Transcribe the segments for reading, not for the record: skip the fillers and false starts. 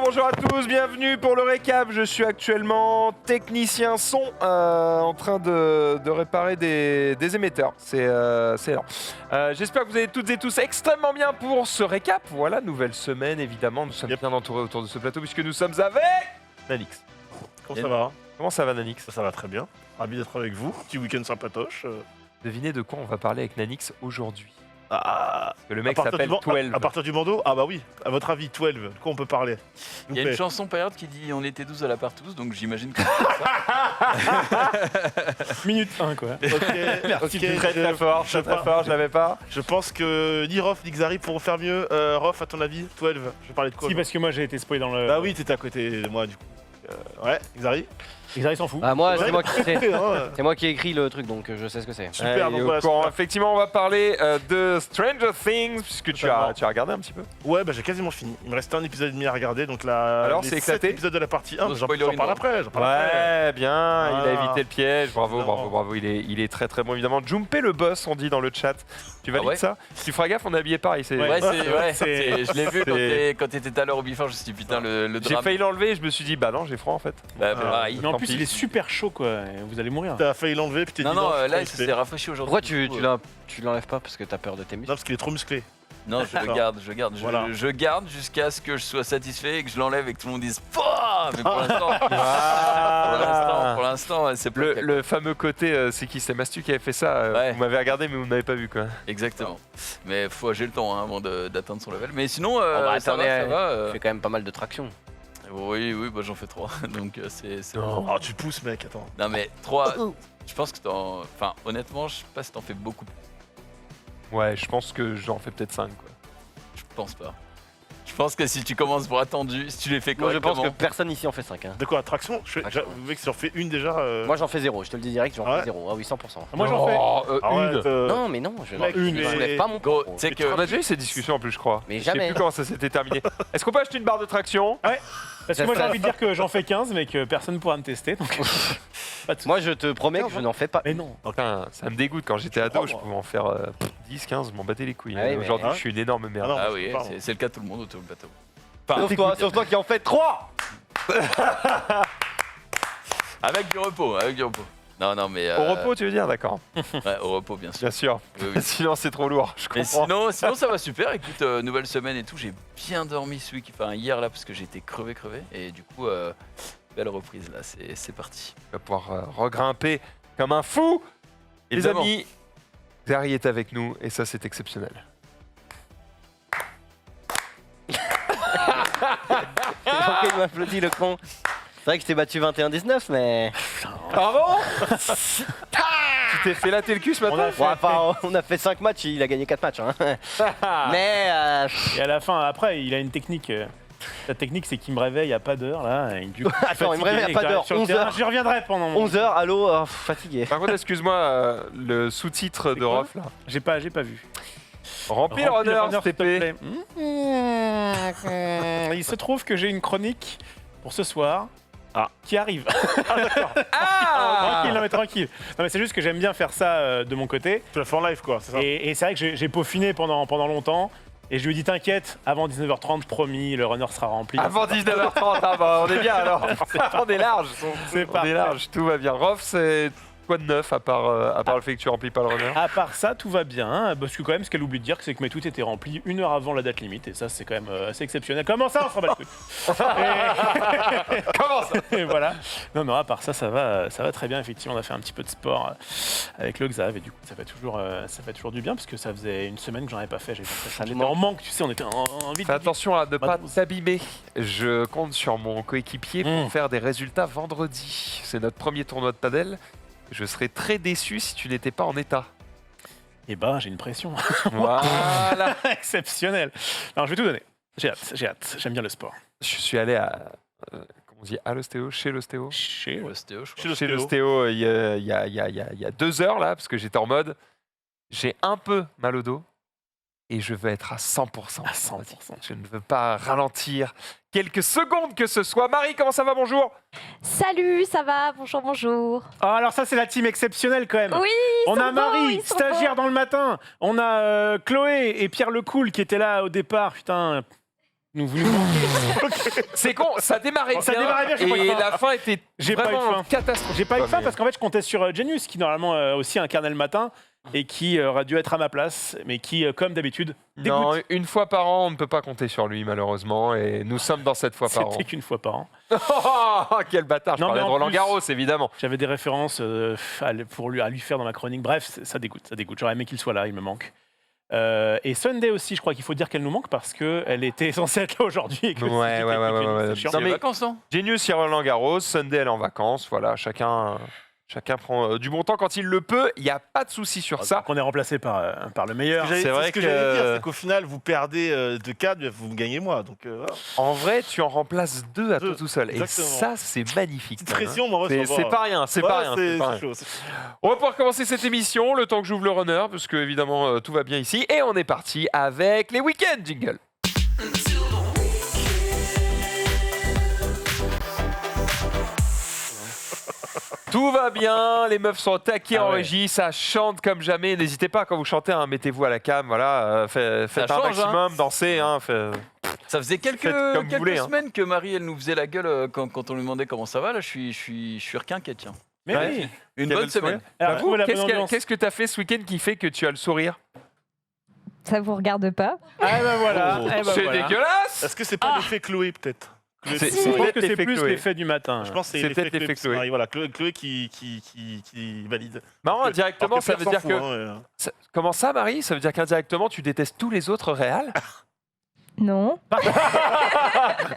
bonjour à tous, bienvenue pour le récap. Je suis actuellement technicien son en train de réparer des émetteurs. C'est lent. J'espère que vous allez toutes et tous extrêmement bien pour ce récap. Voilà, nouvelle semaine évidemment. Nous sommes bien entourés autour de ce plateau puisque nous sommes avec Nanix. Comment ça va? Comment ça va Nanix? Ça va très bien. Ravi d'être avec vous. Petit week-end sympatoche. Devinez de quoi on va parler avec Nanix aujourd'hui. Ah, Que le mec s'appelle 12. À partir du bandeau? Ah bah oui. À votre avis, 12. De quoi on peut parler? Il y a une chanson période qui dit on était 12 à la partouze, donc j'imagine que c'est ça. Minute 1 quoi. Ok, Très fort, je l'avais pas. Je pense que ni Rof ni Xari pourront faire mieux. Rof, à ton avis, 12. Je vais parler de quoi? Si, parce que moi j'ai été spoilé dans le. Bah oui, t'étais à côté de moi du coup. Ouais, Xari. Xari s'en fout. Ah moi, Ouais. c'est moi qui ai écrit le truc, donc je sais ce que c'est. Super, Il est donc au voilà, courant. super. Effectivement, on va parler de Stranger Things, puisque tu as regardé un petit peu. Ouais, bah j'ai quasiment fini. Il me restait un épisode et demi à regarder, donc là. Alors, les c'est 7 éclaté épisodes de la partie 1, No j'en spoiler parle in après. j'en parle après. Ouais, bien, il a Ah. évité le piège. Bravo, Évidemment. bravo. Il est très très bon, évidemment. Jumpé le boss, on dit dans le chat. Tu valides ouais ça? Si tu feras gaffe, on est habillé pareil. Ouais, je l'ai vu c'est- quand t'étais tout à l'heure au bifort, je me suis dit putain le J'ai drame. failli l'enlever et je me suis dit, bah non, j'ai froid en fait. Bah, pareil. Mais en tant plus pis. il est super chaud quoi, et vous allez mourir. T'as failli l'enlever, puis t'es dit Non, je suis là trop il s'est rafraîchi aujourd'hui. Pourquoi du coup, tu l'enlèves pas parce que t'as peur de tes Non, muscles? parce qu'il est trop musclé. Non, je le garde. Voilà. Je garde jusqu'à ce que je sois satisfait et que je l'enlève et que tout le monde dise Pouah mais pour l'instant, pour l'instant, c'est pas le cas. Le fameux côté, c'est qui? C'est Mastu qui avait fait ça. Ouais. Vous m'avez regardé, mais vous n'avez pas vu quoi. Exactement. Mais j'ai le temps hein, avant d'atteindre son level. Mais sinon, bah, ça attendez, va. Tu fais quand même pas mal de traction. Oui, bah j'en fais 3. Donc c'est bon. Oh, tu pousses, mec, attends. Non mais 3, je pense que enfin honnêtement, je sais pas si t'en fais beaucoup. Ouais, je pense que j'en fais peut-être 5 quoi. Je pense pas. Je pense que si tu commences pour attendu, si tu les fais Moi je correctement... pense que personne ici en fait 5. Hein. De quoi, traction? Traction. Vous voyez que si j'en fais une déjà. Moi j'en fais 0, je te le dis direct, j'en Ah ouais fais 0. Ah oui, 100%. Moi j'en fais. Arrête, Non mais non, je Mec, une, mais- n'enlève pas mon Gros, propos. tu sais que... On a déjà eu cette discussion en plus, je crois. Mais Je sais jamais. plus comment ça s'était terminé. Est-ce qu'on peut acheter une barre de traction? Parce que moi j'ai envie de dire que j'en fais 15 mais que personne pourra me tester donc. Moi je te promets que je n'en fais pas. Mais non. Putain, ça me dégoûte. Quand j'étais ado, comprends, je moi. pouvais en faire 10, 15, je m'en battais les couilles. Ah oui, mais- Aujourd'hui, Ah je suis une énorme merde. Ah non. Ah je oui, sais pas, c'est le cas de tout le monde autour du bateau. Sauf toi qui en fait 3. Avec du repos. Non mais... Au repos, tu veux dire? D'accord. Ouais, au repos bien sûr. Bien sûr. Oui, oui. Sinon, c'est trop lourd. Je Mais comprends. sinon ça va super, écoute, nouvelle semaine et tout, j'ai bien dormi ce week, enfin hier là parce que j'étais crevé et du coup, belle reprise là, c'est parti. On va pouvoir regrimper comme un fou. Évidemment. Les amis, Xari est avec nous et ça, c'est exceptionnel. Pourquoi il m'applaudit le con? C'est vrai que je t'ai battu 21-19 mais... Bravo. Tu t'es fait latter le cul ce matin? Bon, enfin, on a fait 5 matchs, il a gagné 4 matchs. Hein. Mais... Et à la fin, après, il a une technique. La technique, c'est qu'il me réveille à pas d'heure là. Et du coup, je suis Attends, il me fatigué, réveille à pas et que d'heure, j'arrive sur le 11 terrain. heures. J'y reviendrai pendant mon. 11h, allô, fatigué. Par contre, excuse-moi, le sous-titre de quoi Rof là. J'ai pas vu. Remplis le Remplis le runner, runner, s'il te plaît. Il se trouve que j'ai une chronique pour ce soir. Ah. Qui arrive. Ah Tranquille, non mais tranquille. Non mais c'est juste que j'aime bien faire ça de mon côté. Tu l'as fait en live, quoi, c'est ça? Et c'est vrai que j'ai peaufiné pendant longtemps. Et je lui ai dit t'inquiète, avant 19h30, promis, le runner sera rempli. Avant 19h30, ah bah on est bien alors. On est large. C'est On parfait. est large, tout va bien. Rof, c'est quoi de neuf à part le fait que tu remplis pas le runner? À part ça, tout va bien. Hein, parce que quand même, ce qu'elle oublie de dire, c'est que mes tweets étaient remplis 1 heure avant la date limite. Et ça, c'est quand même assez exceptionnel. Comment ça, on s'en bat les couilles. Comment ça? Et voilà. Non, à part ça, ça va très bien. Effectivement, on a fait un petit peu de sport avec le Xav. Et du coup, ça fait toujours du bien. Parce que ça faisait une semaine que j'en avais pas fait. J'étais en manque, tu sais, on était en vite. Fais attention à ne pas Matos. t'abîmer. Je compte sur mon coéquipier pour faire des résultats vendredi. C'est notre premier tournoi de padel. Je serais très déçu si tu n'étais pas en état. Et bah, j'ai une pression. Voilà. Exceptionnel. Alors, je vais tout donner. J'ai hâte. J'aime bien le sport. Je suis allé à... comment on dit? À l'ostéo? Chez l'ostéo? Chez Ostéo, je crois. Chez l'ostéo il y a 2 heures là, parce que j'étais en mode... J'ai un peu mal au dos. Et je veux être à 100%. À 100%. Je ne veux pas ralentir quelques secondes que ce soit. Marie, comment ça va? Bonjour. Salut, ça va? Bonjour. Oh, alors ça, c'est la team exceptionnelle quand même. Oui, On a sont beaux, Marie, ils sont stagiaire beaux. dans le matin. On a Chloé et Pierre Lecoul qui étaient là au départ. Putain, Vous nous manquez. C'est con, ça démarrait Ça bien, démarrait bien, j'ai pas eu et faim. la fin était J'ai pas eu vraiment faim. catastrophique. J'ai pas eu quoi, faim mais- parce qu'en fait, je comptais sur Genius, qui normalement aussi incarnait le matin et qui aurait dû être à ma place, mais qui, comme d'habitude, Non, dégoûte. une fois par an, on ne peut pas compter sur lui, malheureusement, et nous sommes dans cette fois par an. C'était qu'une fois par an. Oh, quel bâtard, je Non, parlais mais de en Roland plus- Garros, évidemment. J'avais des références à lui faire dans ma chronique. Bref, ça dégoûte. J'aurais aimé qu'il soit là, il me manque. Et Sunday aussi, je crois qu'il faut dire qu'elle nous manque parce qu'elle était censée être là aujourd'hui. Et que Ouais, c'était ouais, avec ouais, Genius, ouais, c'est ouais. chiant. C'est Non, les mais- vacances, non? Genius, il y a Roland Garros, Sunday, elle est en vacances, voilà, chacun prend du bon temps quand il le peut, il n'y a pas de souci sur ça. Donc on est remplacé par le meilleur. C'est vrai ce que que- j'allais dire, c'est qu'au final, vous perdez de 4, vous me gagnez moi. Donc, voilà. En vrai, tu en remplaces 2 à toi Deux, tout seul, exactement. et ça, c'est magnifique. Petite quand même, pression, hein. moi, C'est pas rien, c'est pas rien. c'est pas rien. chaud. On va pouvoir commencer cette émission, le temps que j'ouvre le runner, parce que évidemment tout va bien ici, et on est parti avec les week-ends jingle. Tout va bien, les meufs sont taquées Ah en ouais. régie, ça chante comme jamais. N'hésitez pas quand vous chantez, hein, mettez-vous à la cam, voilà, faites un change, maximum, dansez. Hein, Ça faisait quelques Faites comme vous voulez, hein. semaines que Marie, elle nous faisait la gueule quand on lui demandait comment ça va. Là, je suis requinquet, tiens. Mais Ouais. oui. Une Quel bonne semaine. Alors, Bah, trouve la bonne Qu'est-ce ambiance. qu'est-ce que tu as fait ce week-end qui fait que tu as le sourire? Ça vous regarde pas? Ah ben voilà. Oh, eh ben C'est voilà. dégueulasse. Est-ce que c'est pas l'effet Chloé, peut-être Chloé, C'est- Je pense peut-être que c'est l'effet plus Chloé. l'effet du matin. Je pense que C'est c'est peut-être l'effet parce que Chloé. Marie, voilà, Chloé qui valide. Marrant, Alors indirectement, que ça Pierre veut dire s'en que... fout, hein, Comment ça, Marie? Ça veut dire qu'indirectement, tu détestes tous les autres réals? Non.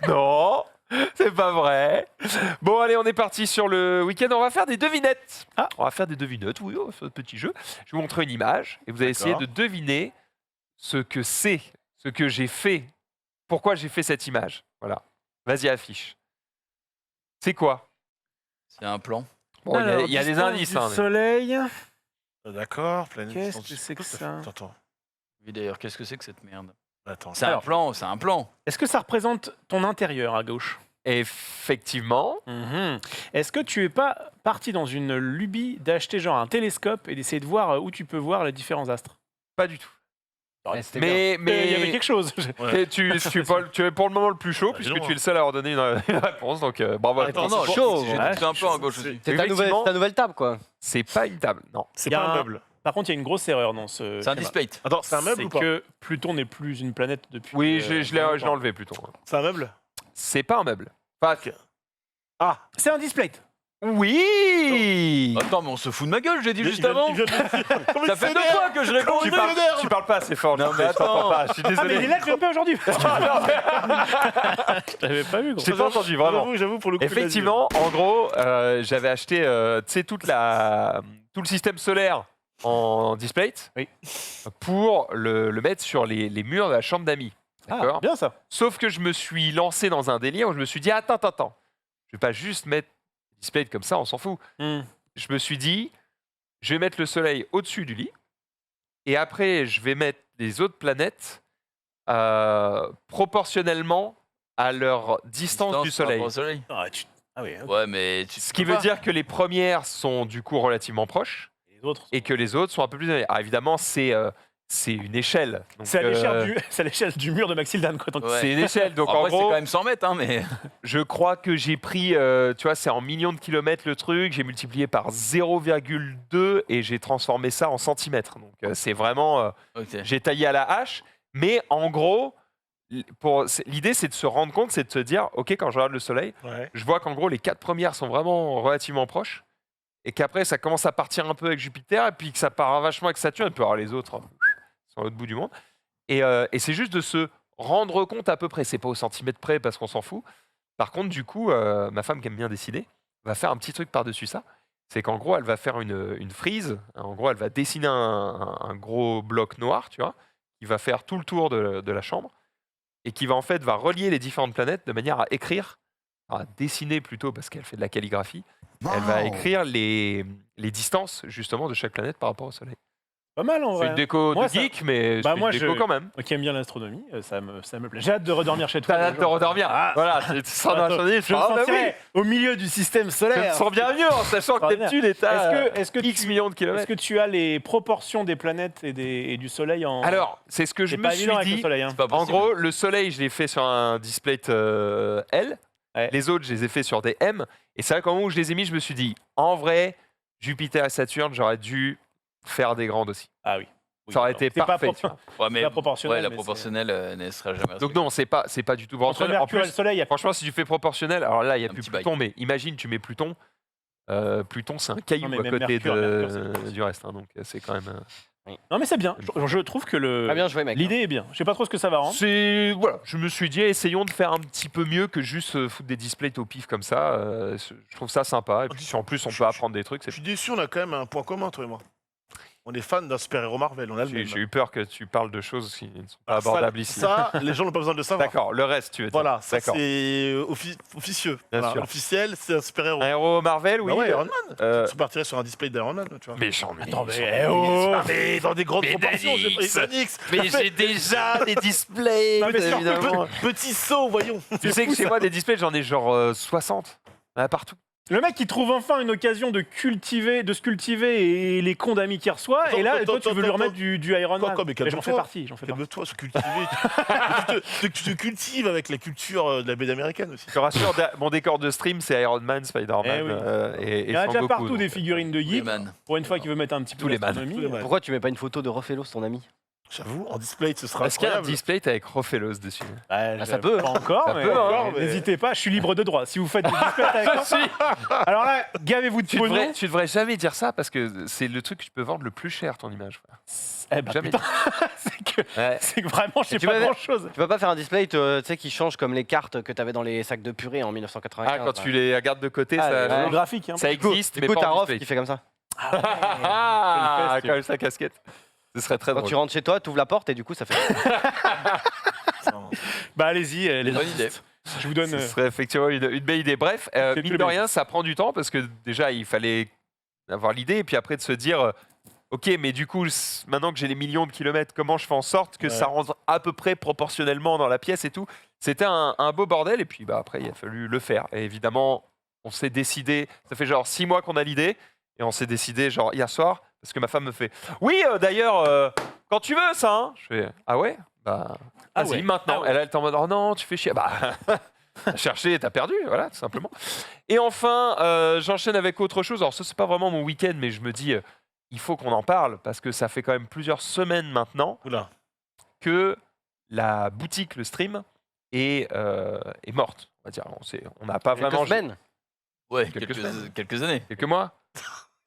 Non, c'est pas vrai. Bon, allez, on est parti sur le week-end. On va faire des devinettes. Ah, on va faire des devinettes, oui, on va faire un petit jeu. Je vais vous montrer une image et vous allez essayer de deviner ce que c'est, ce que j'ai fait, pourquoi j'ai fait cette image. Voilà. Vas-y, affiche. C'est quoi? C'est un plan. Bon, il y a des distance indices. du hein, mais- soleil. D'accord, planète. Qu'est-ce que c'est que ça? Attends. Oui, d'ailleurs, qu'est-ce que c'est que cette merde? Attends. C'est un plan, c'est un plan. Est-ce que ça représente ton intérieur à gauche? Effectivement. Est-ce que tu es pas parti dans une lubie d'acheter genre un télescope et d'essayer de voir où tu peux voir les différents astres? Pas du tout. C'était Mais, il y avait quelque chose. Ouais. Et tu es pour le moment le plus chaud, puisque dis-donc. tu es le seul à avoir donné une réponse. Donc, bravo à toi. Attends, non, c'est chaud, j'ai ouais. fait un peu à gauche aussi. C'est ta Effectivement. nouvelle table, quoi. C'est pas une table, non. C'est Il y a pas un un- meuble. Par contre, il y a une grosse erreur dans ce. C'est un schéma. display. Attends, c'est un meuble ou pas que Pluton n'est plus une planète depuis. Oui, je l'ai longtemps. enlevé plutôt. C'est un meuble C'est pas un meuble. Enfin, Ah C'est un display. oui. Attends, mais on se fout de ma gueule, j'ai dit juste Il vient- avant. il vient de le dire. Comment il Ça fait deux s'énerve fois que je réponds. Tu parles pas assez fort. Non, mais je t'entends attends. pas. Je suis Ah, mais il est désolé. là, je l'ai pas aujourd'hui. Je t'avais pas vu, gros. J'ai pas entendu vraiment. J'avoue, pour le coup. il a dit. Effectivement, en gros, j'avais acheté tu sais, tout le système solaire en display Oui. pour le mettre sur les murs de la chambre d'amis. D'accord. Ah, bien ça. Sauf que je me suis lancé dans un délire où je me suis dit attends. Je vais pas juste mettre display comme ça, on s'en fout. Je me suis dit, je vais mettre le soleil au-dessus du lit, et après, je vais mettre les autres planètes proportionnellement à leur distance du par soleil. rapport au soleil. Ah oui, ok. Ouais, mais tu Ce qui veut dire que les premières sont du coup relativement proches, Les autres. et que les autres sont un peu plus... Ah, évidemment, c'est une échelle. Donc, C'est à l'échelle du mur de Maxildan, quoi. Donc, Ouais. c'est une échelle. Donc Après, en c'est gros, quand même 100 mètres, hein, mais. je crois que j'ai pris, tu vois, c'est en millions de kilomètres le truc, j'ai multiplié par 0,2 et j'ai transformé ça en centimètres. Donc c'est vraiment, Ok. j'ai taillé à la hache, mais en gros, l'idée c'est de se rendre compte, c'est de se dire, ok, quand je regarde le soleil, Ouais. je vois qu'en gros les 4 premières sont vraiment relativement proches, et qu'après ça commence à partir un peu avec Jupiter, et puis que ça part vachement avec Saturne, et puis alors les autres sont à l'autre bout du monde. Et c'est juste de se rendre compte à peu près, c'est pas au centimètre près parce qu'on s'en fout. Par contre, du coup, ma femme qui aime bien dessiner, va faire un petit truc par-dessus ça. C'est qu'en gros, elle va faire une frise. En gros, elle va dessiner un gros bloc noir, tu vois, qui va faire tout le tour de la chambre et qui va en fait va relier les différentes planètes de manière à écrire, à dessiner plutôt parce qu'elle fait de la calligraphie. Elle va écrire les distances justement de chaque planète par rapport au Soleil. Pas mal en C'est vrai. une déco Moi, de ça- geek, mais Bah, c'est moi, une déco je- quand même. Moi qui aime bien l'astronomie, ça me plaît. J'ai hâte de redormir chez toi. T'as hâte de redormir. Ah. Voilà, tu sors dans la Attends, journée, je me sentirais au milieu du système Je solaire. me sens bien mieux en sachant que Extraordinaire. Neptune est à Est-ce que X tu- millions de Est-ce kilomètres. que tu as les proportions des planètes et du Soleil en... Alors, c'est ce que je c'est me pas suis évident avec le dit. Soleil. Hein. C'est pas En possible. gros, le soleil, je l'ai fait sur un display L. Ouais. Les autres, je les ai fait sur des M. Et c'est vrai qu'au moment où je les ai mis, je me suis dit, en vrai, Jupiter et Saturne, j'aurais dû faire des grandes aussi. Ah oui. Ça aurait été C'est pas parfait. tu propre. vois. Ouais, mais pas proportionnel, ouais, la mais proportionnelle ne sera jamais Donc non, c'est pas du tout Entre proportionnel. En Mercure et plus, le Soleil, il y a franchement, si tu fais proportionnel, alors là, il n'y a Un plus petit Pluton, mais imagine, tu mets Pluton. Pluton, c'est un caillou Non, mais à même côté Mercure, c'est- du reste. Hein, donc c'est quand même. Non mais c'est bien. Je trouve que Très bien joué, mec. l'idée est bien. Je sais pas trop ce que ça va rendre. C'est voilà, je me suis dit essayons de faire un petit peu mieux que juste foutre des displays au pif comme ça. Je trouve ça sympa et puis si en plus on peut apprendre des trucs, Je c'est. suis déçu, on a quand même un point commun, toi et moi. On est fans d'un super-héros Marvel, on a le J'ai même. j'ai eu peur que tu parles de choses qui ne sont pas Alors, ça, abordables ici. Ça, les gens n'ont pas besoin de le savoir. D'accord, le reste tu veux dire. Voilà, ça D'accord. c'est officieux. Bien Voilà, sûr. officiel, c'est un super-héros. Un héros Marvel, oui. Bah ouais, Iron Man. Euh, Tu partirais sur un display d'Iron Man, tu vois. mais j'en ai. Attends, mais, Mais dans des grandes Mais proportions, j'ai Danix. pris Danix. Mais j'ai déjà des displays. Non, mais surtout, évidemment. Petit saut, voyons. Tu sais que chez moi des displays j'en ai genre 60 partout. Le mec, il trouve enfin une occasion de se cultiver et les cons d'amis qu'il reçoit. Attends, Et là, attends, toi, tu veux lui attends, remettre du Iron Man. Quoi, mais Mais j'en calme-toi. fais partie. Calme-toi, se cultiver. tu te cultives avec la culture de la BD américaine aussi. Je te rassure, mon décor de stream c'est Iron Man, Spider-Man Eh oui. et Il y en a déjà Sangoku, partout donc, des figurines de geek. Man. Pour une fois qu'il veut mettre un petit peu Tous les man. d'astronomie. Tous les man. Pourquoi tu mets pas une photo de Roffelos, ton ami? J'avoue, en display, ce sera Est-ce qu'il y a un incroyable. display avec Rofelos dessus Ah, ça peut. Pas encore, Ça mais, peut, hein, mais- n'hésitez pas, je suis libre de droit. Si vous faites des displays avec moi, alors là, gavez-vous de Tu pognon. devrais jamais dire ça parce que c'est le truc que je peux vendre le plus cher ton image. Frère. Eh ben, Jamais. putain, Ouais. c'est que vraiment, je sais tu pas m'avais- grand-chose. Tu peux pas faire un display tu sais, qui change comme les cartes que t'avais dans les sacs de purée en 1995. Ah, quand tu les regardes de côté, Ah, ça, ouais. Holographique, hein. ça existe, Du mais coup, pas t'as en Rof display. qui fait comme ça. Ah, Quelle comme sa casquette. Ce serait très Quand drôle. tu rentres chez toi, tu ouvres la porte et du coup, ça fait. Bah allez-y, les Bonne artistes. Je vous donne. Ce serait effectivement une belle idée. Bref, C'est mine tout de le rien, ça prend du temps parce que déjà, il fallait avoir l'idée et puis après de se dire, ok, mais du coup, maintenant que j'ai les millions de kilomètres, comment je fais en sorte que Ouais. ça rentre à peu près proportionnellement dans la pièce et tout. C'était un beau bordel et puis bah, après, il a fallu le faire. Et évidemment, on s'est décidé, ça fait genre 6 mois qu'on a l'idée et on s'est décidé genre hier soir parce que ma femme me fait, oui, d'ailleurs, quand tu veux ça, hein. Je fais, ah ouais, bah, Ah vas-y, ouais. maintenant. Ah ouais. Elle est en mode, oh non, tu fais chier. Bah, t'as cherché, t'as perdu, voilà, tout simplement. Et enfin, j'enchaîne avec autre chose. Alors, ça, c'est pas vraiment mon week-end, mais je me dis, il faut qu'on en parle parce que ça fait quand même plusieurs semaines maintenant Oula. que la boutique, le stream, est morte. On va dire, on n'a pas Quelques vraiment. semaines. Ouais, Quelques semaines. quelques années. Quelques mois.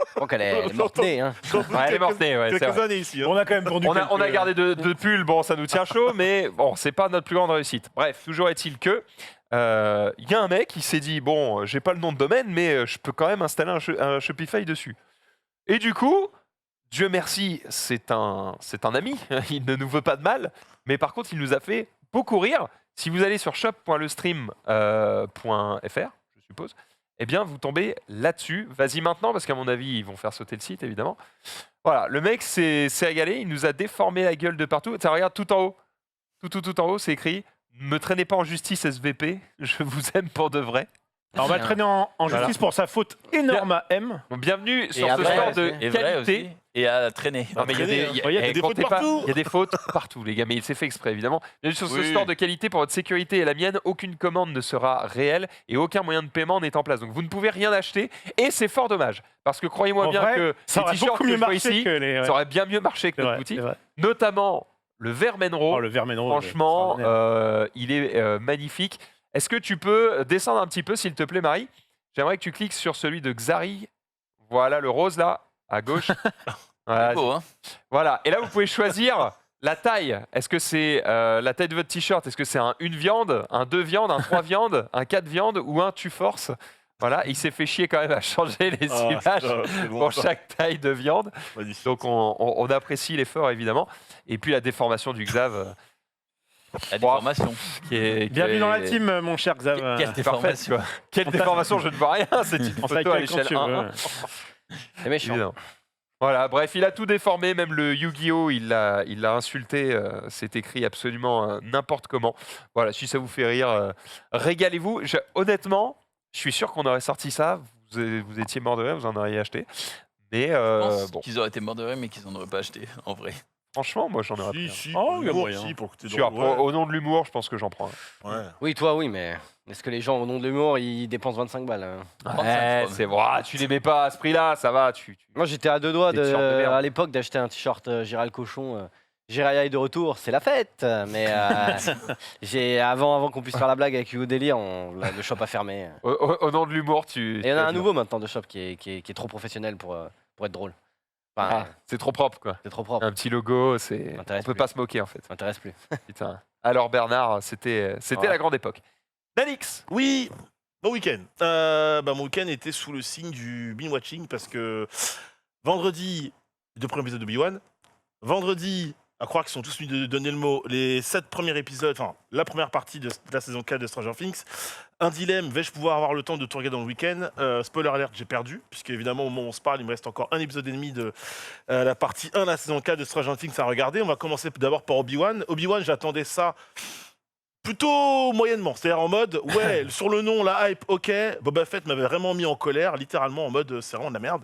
Je crois qu'elle est morte-née. Hein. Ouais, elle est morte, ouais, c'est Quelques vrai. années ici. hein. On a quand même vendu. On a quelques- gardé deux pulls, bon, ça nous tient chaud, mais bon, c'est pas notre plus grande réussite. Bref, toujours est-il que il y a un mec qui s'est dit bon, j'ai pas le nom de domaine, mais je peux quand même installer un Shopify dessus. Et du coup, Dieu merci, c'est un ami, il ne nous veut pas de mal, mais par contre, il nous a fait beaucoup rire. Si vous allez sur shop.lestream.fr, je suppose, eh bien, vous tombez là-dessus. Vas-y maintenant, parce qu'à mon avis, ils vont faire sauter le site, évidemment. Voilà, le mec s'est régalé, il nous a déformé la gueule de partout. Tiens, regarde tout en haut. Tout en haut, c'est écrit « Me traînez pas en justice, SVP, je vous aime pour de vrai Alors, on va le traîner en justice pour sa faute énorme à M. ». Bienvenue sur ce après, store de Et vrai aussi. qualité. Et à traîner. Non, mais il y a des, traîner, il y a- hein. eh, Il y a des comptez fautes pas, partout. il y a des fautes partout, les gars, mais c'est fait exprès, évidemment. Bienvenue sur ce Oui. store de qualité pour votre sécurité et la mienne. Aucune commande ne sera réelle et aucun moyen de paiement n'est en place. Donc vous ne pouvez rien acheter et c'est fort dommage. Parce que croyez-moi En bien vrai, que ça les aurait t-shirts beaucoup que mieux je vois marché ici, que les. ouais. ça aurait bien mieux marché que C'est notre vrai, boutique. c'est vrai. Notamment le Vermenro. Oh, le Vermenro. Franchement, extraordinaire. il est magnifique. Est-ce que tu peux descendre un petit peu, s'il te plaît, Marie? J'aimerais que tu cliques sur celui de Xari. Voilà, le rose là, à gauche. Voilà, Beau, hein. voilà. Et là, vous pouvez choisir la taille. Est-ce que c'est la taille de votre t-shirt? Est-ce que c'est un 1 viande, un 2 viandes, un 3 viandes, un 4 viandes ou un tu force? Voilà, il s'est fait chier quand même à changer les Ah, images putain, c'est bon, pour ça. chaque taille de viande. Magnifique. Donc on apprécie l'effort évidemment. Et puis la déformation du Xav La déformation. qui Bienvenue est- dans la team, mon cher Xav. Quelle Parfait, tu déformation. vois. Quelle déformation, je ne vois rien. C'est une On photo à s'accueille quand l'échelle tu 1. veux. C'est méchant. Évidemment. Voilà, bref, il a tout déformé, même le Yu-Gi-Oh, il l'a insulté, c'est écrit absolument n'importe comment. Voilà, si ça vous fait rire, régalez-vous. Honnêtement, je suis sûr qu'on aurait sorti ça, vous étiez mort de rire, vous en auriez acheté. Mais Je pense bon, qu'ils auraient été morts de rire, mais qu'ils en auraient pas acheté, en vrai. franchement, moi j'en aurais pris. Si, Oh, pour il y a l'humour, moyen. si, pour le côté un. drôle, Au nom de l'humour, je pense que j'en prends un. ouais. Oui, toi, oui, mais est-ce que les gens, au nom de l'humour, ils dépensent 25 balles hein? Ouais, c'est vrai, tu les mets pas à ce prix-là, ça va, Moi, j'étais à 2 doigts Des t-shirts de merde. à l'époque d'acheter un t-shirt Gérald Cochon. Jiraya est de retour, c'est la fête. Mais avant qu'on puisse faire la blague avec Hugo Délire, le shop a fermé. Au nom de l'humour, tu. Et il y en a un nouveau maintenant de shop qui est trop professionnel pour être drôle. Enfin, C'est trop propre, quoi. c'est trop propre. Un petit logo, on M'intéresse peut plus. pas se moquer en fait. Ça m'intéresse plus. Putain. Alors Bernard, c'était Ouais. la grande époque. Danix. Oui, mon week-end. Mon week-end était sous le signe du binge-watching parce que vendredi, le premier épisode de Obi-Wan. Vendredi, à croire qu'ils sont tous venus de donner le mot, les 7 premiers épisodes, enfin la première partie de la saison 4 de Stranger Things. Un dilemme, vais-je pouvoir avoir le temps de tout regarder dans le week-end Spoiler alert, j'ai perdu, puisque évidemment au moment où on se parle, il me reste encore un épisode et demi de la partie 1 de la saison 4 de Stranger Things à regarder. On va commencer d'abord par Obi-Wan. Obi-Wan, j'attendais ça plutôt moyennement, c'est-à-dire en mode, ouais, sur le nom, la hype, ok. Boba Fett m'avait vraiment mis en colère, littéralement en mode, c'est vraiment de la merde.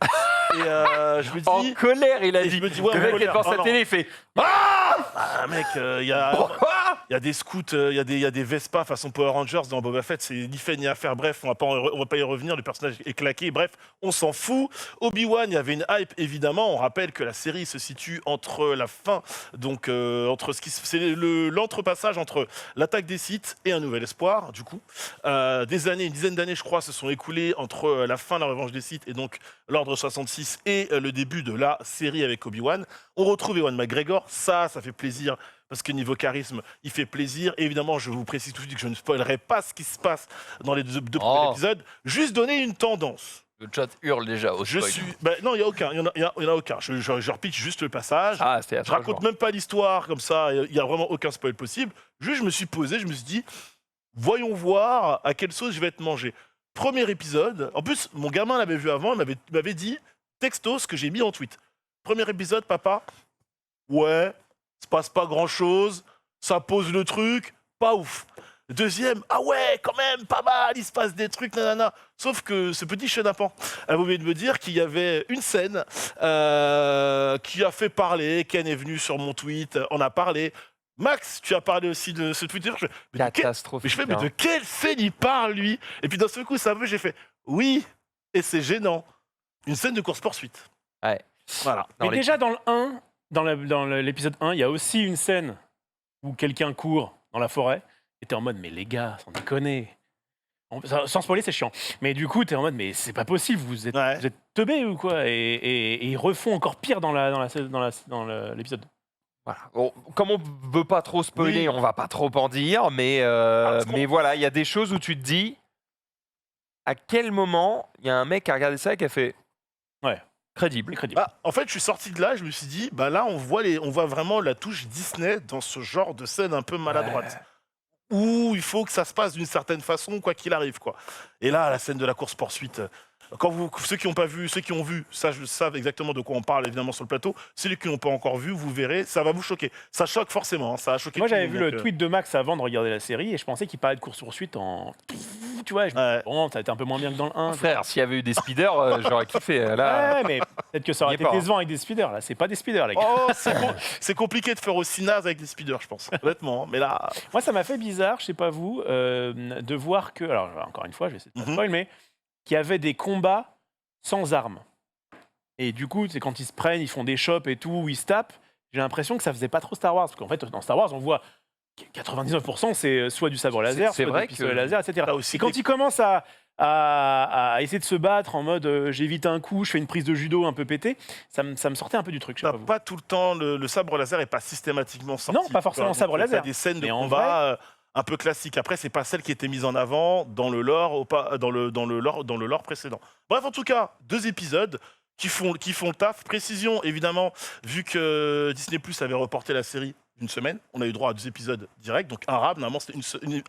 Et je me En dis... colère, il a Et dit. je me dis, ouais, Le en mec est colère. devant Oh sa non. télé, il fait. Ah, mec, il y a des scouts, il y a des Vespa façon Power Rangers dans Boba Fett, c'est ni fait ni à faire. Bref, on va pas y revenir, le personnage est claqué. Bref, on s'en fout. Obi-Wan, il y avait une hype, évidemment. On rappelle que la série se situe entre la fin, donc entre c'est l'entrepassage entre l'attaque des Sith et un nouvel espoir, du coup. Des années, une dizaine d'années, je crois, se sont écoulées entre la fin de la revanche des Sith et donc l'ordre 66 et le début de la série avec Obi-Wan. On retrouve Ewan McGregor, ça fait plaisir parce que niveau charisme, il fait plaisir. Et évidemment, je vous précise tout de suite que je ne spoilerai pas ce qui se passe dans les deux premiers épisodes. Juste donner une tendance. Le chat hurle déjà au spoil. Non, il n'y a aucun. Il y en a aucun. Je repitch juste le passage. Ah, c'était à Je raconte même pas l'histoire comme ça. Il n'y a vraiment aucun spoil possible. Juste, je me suis posé, je me suis dit, voyons voir à quelle sauce je vais être mangé. Premier épisode. En plus, mon gamin l'avait vu avant. Il m'avait dit texto ce que j'ai mis en tweet. Premier épisode, papa. Ouais, se passe pas grand chose. Ça pose le truc. Pas ouf. Deuxième, ah ouais, quand même, pas mal, il se passe des trucs, nanana. Sauf que ce petit chenapan a oublié de me dire qu'il y avait une scène qui a fait parler. Ken est venu sur mon tweet, on a parlé. Max, tu as parlé aussi de ce Twitter. catastrophique. Mais de quelle scène il parle, lui? Et puis d'un seul coup, ça veut, j'ai fait oui, et c'est gênant. Une scène de course-poursuite. Ouais. Voilà. Mais déjà dans le 1, dans l'épisode 1, il y a aussi une scène où quelqu'un court dans la forêt et t'es en mode mais les gars, sans déconner. Sans spoiler, c'est chiant. Mais du coup, t'es en mode mais c'est pas possible, vous êtes teubés ou quoi et ils refont encore pire dans l'épisode. Voilà. Bon, comme on veut pas trop spoiler, Oui. on va pas trop en dire, mais voilà, il y a des choses où tu te dis à quel moment il y a un mec qui a regardé ça et qui a fait Ouais. crédible. Crédible. En fait, je suis sorti de là, je me suis dit, là, on voit vraiment la touche Disney dans ce genre de scène un peu maladroite. Où il faut que ça se passe d'une certaine façon, quoi qu'il arrive, quoi. Et là, la scène de la course-poursuite. Ceux qui n'ont pas vu, ceux qui ont vu, savent exactement de quoi on parle, évidemment, sur le plateau. Ceux qui n'ont pas encore vu, vous verrez, ça va vous choquer. Ça choque forcément, hein, ça a choqué. Moi, tout le j'avais monde, vu le donc, tweet de Max avant de regarder la série et je pensais qu'il parlait de course-poursuite en. Tu vois, bon, ça a été un peu moins bien que dans le 1. Frère, s'il y avait eu des speeders, j'aurais kiffé. Là, Ouais, mais peut-être que ça aurait y est été pas, hein. décevant avec des speeders. Là, c'est pas des speeders, les gars. Oh, c'est compliqué de faire aussi naze avec des speeders, je pense. Honnêtement, hein, mais là. Moi, ça m'a fait bizarre, je sais pas vous, de voir que. Alors, encore une fois, je vais essayer de pas spoil, mais qu'il y avait des combats sans armes. Et du coup, c'est quand ils se prennent, ils font des chops et tout, où ils se tapent. J'ai l'impression que ça faisait pas trop Star Wars. Parce qu'en fait, dans Star Wars, on voit 99%, c'est soit du sabre laser, c'est soit vrai du pistolet laser, etc. T'as aussi Et quand des- ils commencent à essayer de se battre en mode j'évite un coup, je fais une prise de judo un peu pété, ça me sortait un peu du truc. Je sais T'as pas vous. pas tout le temps, le sabre laser est pas systématiquement sorti. Non, pas forcément Donc, sabre laser. T'as des scènes de Mais en combat un peu classiques. Après, c'est pas celle qui était mise en avant dans le lore, dans le lore précédent. Bref, en tout cas, 2 épisodes qui font le taf. Précision, évidemment, vu que Disney Plus avait reporté la série d'une semaine, on a eu droit à 2 épisodes directs. Donc un rab, normalement, c'était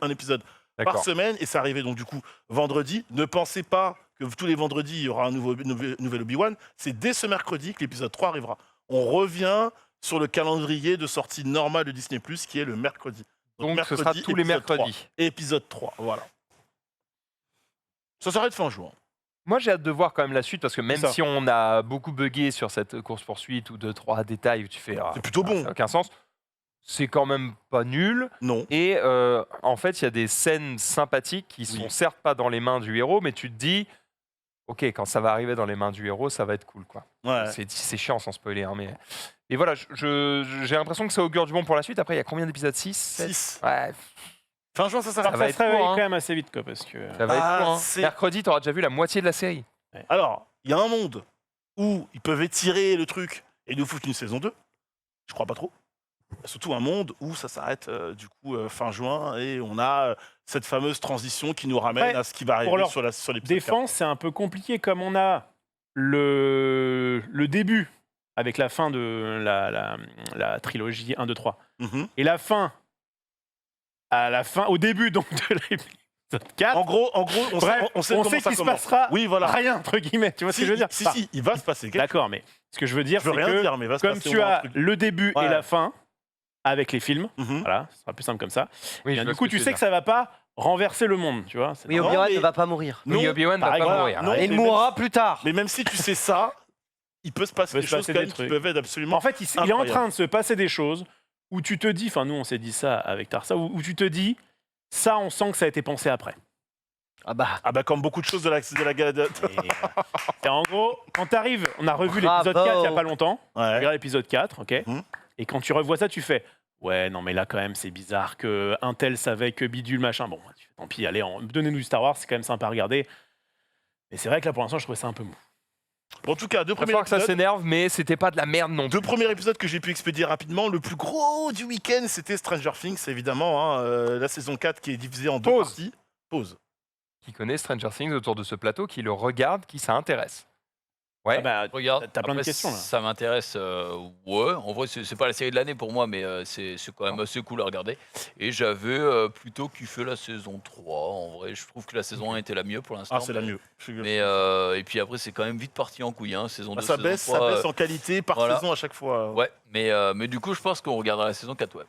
un épisode par d'accord. semaine et ça arrivait donc du coup vendredi. Ne pensez pas que tous les vendredis, il y aura un nouvel Obi-Wan, c'est dès ce mercredi que l'épisode 3 arrivera. On revient sur le calendrier de sortie normale de Disney+, qui est le mercredi. Donc ce sera tous les épisode 3. mercredis. Épisode 3, voilà. Ça s'arrête fin juin. Moi, j'ai hâte de voir quand même la suite parce que même C'est ça. si on a beaucoup bugué sur cette course-poursuite ou 2-3 détails où tu fais. C'est plutôt bon. Ça n'a aucun sens. C'est quand même pas nul. Non. Et en fait, il y a des scènes sympathiques qui sont certes pas dans les mains du héros, mais tu te dis, ok, quand ça va arriver dans les mains du héros, ça va être cool, quoi. Ouais. C'est chiant sans spoiler, hein, mais. Et voilà, j'ai l'impression que ça augure du bon pour la suite. Après, il y a combien d'épisodes 6 6. Ouais, Fin juin, ça s'arrête. va Ça être se réveille court, hein. quand même assez vite, quoi, parce que... ça va Ah, être court, hein. c'est- Mercredi, tu auras déjà vu la moitié de la série. Alors, il y a un monde où ils peuvent étirer le truc et nous foutre une saison 2. Je crois pas trop. Surtout un monde où ça s'arrête fin juin et on a cette fameuse transition qui nous ramène Ouais, à ce qui va arriver pour leur sur l'épisode 4. Défense, c'est un peu compliqué, comme on a le début, avec la fin de la trilogie 1, 2, 3, Mhm. et la fin, au début donc de l'épisode 4, En gros, on bref, sait on comment sait ça qu'il se commence. passera Oui, voilà. rien, entre guillemets, tu vois ce que je veux dire. Si, il va se passer quelque chose. D'accord, mais ce que je veux dire, Je veux c'est rien que dire, mais il va se comme passer au tu moins un as truc. le début Ouais. et la fin avec les films, Mhm. voilà, ce sera plus simple comme ça. Oui, Bien, je vois du ce coup, que tu veux sais dire. que ça va pas renverser le monde, tu vois. c'est Oui, normal. Obi-Wan mais- ne va pas mourir. Oui, Non, Obi-Wan va par pas exemple, mourir. non, Et il mais mourra plus tard. Mais même si tu sais ça, il peut se passer peut des se choses passer quand des même qui trucs. peuvent être absolument... En fait, il est en Incroyable. train de se passer des choses où tu te dis, enfin nous on s'est dit ça avec Tarsa, où tu te dis, ça on sent que ça a été pensé après. Ah bah. Ah bah comme beaucoup de choses de la Et en gros, quand t'arrives, on a revu l'épisode Bravo. 4 il y a pas longtemps, Ouais. regarde l'épisode 4, ok. Mhm. Et quand tu revois ça, tu fais, ouais non mais là quand même c'est bizarre que un tel savait que bidule machin. Bon, tu fais, tant pis, allez, donnez-nous du Star Wars, c'est quand même sympa à regarder. Mais c'est vrai que là pour l'instant je trouvais ça un peu mou. Bon, en tout cas, Il va falloir que ça s'énerve, mais c'était pas de la merde non plus. Deux premiers épisodes que j'ai pu expédier rapidement. Le plus gros du week-end, c'était Stranger Things, évidemment. Hein, la saison 4 qui est divisée en deux Pause. parties. Pause. Qui connaît Stranger Things autour de ce plateau, qui le regarde, qui ça intéresse. Ouais. Ah bah, Regarde, t'as plein de après, questions là. Ça m'intéresse. Ouais, en vrai, c'est pas la série de l'année pour moi, mais c'est quand même assez cool à regarder. Et j'avais plutôt kiffé la saison 3. En vrai, je trouve que la saison 1 était la mieux pour l'instant. Ah, c'est la mieux. Mais et puis après, c'est quand même vite parti en couille. Hein, saison 2, Ça saison baisse, 3, ça baisse en qualité par voilà. saison à chaque fois. Ouais, mais du coup, je pense qu'on regardera la saison 4. Ouais.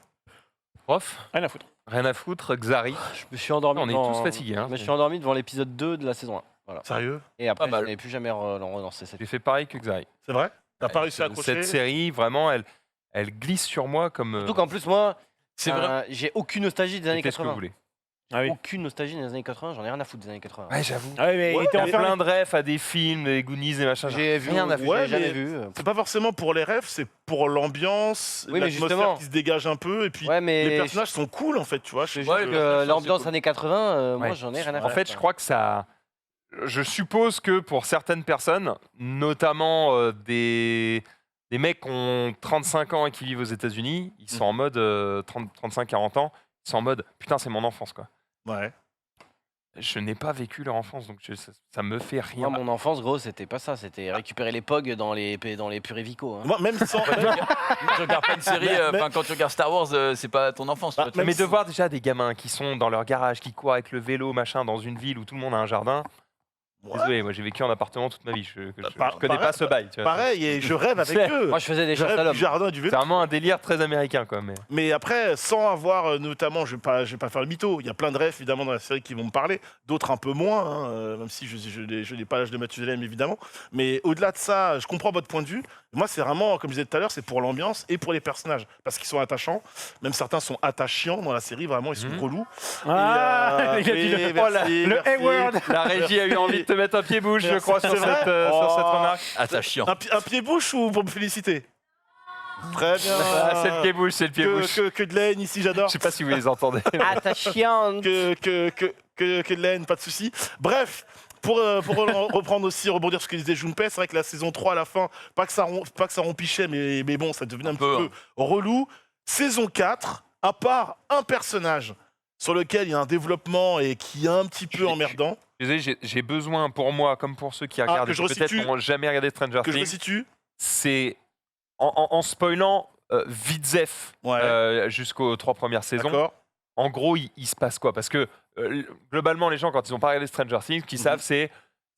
Prof, Rien à foutre. rien à foutre, Xari. Je me suis endormi. On est devant- tous fatigués, hein. Je me suis endormi devant l'épisode 2 de la saison 1. Voilà. Sérieux? Et après, Pas mal. je n'ai plus jamais relancé cette. J'ai fait pareil que Xari. C'est vrai? T'as pas réussi à accrocher? Cette série, vraiment, elle glisse sur moi comme. Surtout qu'en plus, moi, C'est vrai. j'ai aucune nostalgie des années Faites ce que vous 80. voulez. Ah oui. Aucune nostalgie des années 80, j'en ai rien à foutre des années 80. Ouais, j'avoue. Ah oui, mais il était Il y a enfermé. plein de refs à des films, des Goonies, des machins. J'ai vu, rien à foutre. Ouais, j'ai jamais mais- vu. C'est pas forcément pour les rêves, c'est pour l'ambiance, Oui, mais l'atmosphère justement. qui se dégage un peu, et puis Ouais, mais les personnages sont cool en fait, tu vois. je te je- jure Ouais, que les personnages sont l'ambiance cool. années 80, moi Ouais. j'en ai rien à En faire. fait, je crois que ça. Je suppose que pour certaines personnes, notamment des mecs qui ont 35 ans et qui vivent aux États-Unis, ils sont en mode 35-40 ans, ils sont en mode putain, c'est mon enfance quoi. Ouais. Je n'ai pas vécu leur enfance, donc ça me fait rien. Moi, mon enfance, gros, c'était pas ça. C'était récupérer les POG dans les Purivico. Hein. Moi, même sans. Tu regardes pas une série, Mais- quand tu regardes Star Wars, c'est pas ton enfance. tu Ah, vois, tu même Mais si- de voir déjà des gamins qui sont dans leur garage, qui courent avec le vélo, machin, dans une ville où tout le monde a un jardin. Ouais. Désolé, moi j'ai vécu en appartement toute ma vie. Je Par- connais pareil- pas ce bail. Tu vois. Pareil, et je rêve avec eux. Moi, je faisais des Je chasses à rêve l'homme. du jardin, du vélo. C'est vraiment un délire très américain quoi. Mais... Mais après, sans avoir notamment, je vais pas faire le mytho, il y a plein de rêves évidemment dans la série qui vont me parler, d'autres un peu moins, hein, même si je n'ai pas l'âge de Mathusalem évidemment. Mais au-delà de ça, je comprends votre point de vue. Moi, c'est vraiment, comme je disais tout à l'heure, c'est pour l'ambiance et pour les personnages, parce qu'ils sont attachants. Même certains sont attachants dans la série, vraiment, ils sont Mhm. relous. Ah, Et, il a dit le- merci, oh là, le merci. A-word. La régie a eu envie de te mettre un pied bouche, je Merci, crois, sur c'est vrai sur cette Oh. remarque. Ah, t'as chiant. Un pied-bouche ou pour me féliciter? Très bien. Ah, c'est le pied bouche, c'est le pied bouche. Que de la haine ici, j'adore. Je sais pas si vous les entendez. Ah, ta chiante. que de la haine, pas de souci. Bref, pour reprendre aussi, rebondir sur ce que disait Junpei, c'est vrai que la saison 3 à la fin, pas que ça rompichait, mais bon, ça devenait un peu, petit peu relou. Saison 4, à part un personnage sur lequel il y a un développement et qui est un petit peu emmerdant, Désolé, j'ai besoin pour moi, comme pour ceux qui regardent, que et je qui peut-être resitue. n'ont jamais regardé Stranger que je me Things, situe. c'est en spoilant Vidzef Ouais. jusqu'aux 3 premières saisons. D'accord. En gros, il se passe quoi? Parce que globalement, les gens, quand ils n'ont pas regardé Stranger Things, ce qu'ils savent, c'est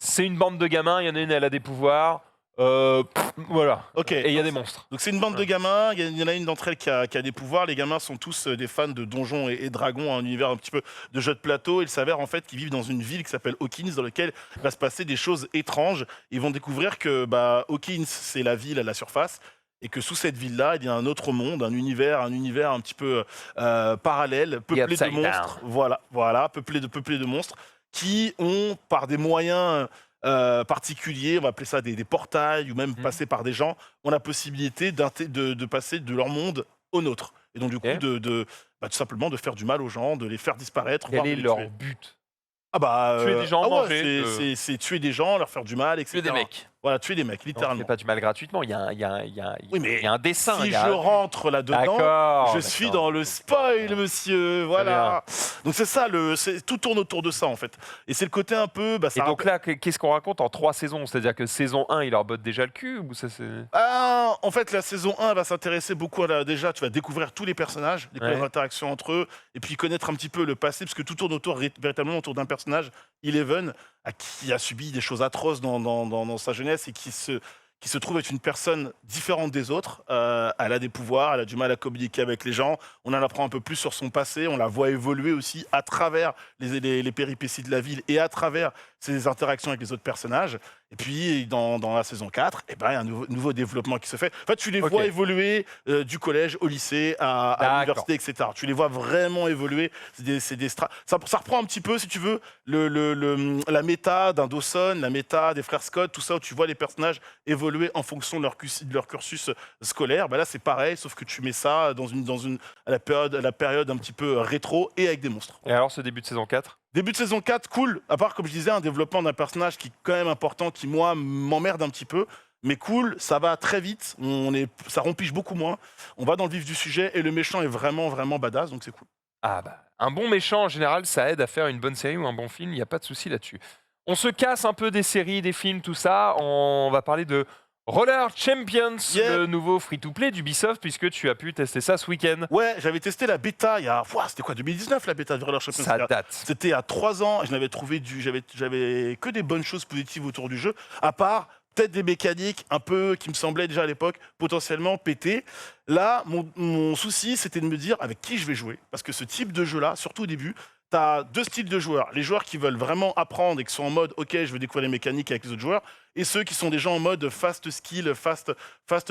c'est une bande de gamins, il y en a une, elle a des pouvoirs. Voilà. Ok. Et il y a des monstres. Donc c'est une bande de gamins, il y en a une d'entre elles qui a des pouvoirs, les gamins sont tous des fans de donjons et dragons, un univers un petit peu de jeux de plateau, il s'avère en fait qu'ils vivent dans une ville qui s'appelle Hawkins, dans laquelle va se passer des choses étranges. Ils vont découvrir que Hawkins, c'est la ville à la surface, et que sous cette ville-là, il y a un autre monde, un univers un petit peu parallèle, peuplé de upside monstres, voilà, peuplé de monstres, qui ont, par des moyens particuliers, on va appeler ça des portails, ou même passer par des gens, ont la possibilité de passer de leur monde au nôtre. Et donc du coup, tout simplement de faire du mal aux gens, de les faire disparaître, voire Quel de est les leur tuer. but? Tuer des gens, manger, c'est tuer des gens, leur faire du mal, etc. Tuer des mecs. Voilà, tuer des mecs, On ne littéralement. fait pas du mal gratuitement, il y a Oui, mais il y a un dessin. Si il y a je un- rentre là-dedans, D'accord, je suis d'accord. dans le spoil, monsieur. Voilà. Donc c'est ça, tout tourne autour de ça en fait. Et c'est le côté un peu. Et donc là, qu'est-ce qu'on raconte en 3 saisons? C'est-à-dire que saison 1, il leur botte déjà le cul ou ça c'est... En fait, la saison 1 va s'intéresser beaucoup déjà, tu vas découvrir tous les personnages, découvrir les interactions entre eux, et puis connaître un petit peu le passé, parce que tout tourne véritablement autour d'un personnage, Eleven, qui a subi des choses atroces dans sa jeunesse et qui se trouve être une personne différente des autres. Elle a des pouvoirs, elle a du mal à communiquer avec les gens. On en apprend un peu plus sur son passé, on la voit évoluer aussi à travers les péripéties de la ville et à travers ses interactions avec les autres personnages. Et puis, dans la saison 4, il y a un nouveau développement qui se fait. En fait, tu les vois évoluer du collège au lycée, à l'université, etc. Tu les vois vraiment évoluer. Ça reprend un petit peu, si tu veux, la méta d'un Dawson, la méta des frères Scott, tout ça, où tu vois les personnages évoluer en fonction de leur cursus scolaire. Là, c'est pareil, sauf que tu mets ça à la période un petit peu rétro et avec des monstres. Et alors, ce début de saison 4? Début de saison 4, cool, à part, comme je disais, un développement d'un personnage qui est quand même important, qui, moi, m'emmerde un petit peu. Mais cool, ça va très vite, ça rompige beaucoup moins. On va dans le vif du sujet et le méchant est vraiment, vraiment badass, donc c'est cool. Un bon méchant, en général, ça aide à faire une bonne série ou un bon film, il n'y a pas de souci là-dessus. On se casse un peu des séries, des films, tout ça. On va parler de Roller Champions, le nouveau free-to-play d'Ubisoft, puisque tu as pu tester ça ce week-end. Ouais, j'avais testé la bêta il y a... C'était quoi, 2019 la bêta de Roller Champions? Ça date. C'était il y a 3 ans, et je n'avais trouvé j'avais que des bonnes choses positives autour du jeu, à part peut-être des mécaniques un peu qui me semblaient déjà à l'époque potentiellement pétées. Là, mon souci, c'était de me dire avec qui je vais jouer, parce que ce type de jeu-là, surtout au début, tu as 2 styles de joueurs. Les joueurs qui veulent vraiment apprendre et qui sont en mode « Ok, je veux découvrir les mécaniques avec les autres joueurs », et ceux qui sont des gens en mode fast skill, fast,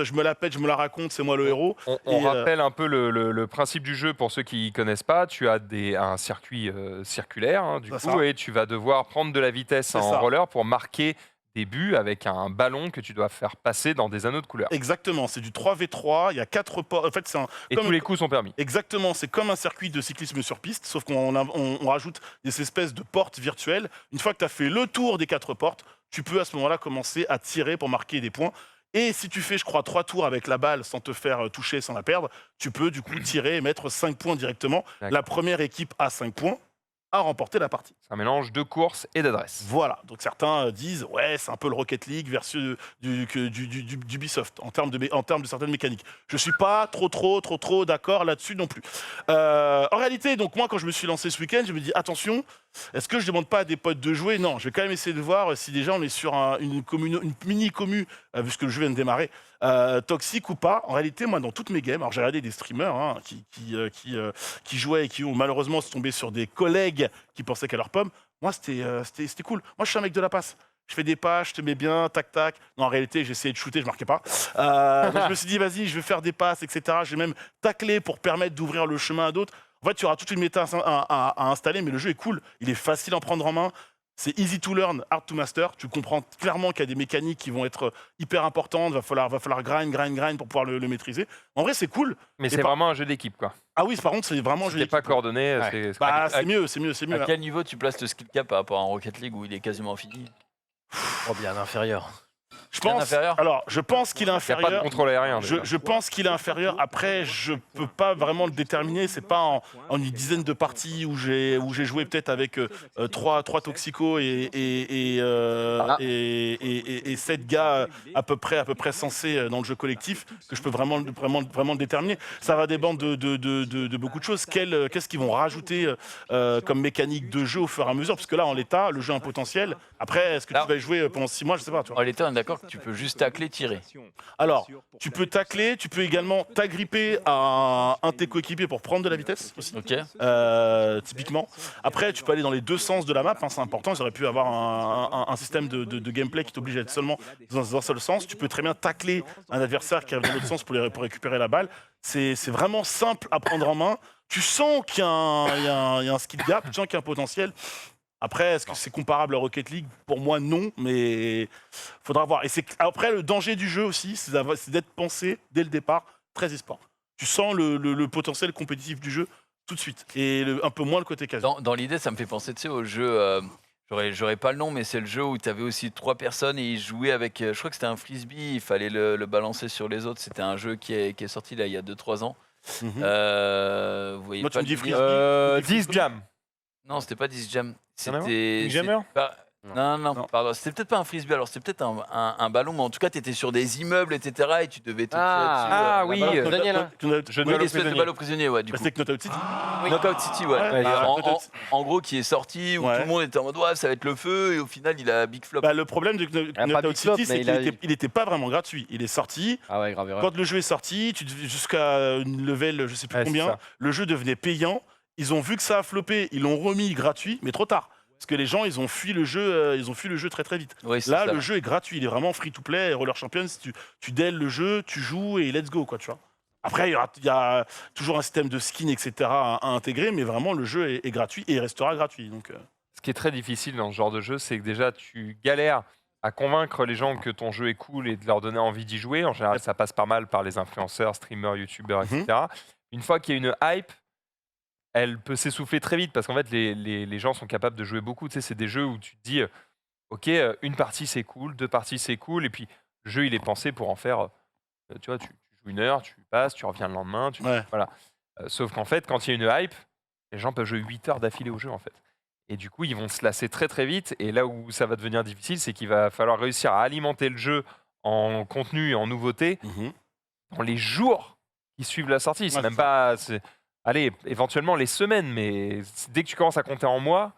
je me la pète, je me la raconte, c'est moi le héros. On rappelle un peu le principe du jeu pour ceux qui ne connaissent pas. Tu as un circuit circulaire, du coup, et tu vas devoir prendre de la vitesse en roller pour marquer des buts avec un ballon que tu dois faire passer dans des anneaux de couleur. Exactement, c'est du 3v3, il y a 4 ports. En fait, tous les coups sont permis. Exactement, c'est comme un circuit de cyclisme sur piste, sauf qu'on rajoute des espèces de portes virtuelles. Une fois que tu as fait le tour des 4 portes, tu peux à ce moment-là commencer à tirer pour marquer des points. Et si tu fais, je crois, 3 tours avec la balle sans te faire toucher, sans la perdre, tu peux du coup tirer et mettre 5 points directement. La première équipe a 5 points, a remporté la partie. C'est un mélange de course et d'adresse. Voilà, donc certains disent ouais, c'est un peu le Rocket League versus d'Ubisoft en termes de certaines mécaniques. Je suis pas trop d'accord là-dessus non plus. En réalité, donc moi quand je me suis lancé ce week-end, je me dis attention, est-ce que je demande pas à des potes de jouer? Non, je vais quand même essayer de voir si déjà on est sur une mini-commu, vu que le jeu vient de démarrer, toxique ou pas. En réalité, moi dans toutes mes games, alors j'ai regardé des streamers qui jouaient et qui ont malheureusement se tombé sur des collègues qui pensaient qu'à leur pomme. Moi c'était cool. Moi je suis un mec de la passe. Je fais des passes, je te mets bien, tac tac. Non, en réalité, j'ai essayé de shooter, je marquais pas. Donc je me suis dit, vas-y, je vais faire des passes, etc. J'ai même taclé pour permettre d'ouvrir le chemin à d'autres. En fait, tu auras toute une méta à installer, mais le jeu est cool. Il est facile à en prendre en main. C'est easy to learn, hard to master. Tu comprends clairement qu'il y a des mécaniques qui vont être hyper importantes. Va falloir grind pour pouvoir le maîtriser. En vrai, c'est cool. Mais c'est vraiment un jeu d'équipe, quoi. Ah oui, par contre, c'est vraiment un jeu d'équipe. pas coordonné, c'est mieux. À quel niveau tu places le skill cap par rapport à un Rocket League où il est quasiment fini? Oh, bien inférieur. Je Bien pense. inférieur. Alors, je pense qu'il est Il n'y a pas de inférieur. contrôle aérien. déjà. Je pense qu'il est inférieur. Après, je peux pas vraiment le déterminer. C'est pas en une dizaine de parties où j'ai joué peut-être avec trois toxicos et 7 gars à peu près sensés dans le jeu collectif que je peux vraiment le déterminer. Ça va dépendre de beaucoup de choses. Qu'est-ce qu'ils vont rajouter comme mécanique de jeu au fur et à mesure, parce que là, en l'état, le jeu a un potentiel. Après, est-ce que tu vas y jouer pendant 6 mois? Je sais pas. Tu vois. En l'état, on est d'accord que tu peux juste tacler, tirer. Alors, tu peux tacler, tu peux également t'agripper à un de tes coéquipiers pour prendre de la vitesse aussi. Ok. Typiquement. Après, tu peux aller dans les deux sens de la map, hein, c'est important. Ils auraient pu avoir un système de gameplay qui t'oblige à être seulement dans un seul sens. Tu peux très bien tacler un adversaire qui arrive dans l'autre sens pour récupérer la balle. C'est vraiment simple à prendre en main. Tu sens qu'il y a un skill gap, tu sens qu'il y a un potentiel. Après, est-ce que c'est comparable à Rocket League? Pour moi, non, mais faudra voir. Et après, le danger du jeu aussi, c'est d'être pensé dès le départ très e-sport. Tu sens le potentiel compétitif du jeu tout de suite, et un peu moins le côté casual. Dans l'idée, ça me fait penser au jeu. J'aurais pas le nom, mais c'est le jeu où tu avais aussi 3 personnes et ils jouaient avec. Je crois que c'était un frisbee, il fallait le balancer sur les autres. C'était un jeu qui est sorti là il y a 2-3 ans. Mhm. Vous voyez Moi, tu pas me dis le frisbee. 10 jam. Non, c'était pas 10 Jam. en a un C'était. Jammer Non, Non. pardon. C'était peut-être pas un frisbee, alors c'était peut-être un ballon, mais en tout cas, tu étais sur des immeubles, etc. et tu devais te tirer Ah, dessus. oui, Balle prisonnier, là. Je ne Oui, dois le l'espèce de prisonnier. balle au prisonnier, ouais, du coup. C'est Knockout City. Knockout City, ouais. Ouais, En gros, qui est sorti, où Ouais. tout le monde était en mode, ouais, ça va être le feu, et au final, il a big flop. Bah, le problème de pas Knockout Big Flop, City, c'est mais qu'il n'était pas vraiment gratuit. Il est sorti. Ah ouais, grave erreur. Quand le jeu est sorti, jusqu'à une level, je sais plus Ouais, c'est combien, ça. le jeu devenait payant. Ils ont vu que ça a floppé, ils l'ont remis gratuit, mais trop tard. Parce que les gens, ils ont fui le jeu très très vite. Oui, c'est Là, ça. le jeu est gratuit, il est vraiment free to play. Roller Champions, tu dèles le jeu, tu joues et let's go, quoi, tu vois. Après, il y a toujours un système de skin, etc. à intégrer, mais vraiment, le jeu est gratuit et il restera gratuit. Donc, Ce qui est très difficile dans ce genre de jeu, c'est que déjà, tu galères à convaincre les gens que ton jeu est cool et de leur donner envie d'y jouer. En général, ça passe pas mal par les influenceurs, streamers, youtubeurs, etc. Une fois qu'il y a une hype, elle peut s'essouffler très vite parce qu'en fait, les gens sont capables de jouer beaucoup. Tu sais, c'est des jeux où tu te dis, OK, une partie c'est cool, 2 parties c'est cool, et puis le jeu il est pensé pour en faire, tu vois, tu joues 1 heure, tu passes, tu reviens le lendemain, ouais. voilà. Sauf qu'en fait, quand il y a une hype, les gens peuvent jouer 8 heures d'affilée au jeu en fait. Et du coup, ils vont se lasser très très vite. Et là où ça va devenir difficile, c'est qu'il va falloir réussir à alimenter le jeu en contenu et en nouveautés dans les jours qui suivent la sortie. C'est Ouais, même c'est pas. Allez, éventuellement les semaines, mais dès que tu commences à compter en mois,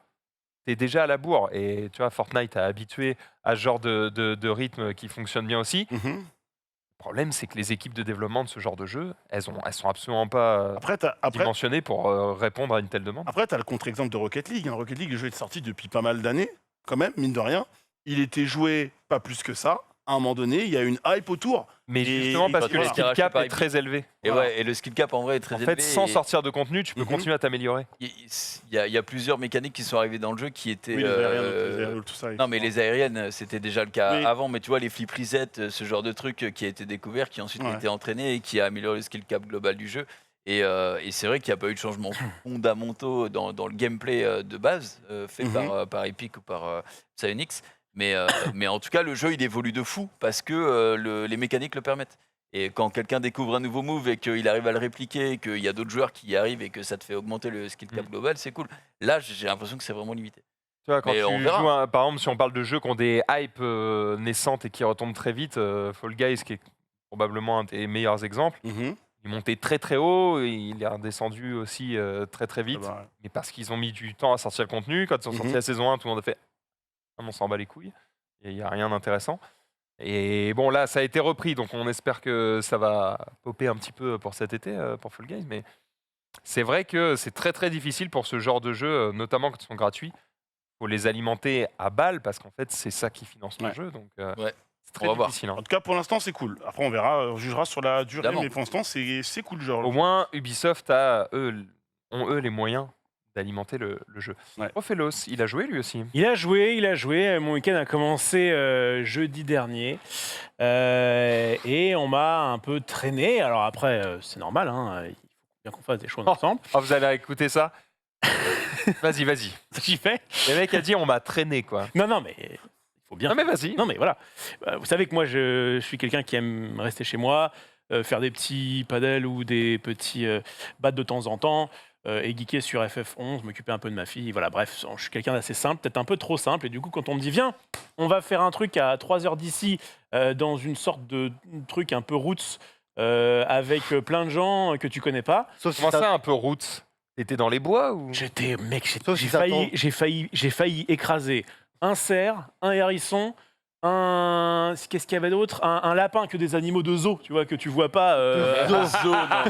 t'es déjà à la bourre. Et tu vois, Fortnite a habitué à ce genre de rythme qui fonctionne bien aussi. Le problème, c'est que les équipes de développement de ce genre de jeu, elles sont absolument pas Après, dimensionnées pour répondre à une telle demande. Après, tu as le contre-exemple de Rocket League. Rocket League, le jeu est sorti depuis pas mal d'années, quand même, mine de rien. Il était joué pas plus que ça. À un moment donné, il y a une hype autour. Mais Et justement parce que le quand skill on cap racheté est par très élevé. Et Voilà. ouais, et le skill cap en vrai est très En élevé. fait, sans et sortir de contenu, tu peux continuer à t'améliorer. Il y a plusieurs mécaniques qui sont arrivées dans le jeu qui étaient. Oui, les aériennes, tout ça. Non, mais les aériennes, c'était déjà le cas Oui. avant. Mais tu vois, les flip reset, ce genre de truc qui a été découvert, qui ensuite a Ouais. été entraîné et qui a amélioré le skill cap global du jeu. Et c'est vrai qu'il n'y a pas eu de changements fondamentaux dans le gameplay de base fait par Epic ou par Psyonix. Mais en tout cas, le jeu, il évolue de fou parce que les mécaniques le permettent. Et quand quelqu'un découvre un nouveau move et qu'il arrive à le répliquer, qu'il y a d'autres joueurs qui y arrivent et que ça te fait augmenter le skill cap global, c'est cool. Là, j'ai l'impression que c'est vraiment limité. Tu vois, quand Mais on tu verra. joues, par exemple, si on parle de jeux qui ont des hypes naissantes et qui retombent très vite, Fall Guys, qui est probablement un des meilleurs exemples, il montait très très haut, et il est redescendu aussi très très vite. Mais parce qu'ils ont mis du temps à sortir le contenu. Quand ils ont sorti la saison 1, tout le monde a fait « on s'en bat les couilles ». Il n'y a rien d'intéressant. Et bon, là, ça a été repris, donc on espère que ça va popper un petit peu pour cet été, pour Fall Guys. Mais c'est vrai que c'est très très difficile pour ce genre de jeux, notamment quand ils sont gratuits. Il faut les alimenter à balles, parce qu'en fait, c'est ça qui finance le jeu. Donc, Ouais. c'est très On va voir. difficile. Hein. En tout cas, pour l'instant, c'est cool. Après, on verra, on jugera sur la durée, Évidemment. mais pour l'instant, c'est cool, genre. Au moins, Ubisoft ont eux les moyens d'alimenter le jeu. Ouais. Ophelos, il a joué lui aussi. Il a joué. Mon week-end a commencé jeudi dernier. Et on m'a un peu traîné. Alors après, c'est normal, hein, il faut bien qu'on fasse des choses ensemble. Oh, vous allez écouter ça. Vas-y. J'y fais. Le mec a dit on m'a traîné quoi. Non, mais il faut bien. Non mais vas-y. Non mais voilà. Vous savez que moi je suis quelqu'un qui aime rester chez moi, faire des petits padels ou des petits battes de temps en temps, et geeker sur FF11, m'occuper un peu de ma fille. Voilà, bref, je suis quelqu'un d'assez simple, peut-être un peu trop simple. Et du coup, quand on me dit viens, on va faire un truc à 3 heures d'ici, dans une sorte de truc un peu roots, avec plein de gens que tu connais pas. Sauf si Comment ça- ça un peu roots? T'étais dans les bois ou? Sauf si ça tombe. J'ai failli écraser un cerf, un hérisson, qu'est-ce qu'il y avait d'autre, un lapin, que des animaux de zoo, tu vois, que tu vois pas.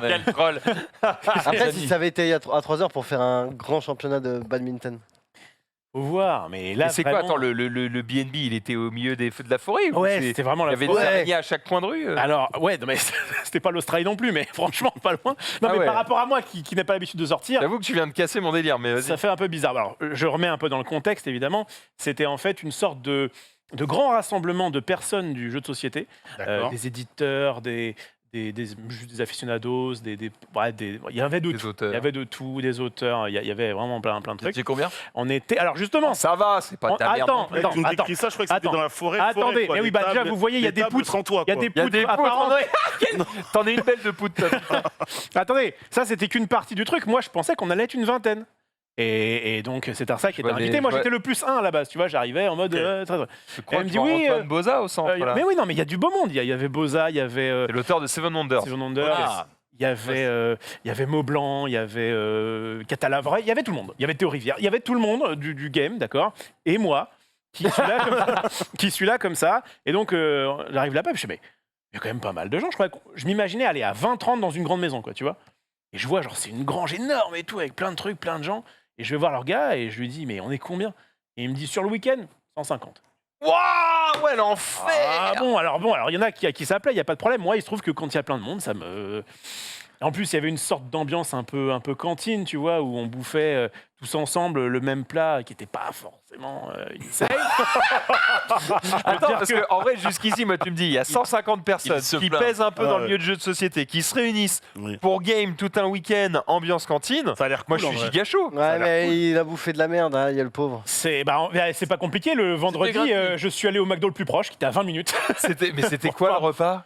Quel troll. Après, si ça avait été à 3 heures pour faire un grand championnat de badminton. Faut voir, mais là. Et c'est quoi? vraiment- Attends, le BNB, il était au milieu des feux de la forêt ou Ouais, c'est- c'était vraiment Il y la avait des forêt. araignées à chaque coin de rue Alors, ouais, non, mais c'était pas l'Australie non plus, mais franchement, pas loin. Non, Ah mais ouais. par rapport à moi qui n'ai pas l'habitude de sortir, J'avoue que tu viens de casser mon délire, mais vas-y. ça fait un peu bizarre. Alors, je remets un peu dans le contexte, évidemment. C'était en fait une sorte de grand rassemblement de personnes du jeu de société, D'accord. des éditeurs, des aficionados, il y avait de Des tout. auteurs. Il y avait de tout, des auteurs, il y avait vraiment plein de trucs. C'est combien? On était. Alors, justement, Ça va, c'est pas de la merde. attends, non plus. Mec, tu me attends. décris ça, je crois que c'était Attends. dans la forêt. Attendez, forêt, quoi, mais oui, des bah, déjà, tables- vous voyez, il y a des tables poutres. sans toit. Il y a quoi. des Il y a poutres des poutres, apparentes. T'en es une belle de poutre, toi, putain. Attendez, ça c'était qu'une partie du truc. Moi, je pensais qu'on allait être une vingtaine. Et donc, c'est Tarsa qui était vois des- invité. Moi, je vois- j'étais le plus 1 à la base. Tu vois, j'arrivais en mode. Ok. Je crois Elle me que dit oui, Antoine Boza au centre, là. mais oui, non, mais il y a du beau monde. Il y avait Boza, il y avait C'est l'auteur de Seven Wonders. Steven Wonder, Ah. il y avait Maublanc, il y avait Catalavre, il y avait tout le monde. Il y avait Théo Rivière, il y avait tout le monde du game, d'accord. Et moi, qui suis là comme ça. Qui suis là comme ça. Et donc, j'arrive là-bas, et je fais, mais il y a quand même pas mal de gens. Je m'imaginais aller à 20-30 dans une grande maison, quoi, tu vois. Et je vois, genre, c'est une grange énorme et tout, avec plein de trucs, plein de gens. Et je vais voir leur gars et je lui dis, mais on est combien? Et il me dit, sur le week-end, 150. Waouh, ouais, l'enfer. Ah bon, alors il y en a qui s'appelaient, il n'y a pas de problème. Moi, il se trouve que quand il y a plein de monde, ça me. En plus, il y avait une sorte d'ambiance un peu cantine, tu vois, où on bouffait tous ensemble le même plat qui n'était pas forcément insane. Attends, parce qu'en vrai, jusqu'ici, moi, tu me dis, il y a 150 personnes se qui plaint. pèsent un peu Ah dans ouais. le milieu de jeux de société, qui se réunissent Oui. pour game tout un week-end, ambiance cantine. Ça a l'air Moi, cool, je en suis vrai. giga chaud. Ouais, mais il a bouffé de la merde, hein, il y a le pauvre. C'est pas compliqué. Le vendredi, gratuit. je suis allé au McDo le plus proche, qui était à 20 minutes. Mais c'était quoi le repas?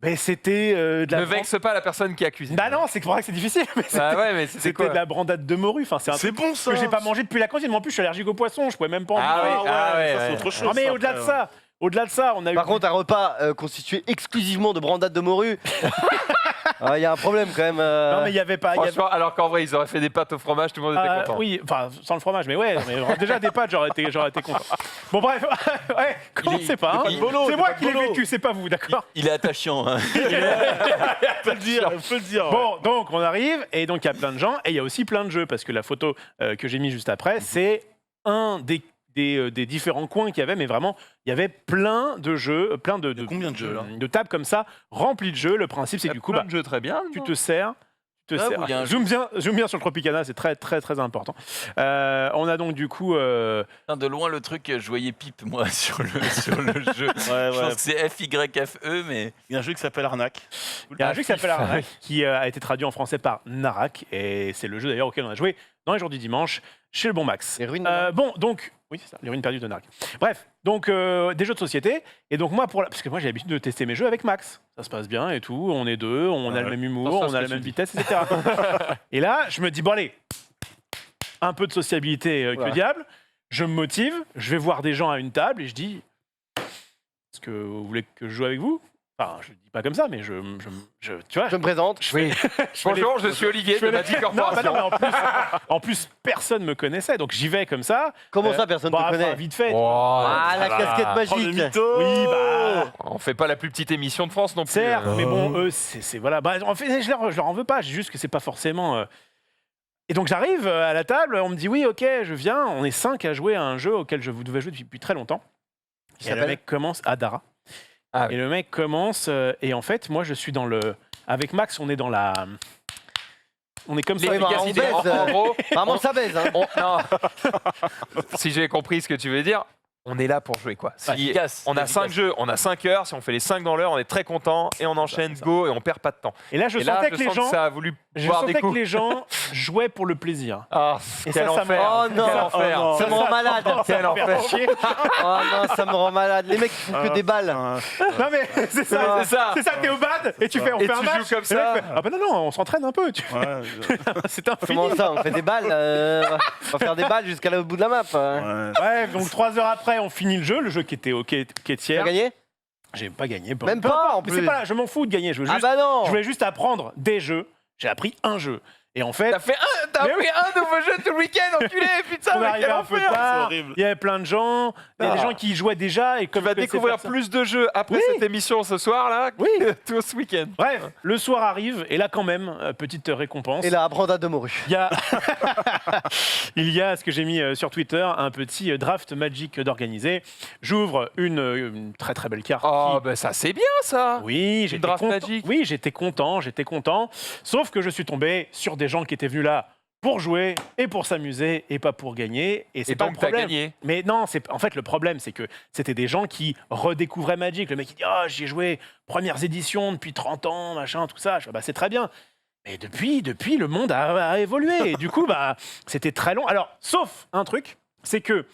Mais c'était de la. Ne vexe pas la personne qui a cuisiné. Bah non, c'est pour ça que c'est difficile. Mais c'était Ah ouais, mais c'était c'était quoi? de la brandade de morue. Enfin, c'est un C'est truc bon ça. que j'ai pas mangé depuis la cantine. Mais en plus, je suis allergique aux poissons. Je pouvais même pas en Ah bouffer. ouais, ah ouais, ça, c'est ouais. autre chose. Non, mais ça, au-delà de après, ça, on a eu. Par contre, un repas constitué exclusivement de brandade de morue. Il y a un problème quand même. Non, mais il y avait pas. il y avait- Franchement, alors qu'en vrai, ils auraient fait des pâtes au fromage, tout le monde était content. Oui, enfin, sans le fromage, mais ouais, mais déjà des pâtes, j'aurais été content. Bon, bref, ouais, commencez pas. hein. il est pas de bolo, C'est c'est moi pas de qui l'ai bolo. vécu, c'est pas vous, d'accord? Il est attachant. Hein. Faut le dire, faut le dire. Bon, donc on arrive, et donc il y a plein de gens, et il y a aussi plein de jeux, parce que la photo que j'ai mis juste après, c'est un des différents coins qu'il y avait, mais vraiment, il y avait plein de jeux, plein Il y a combien de jeux, là de tables comme ça, remplies de jeux. Le principe, c'est que du coup, plein bah, de jeux très bien. tu te sers. Ah, sers. où il y a un Zoom bien sur le Tropicana, c'est très très très important. On a donc du coup Putain, de loin, le truc, je voyais Pipe, moi, sur le jeu. Ouais, Je ouais. pense que c'est FYFE, mais Il y a un jeu qui s'appelle Arnaque. il y a un jeu qui s'appelle Arnak, qui a été traduit en français par Narak, et c'est le jeu d'ailleurs auquel on a joué dans les jours du dimanche chez le bon Max. Les ruines de Narak. Bon, donc, oui, c'est ça, les ruines perdues de Narak. Bref, donc des jeux de société, et donc moi, parce que moi j'ai l'habitude de tester mes jeux avec Max, ça se passe bien et tout, on est deux, on a le même humour, Ça, on ce a que la tu même dis. vitesse, etc. Et là, je me dis, bon allez, un peu de sociabilité que Voilà. diable, je me motive, je vais voir des gens à une table, et je dis, est-ce que vous voulez que je joue avec vous? Enfin, je le dis pas comme ça, mais tu vois, Je me présente. Oui. Bonjour, je suis Olivier de Magic non, bah Corporation. non, mais en plus, personne me connaissait, donc j'y vais comme ça. Comment ça, personne Bah, te enfin, connaît? vite fait. Oh, Ah, la là. casquette Oh, le magique. mytho. Oui, bah, on fait pas la plus petite émission de France non plus. certes, mais bon, eux, c'est voilà. Bah, en fait, je leur en veux pas, c'est juste que c'est pas forcément. Et donc j'arrive à la table, on me dit oui, ok, je viens. On est 5 à jouer à un jeu auquel je devais jouer depuis très longtemps. Qui Et le s'appelle mec commence à Dara. Ah oui. Et le mec commence, et en fait, moi, je suis dans le. Avec Max, on est dans la. On est comme ça. Les avec gars, Gazi. on baise, en gros, Vraiment, ça baise. Hein. non. Si j'ai compris ce que tu veux dire, on est là pour jouer quoi. Si Efficace, on a efficace. 5 jeux, on a 5 heures, si on fait les 5 dans l'heure, on est très content et on enchaîne, c'est ça. go, et on perd pas de temps. Et là, je Et là, sentais je que les sens gens, ça a voulu je boire des sentais que coups. les gens jouaient pour le plaisir. Ah, Et quel ça me- enfer. Oh non, quel enfer. oh non. Ça me rend malade. Quel enfer. Oh non, ça me rend malade. Les mecs qui font que des balles. Non mais c'est ça, C'est ça. c'est ça, t'es au bad et tu fais, on Et fait un tu match. joues comme Et le mec ça. fait, ah bah non, on s'entraîne un peu. C'est un Comment fini. ça, on fait des balles on va faire des balles jusqu'à là au bout de la map. Ouais, donc 3 heures après, on finit le jeu qui était ok, qui est Tu as tiers. gagné? J'ai pas gagné. Même pas, en Mais c'est plus. pas, je m'en fous de gagner. Je veux Ah juste, bah non. je voulais juste apprendre des jeux. J'ai appris un jeu. Et en fait, T'as Mais pris un nouveau jeu tout le week-end, enculé, putain, on mais arrivait quel un peu enfer. tard. horrible. Il y avait plein de gens. Il y a des Ah. gens qui y jouaient déjà et Tu comme vas je connaissais découvrir personne- plus de jeux après Oui. cette émission ce soir là Oui. que tout ce week-end. Bref, le soir arrive et là quand même, petite récompense. Et là, Branda de Morue. Il y a, il y a ce que j'ai mis sur Twitter, un petit draft Magic d'organiser. J'ouvre une très très belle carte. Oh, qui- bah ça c'est bien ça. Oui, j'étais draft content. Magic. Oui, j'étais content. Sauf que je suis tombé sur des gens qui étaient venus là pour jouer et pour s'amuser et pas pour gagner. Et c'est Et pas le donc t'as problème. gagné. Mais non, en fait le problème c'est que c'était des gens qui redécouvraient Magic. Le mec il dit oh j'y ai joué premières éditions depuis 30 ans machin tout ça. Je fais, bah c'est très bien. Mais depuis le monde a évolué et du coup bah c'était très long. Alors sauf un truc, c'est que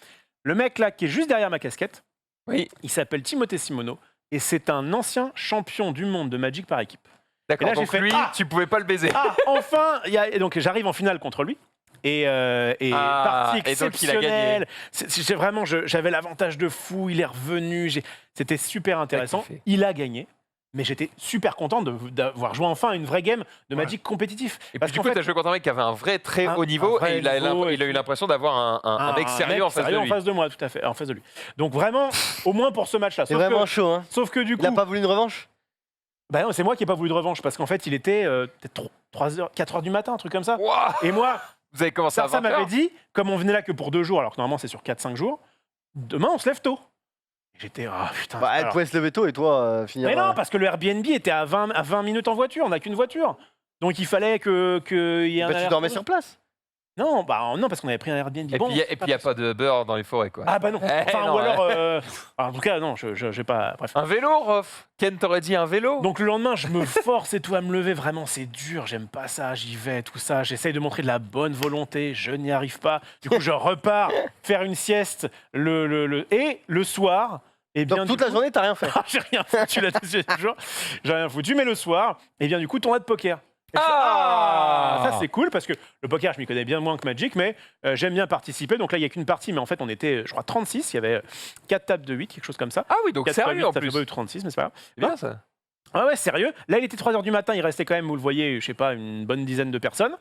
le mec là qui est juste derrière ma casquette, Oui. il s'appelle Timothée Simoneau et c'est un ancien champion du monde de Magic par équipe. Et D'accord. là, j'ai Donc fait, lui, ah tu pouvais pas le baiser. Ah, enfin et donc j'arrive en finale contre lui. Et partie et donc, il a gagné. exceptionnelle. C'est vraiment, j'avais l'avantage de fou. Il est revenu. C'était super intéressant. kiffé. Il a gagné. Mais j'étais super content d'avoir joué enfin une vraie game de Magic compétitif. Et puis Parce du qu'en coup, fait, t'as joué contre un mec qui avait un vrai très Un- haut niveau un vrai et il a niveau, il a eu l'impression d'avoir un mec sérieux en face de lui. en face de moi, tout à fait, en face de lui. Donc vraiment, au moins pour ce match-là. C'est vraiment chaud, hein. Sauf que du Il a coup, pas voulu une revanche? bah non, c'est moi qui n'ai pas voulu de revanche parce qu'en fait, il était peut-être 4 heures du matin, un truc comme ça. Ouah, Et moi, vous avez commencé à ça 20 m'avait heures. dit, comme on venait là que pour 2 jours, alors que normalement c'est sur 4-5 jours, demain on se lève tôt. Et j'étais, ah putain. Bah, elle alors- pouvait se lever tôt et toi finir. Mais non, parce que le Airbnb était à 20 minutes en voiture, on n'a qu'une voiture. Donc il fallait qu'il y ait un. Bah, tu dormais sur place. Non, non, parce qu'on avait pris un Airbnb. Et Bon, puis c'est il n'y a pas de beurre dans les forêts quoi. Ah bah non. Eh, Enfin, non, ou alors. En tout cas, non, j'ai pas. Bref. Un vélo, Rof. Ken t'aurait dit un vélo. Donc le lendemain, je me force et tout à me lever. Vraiment, c'est dur. J'aime pas ça. J'y vais, tout ça. J'essaye de montrer de la bonne volonté. Je n'y arrive pas. Du coup, je repars faire une sieste et le soir. Et bien, Donc du toute la coup- journée, t'as rien fait. Ah, j'ai rien foutu là dessus toujours. J'ai rien foutu. Mais le soir, et bien du coup, tournoi de poker. Et je fais, ça c'est cool parce que le poker, je m'y connais bien moins que Magic, mais j'aime bien participer. Donc là, il n'y a qu'une partie, mais en fait, on était, je crois, 36. Il y avait 4 tables de 8, quelque chose comme ça. Ah oui, donc 4 fois sérieux 8, en ça fait plus. pas eu 36, mais c'est pas grave. C'est bien ça. Ah ouais, sérieux. Là, il était 3h du matin, il restait quand même, vous le voyez, je sais pas, une bonne dizaine de personnes.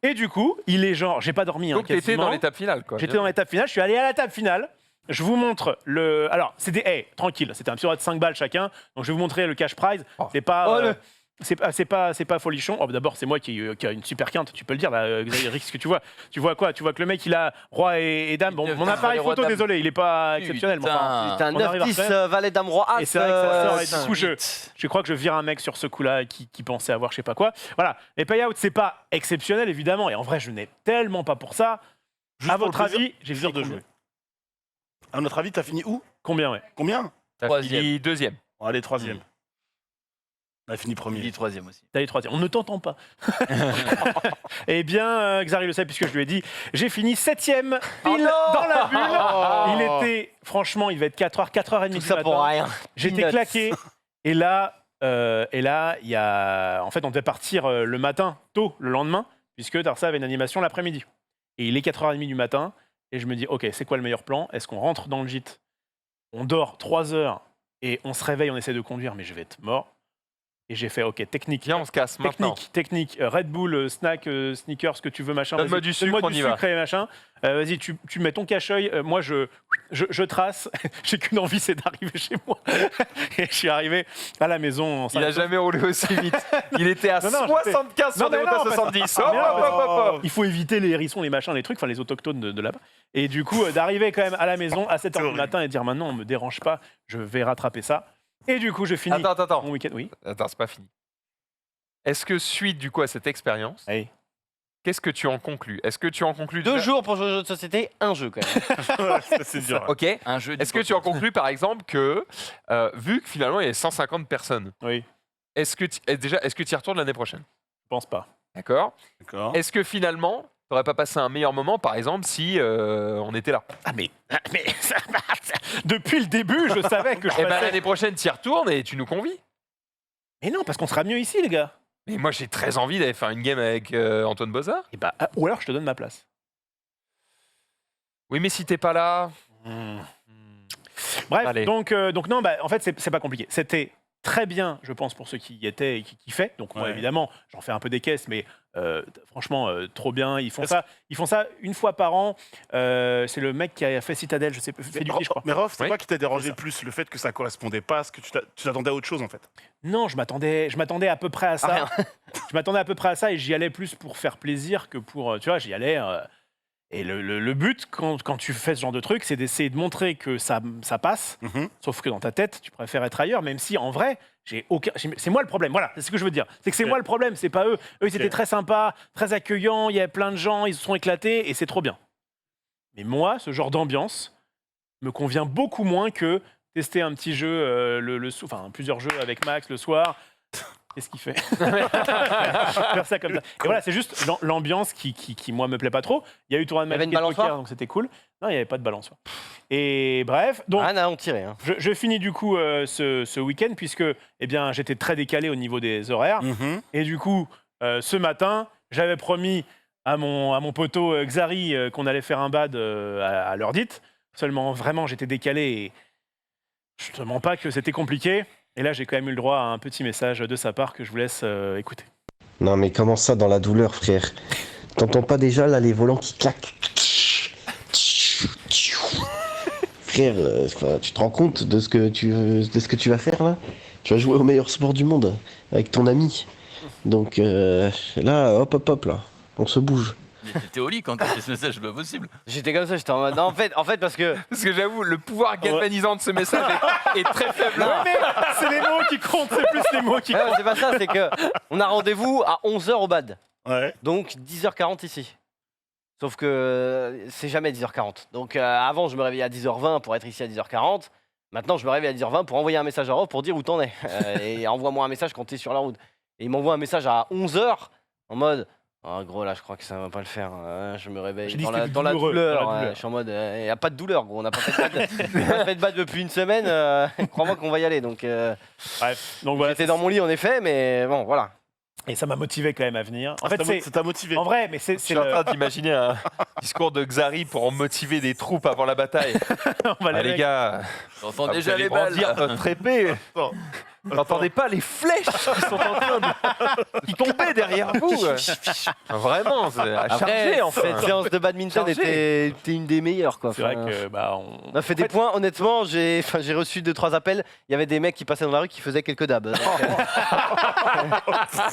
Et du coup, il est genre, j'ai pas dormi. Donc t'étais quasiment. dans l'étape finale quoi. J'étais dans l'étape finale, je suis allé à la table finale. Je vous montre le. Alors, c'était. Tranquille, c'était un petit de 5 balles chacun. Donc, je vais vous montrer le cash prize. Oh. C'est pas. Oh, le- C'est pas folichon. Oh, d'abord, c'est moi qui a une super quinte, tu peux le dire, là, Xavier, ce que tu vois. Tu vois quoi? Tu vois que le mec, il a roi et dame. Bon, Il mon devient appareil roi photo, dame. désolé, il est pas exceptionnel. mais enfin, Putain. T'as un on arrive à 9-10 refaire. valet dame roi as. Et c'est vrai que ça sort, et Putain, du coup, je crois que je vire un mec sur ce coup-là qui pensait avoir je sais pas quoi. Voilà. Les payouts, c'est pas exceptionnel, évidemment. Et en vrai, je n'ai tellement pas pour ça. Juste À pour le votre plaisir- avis, j'ai plaisir visé de jouer. À notre avis, t'as fini où? Combien, ouais? Combien? T'as Troisième. fini deuxième. Bon, allez, troisième. On a fini Il premier. dit troisième aussi. T'as les 3e. On ne t'entend pas. Eh bien, Xari le sait puisque je lui ai dit, j'ai fini 7e pile dans la bulle. Il était, franchement, il va être 4h, 4h30 Tout du ça matin. pour rien. J'étais Peanuts. claqué. Et là, il y a... En fait, on devait partir le matin, tôt, le lendemain, puisque Darsa avait une animation l'après-midi. Et il est 4h30 du matin. Et je me dis, OK, c'est quoi le meilleur plan? Est-ce qu'on rentre dans le gîte? On dort 3 heures et on se réveille, on essaie de conduire, mais je vais être mort. Et j'ai fait, OK, technique. Viens, on se casse maintenant. Technique, Red Bull, snack, sneakers, ce que tu veux, machin. Donne-moi vas-y, du sucre, donne-moi on du y va. sucre et machin. Vas-y, tu mets ton cache-œil. Moi, je trace. J'ai qu'une envie, c'est d'arriver chez moi. Et je suis arrivé à la maison. En Il a jamais roulé aussi vite. Il était à Non, non, 75 sur Non, mais des non, routes à parce- 70. Ah, Hop, mais non, hop, parce- hop, hop. Il faut éviter les hérissons, les machins, les trucs, enfin les autochtones de là-bas. Et du coup, d'arriver quand même à la maison à 7h du horrible. matin et dire maintenant, on me dérange pas, je vais rattraper ça. Et du coup, je finis Attends. mon week-end. Oui. Attends, c'est pas fini. Est-ce que suite du coup à cette expérience, Allez. qu'est-ce que tu en conclus? Est-ce que tu en conclus 2 déjà- jours pour jouer aux jeux de société, 1 jeu quand même. Ouais, c'est dur. Ok. Un jeu. Est-ce que tu en conclus par exemple que, vu que finalement il y a 150 personnes, Oui, est-ce que tu y retournes l'année prochaine? je pense pas. D'accord. D'accord. Est-ce que finalement, tu n'aurais pas passé un meilleur moment, par exemple, si on était là? Ah mais depuis le début, je savais que je Eh ben passais. l'année prochaine, tu y retournes et tu nous convies. Mais non, parce qu'on sera mieux ici, les gars. Mais moi, j'ai très envie d'aller faire une game avec Antoine Bozard. Et bah, ou alors je te donne ma place. Oui, mais si t'es pas là. Bref, Allez. donc non, bah, en fait, c'est pas compliqué. C'était très bien, je pense, pour ceux qui y étaient et qui kiffaient. Donc, moi, Ouais. évidemment, j'en fais un peu des caisses, mais franchement, trop bien. Ils font Est-ce- ça une fois par an. C'est le mec qui a fait Citadel, je sais pas, fait du je crois. Mais Rof, c'est Oui. quoi qui t'a dérangé C'est le plus? Le fait que ça correspondait pas à ce que tu t'attendais à autre chose en fait. Non, je m'attendais à peu près à ça. rien. Je m'attendais à peu près à ça et j'y allais plus pour faire plaisir que pour. Tu vois, j'y allais. Et le but, quand tu fais ce genre de truc, c'est d'essayer de montrer que ça passe. Mhm. Sauf que dans ta tête, tu préfères être ailleurs, même si en vrai, c'est moi le problème. Voilà, c'est ce que je veux dire. C'est que c'est Ok. moi le problème, c'est pas eux. Eux, ils étaient Ok. très sympas, très accueillants, il y avait plein de gens, ils se sont éclatés et c'est trop bien. Mais moi, ce genre d'ambiance me convient beaucoup moins que tester un petit jeu, enfin plusieurs jeux avec Max le soir. Qu'est-ce qu'il fait? Faire ça comme ça. Et voilà, c'est juste l'ambiance qui, moi, me plaît pas trop. Il y a eu tournoi de Il y avait Magic une et de poker, balançoire donc c'était cool. Non, il n'y avait pas de balançoire. Et bref, donc Rien à en tirer. Hein. je finis du coup ce week-end puisque eh bien, j'étais très décalé au niveau des horaires. Mhm. Et du coup, ce matin, j'avais promis à mon poteau Xari qu'on allait faire un bad à l'heure dite. Seulement, vraiment, j'étais décalé et je te mens pas que c'était compliqué. Et là, j'ai quand même eu le droit à un petit message de sa part que je vous laisse écouter. Non mais comment ça dans la douleur, frère? T'entends pas déjà là les volants qui claquent? Frère, enfin, tu te rends compte de ce que tu vas faire là? Tu vas jouer au meilleur sport du monde avec ton ami. Donc là, hop là, on se bouge. Mais t'étais au lit quand t'as fait ce message, c'est pas possible. J'étais comme ça, j'étais en mode. Non, en fait, parce que. Parce que j'avoue, le pouvoir galvanisant de ce message est très faible. Non. Mais c'est les mots qui comptent, c'est plus les mots qui Ouais, comptent. c'est pas ça, c'est que on a rendez-vous à 11h au bad. Ouais. Donc 10h40 ici. Sauf que c'est jamais 10h40. Donc avant, je me réveillais à 10h20 pour être ici à 10h40. Maintenant, je me réveille à 10h20 pour envoyer un message à Rof pour dire où t'en es. Et envoie-moi un message quand t'es sur la route. Et il m'envoie un message à 11h en mode. Oh gros, là, je crois que ça va pas le faire. Je me réveille J'ai dit dans que la, c'était dans la douloureux, douleur. dans la douleur. Je suis en mode. Y a pas de douleur, gros. On n'a pas fait de bad. On a fait de bad depuis une semaine. Crois-moi qu'on va y aller. Donc, Bref, donc voilà. j'étais dans mon lit en effet, mais bon, voilà. Et ça m'a motivé quand même à venir. En fait, c'est. Ça t'a motivé. En vrai, mais Je c'est suis en train d'imaginer un discours de Xari pour motiver des troupes avant la bataille. on va Ah, les gars, T'entends vous déjà allez les balles. brandir notre épée. Vous n'entendez pas les flèches qui sont en train de qui tombaient derrière vous. Vraiment, c'est à Après, charger enfin. cette séance de badminton Chargé. était une des meilleures, quoi. C'est vrai Enfin, que bah on a fait des points. Honnêtement, j'ai reçu 2-3 appels. Il y avait des mecs qui passaient dans la rue qui faisaient quelques dabs. Donc,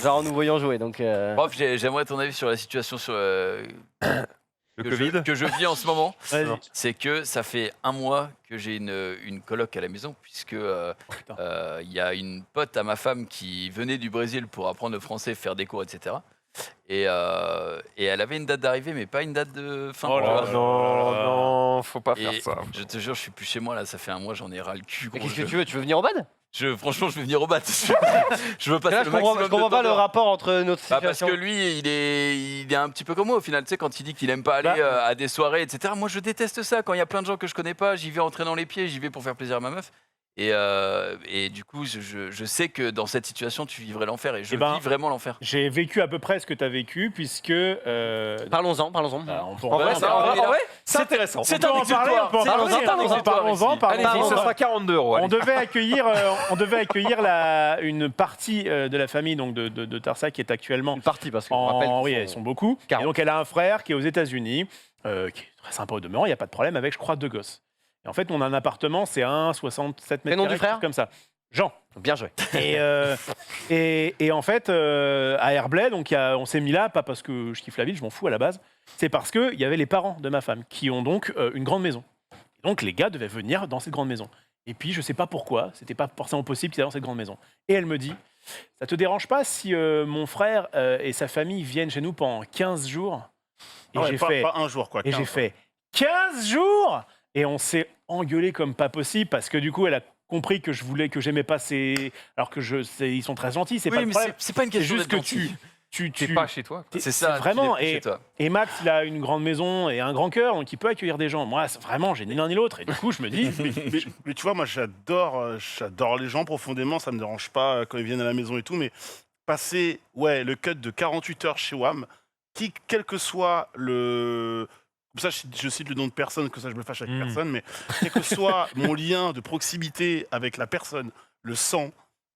genre en nous voyant jouer. Donc, Prof, j'aimerais ton avis sur la situation sur, Le Covid. que je vis en ce moment. vas-y. C'est que ça fait un mois que j'ai une coloc à la maison, puisque putain. il y a une pote à ma femme qui venait du Brésil pour apprendre le français, faire des cours, etc. Et elle avait une date d'arrivée, mais pas une date de fin. Oh tu là vois. là. Non, faut pas faire Et ça. je te jure, je suis plus chez moi là, ça fait un mois, j'en ai ras le cul. mais gros. qu'est-ce que tu veux? Tu veux venir au bad? Franchement, je vais venir au bat. Je veux passer Là, le je comprends maximum de pas temps le dehors. rapport entre notre Bah, parce situation. que lui, il est un petit peu comme moi au final. Tu sais, quand il dit qu'il aime pas aller Bah, à des soirées, etc. Moi, je déteste ça. Quand il y a plein de gens que je connais pas, j'y vais en traînant les pieds, j'y vais pour faire plaisir à ma meuf. Et du coup, je sais que dans cette situation, tu vivrais l'enfer. Et je Eh ben, vis vraiment l'enfer. J'ai vécu à peu près ce que tu as vécu, puisque. Parlons-en. bah, on peut En vrai, en ça- parler. en vrai, c'est intéressant. c'est On peut un en parler, on peut en Parlons-en, parler. parlons-en. Parlons-en, Allez-y, parlons-en. ce sera 42 €. On allez. devait accueillir une partie de la famille donc de Tarsa qui est actuellement Une partie, parce qu'on rappelle. oui, qu'ils ils sont beaucoup. 40. Et donc elle a un frère qui est aux États-Unis, qui est très sympa au demeurant, il n'y a pas de problème avec, je crois, 2 gosses. Et en fait, on a un appartement, c'est 67 mètres Prénom carrés, du frère quelque chose comme ça. Jean. Bien joué. Et en fait, à Herblay, donc on s'est mis là, pas parce que je kiffe la ville, je m'en fous à la base, c'est parce qu'il y avait les parents de ma femme qui ont donc une grande maison. Et donc les gars devaient venir dans cette grande maison. Et puis je sais pas pourquoi, c'était pas forcément possible qu'ils aient dans cette grande maison. Et elle me dit, Ça te dérange pas si mon frère et sa famille viennent chez nous pendant 15 jours? Et Ah ouais, j'ai pas, fait... pas un jour, quoi. Et 15, j'ai fait 15 jours. Et on s'est engueulé comme pas possible parce que du coup, elle a compris que j'aimais pas ces... Alors que ils sont très gentils, c'est pas Oui, le mais problème. c'est pas une C'est question juste d'être que gentil. T'es pas chez toi. Quoi. C'est ça, vraiment. tu l'es plus chez toi. Et Max, il a une grande maison et un grand cœur, donc il peut accueillir des gens. Moi, vraiment, j'ai ni l'un ni l'autre. Et du coup, je me dis... mais tu vois, moi, j'adore les gens profondément. Ça me dérange pas quand ils viennent à la maison et tout. Mais passer, le cut de 48 heures chez WAM, quel que soit le... Comme ça, je cite le nom de personne, que ça, je me fâche avec personne. Mais quel que soit mon lien de proximité avec la personne, le sang,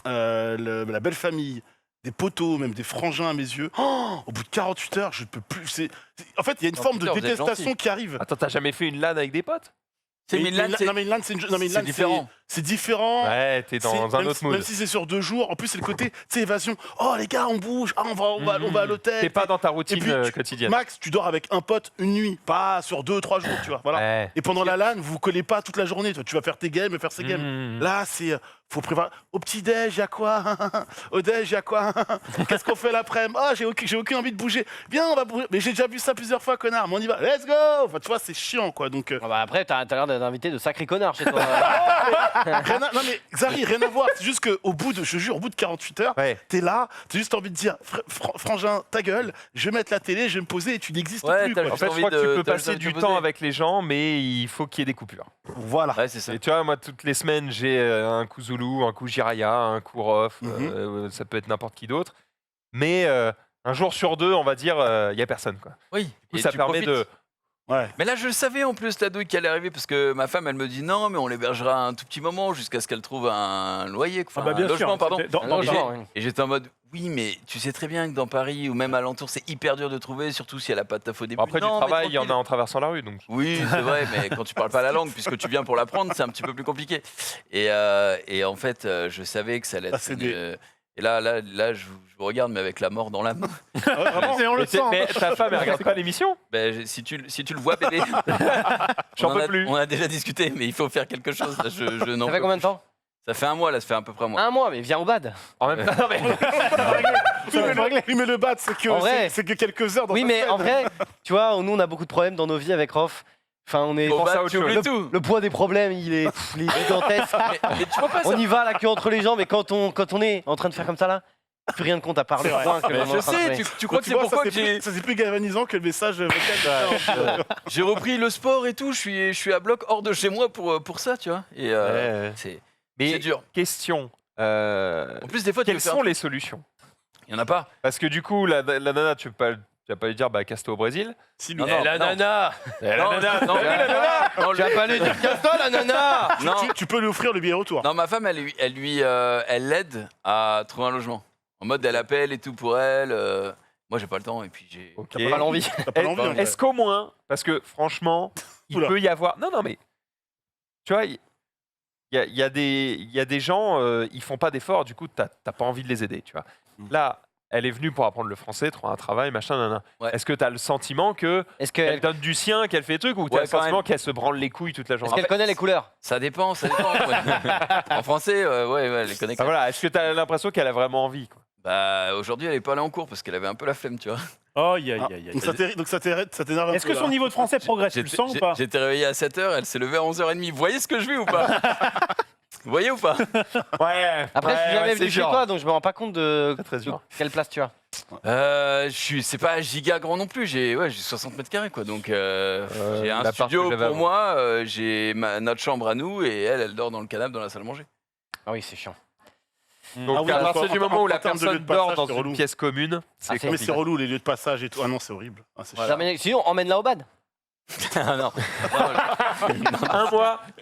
la belle famille, des poteaux, même des frangins à mes yeux, au bout de 48 heures, je peux plus... En fait, il y a une forme de 48 heures, vous êtes détestation gentil. qui arrive. Attends, t'as jamais fait une LAN avec des potes? C'est Mais Midland, non, mais une LAN, c'est différent. C'est différent. Ouais, t'es dans un Même autre si- mood. Même si c'est sur 2 jours, en plus c'est le côté, tu sais, évasion. Oh les gars, on bouge, on va à l'hôtel. T'es pas dans ta routine Et puis, quotidienne. Max, tu dors avec un pote une nuit, pas sur 2-3 jours, tu vois. Voilà. Ouais. Et pendant la LAN, vous vous collez pas toute la journée. Toi, tu vas faire tes games et faire ses games. Mmh. Là, c'est. Faut prévoir. Au petit-déj, y a quoi? Au déj, y a quoi? Qu'est-ce qu'on fait l'après-midi? Ah, j'ai aucune envie de bouger. Viens, on va bouger. Mais j'ai déjà vu ça plusieurs fois, connard. Mais on y va. Let's go! Enfin, tu vois, c'est chiant, quoi. Donc. Ah bah après, t'as l'air d'inviter de sacrés connards chez toi. Non mais Xari, rien à voir. C'est juste qu'au bout de, je jure, au bout de 48 heures, Ouais. t'es là, t'as juste envie de dire, frangin, ta gueule, je vais mettre la télé, je vais me poser et tu n'existes Ouais, plus. t'as Quoi. En fait, je envie crois que tu de- peux t'as passer envie de du te temps poser. avec les gens, mais il faut qu'il y ait des coupures. Voilà. Ouais, c'est ça. Et tu vois, moi, toutes les semaines, j'ai un coup Zulu, un coup Jiraya, un coup Rof, ça peut être n'importe qui d'autre. Mais un jour sur 2, on va dire, il n'y a personne. Quoi. Oui. Du coup, Et ça tu permet profites. de... Ouais. Mais là, je le savais en plus, la douille qui allait arriver, parce que ma femme, elle me dit non, mais on l'hébergera un tout petit moment jusqu'à ce qu'elle trouve un loyer, enfin, Ah bah bien un logement, sûr. pardon. Dans- Un dans- logement, oui. Et j'étais en mode, oui, mais tu sais très bien que dans Paris ou même alentour, c'est hyper dur de trouver, surtout si elle a pas de taf au début. Après, Non, du mais travail, il y en a tranquille. en traversant la rue. Donc... Oui, c'est vrai, mais quand tu parles pas la langue, puisque tu viens pour l'apprendre, c'est un petit peu plus compliqué. Et en fait, je savais que ça allait être. c'est Et là, je vous regarde, mais avec la mort dans l'âme. Vraiment. Et on le Mais, sent. mais ta femme, elle regarde pas l'émission? Ben, si tu le vois, bébé, J'en on en peux a- plus. On a déjà discuté, mais il faut faire quelque chose. Là, je n'en Ça fait peux combien de temps? Ça fait un mois, là, ça fait à peu près un mois. Un mois, mais viens au bad. En même temps, mais... Oui, mais le bat, c'est En vrai. que quelques heures dans Oui, ta mais semaine. en vrai, tu vois, nous on a beaucoup de problèmes dans nos vies avec Rof. Enfin, on est. Bon, pense à bah, autre tu oublies chose. tout. Le poids des problèmes, il est gigantesque. Mais tu vois pas ça. On y va la queue entre les jambes, mais quand on est en train de faire comme ça là, plus rien ne compte à part le point que Mais l'on est en je train de sais, faire. tu crois Donc, que tu c'est vois, pourquoi ça, que j'ai. c'est plus galvanisant que le message vocal. J'ai repris le sport et tout, je suis à bloc hors de chez moi pour ça, tu vois. Et Ouais. c'est Mais dur. question, En plus, des fois, tu quelles veux faire sont un les truc, solutions? il y en a pas. Parce que du coup, la nana, tu vas pas lui dire, bah, casse-toi au Brésil. Si, Non, mais- non, La non. nana Non, non, non, Tu vas pas lui dire casse-toi la nana non, tu peux lui offrir le billet retour. non, ma femme, elle l'aide à trouver un logement. En mode, elle appelle et tout pour elle. Moi, j'ai pas le temps et puis j'ai. Ok. T'as pas l'envie. T'as pas l'envie. en vrai. Est-ce qu'au moins, parce que franchement, il Oula. peut y avoir. Non, mais tu vois, il y a des gens, ils font pas d'efforts, du coup, t'as pas envie de les aider, tu vois. Là, elle est venue pour apprendre le français, trouver un travail, machin, nanana. Ouais. Est-ce que t'as le sentiment que Est-ce elle qu'elle donne du sien, qu'elle fait des trucs, ou t'as Ouais, le quand sentiment même. qu'elle se branle les couilles toute la journée? connaît les couleurs? Ça dépend, ça dépend. Ouais. En français, ouais, elle les connaît. Ah, voilà, est-ce que t'as l'impression qu'elle a vraiment envie, quoi? Bah, aujourd'hui, elle est pas allée en cours parce qu'elle avait un peu la flemme, tu vois. Aïe, aïe, Ah, aïe, aïe. donc ça t'énerve un Est-ce peu, que son là. niveau de français progresse? Tu le sens ou pas? J'étais réveillé à 7h, elle s'est levée à 11h30. Vous voyez ce que je vis ou pas? Vous voyez ou pas? Ouais. Après, je suis jamais venu chez toi, donc je me rends pas compte de Très, très dur. quelle place tu as. C'est pas giga grand non plus, j'ai 60 mètres carrés quoi, donc j'ai un l'appart studio que j'avais pour avant. moi, j'ai notre chambre à nous et elle dort dans le canapé dans la salle à manger. Ah oui, c'est chiant. Donc, Ah oui, à donc, partir du en- moment où en la termes de lieu personne de passage, dort dans c'est une relou. pièce commune, c'est c'est Mais c'est compliqué. relou les lieux de passage et tout. Ah non, c'est horrible. Ah, c'est chiant. Sinon, emmène-la au bad. Ah non.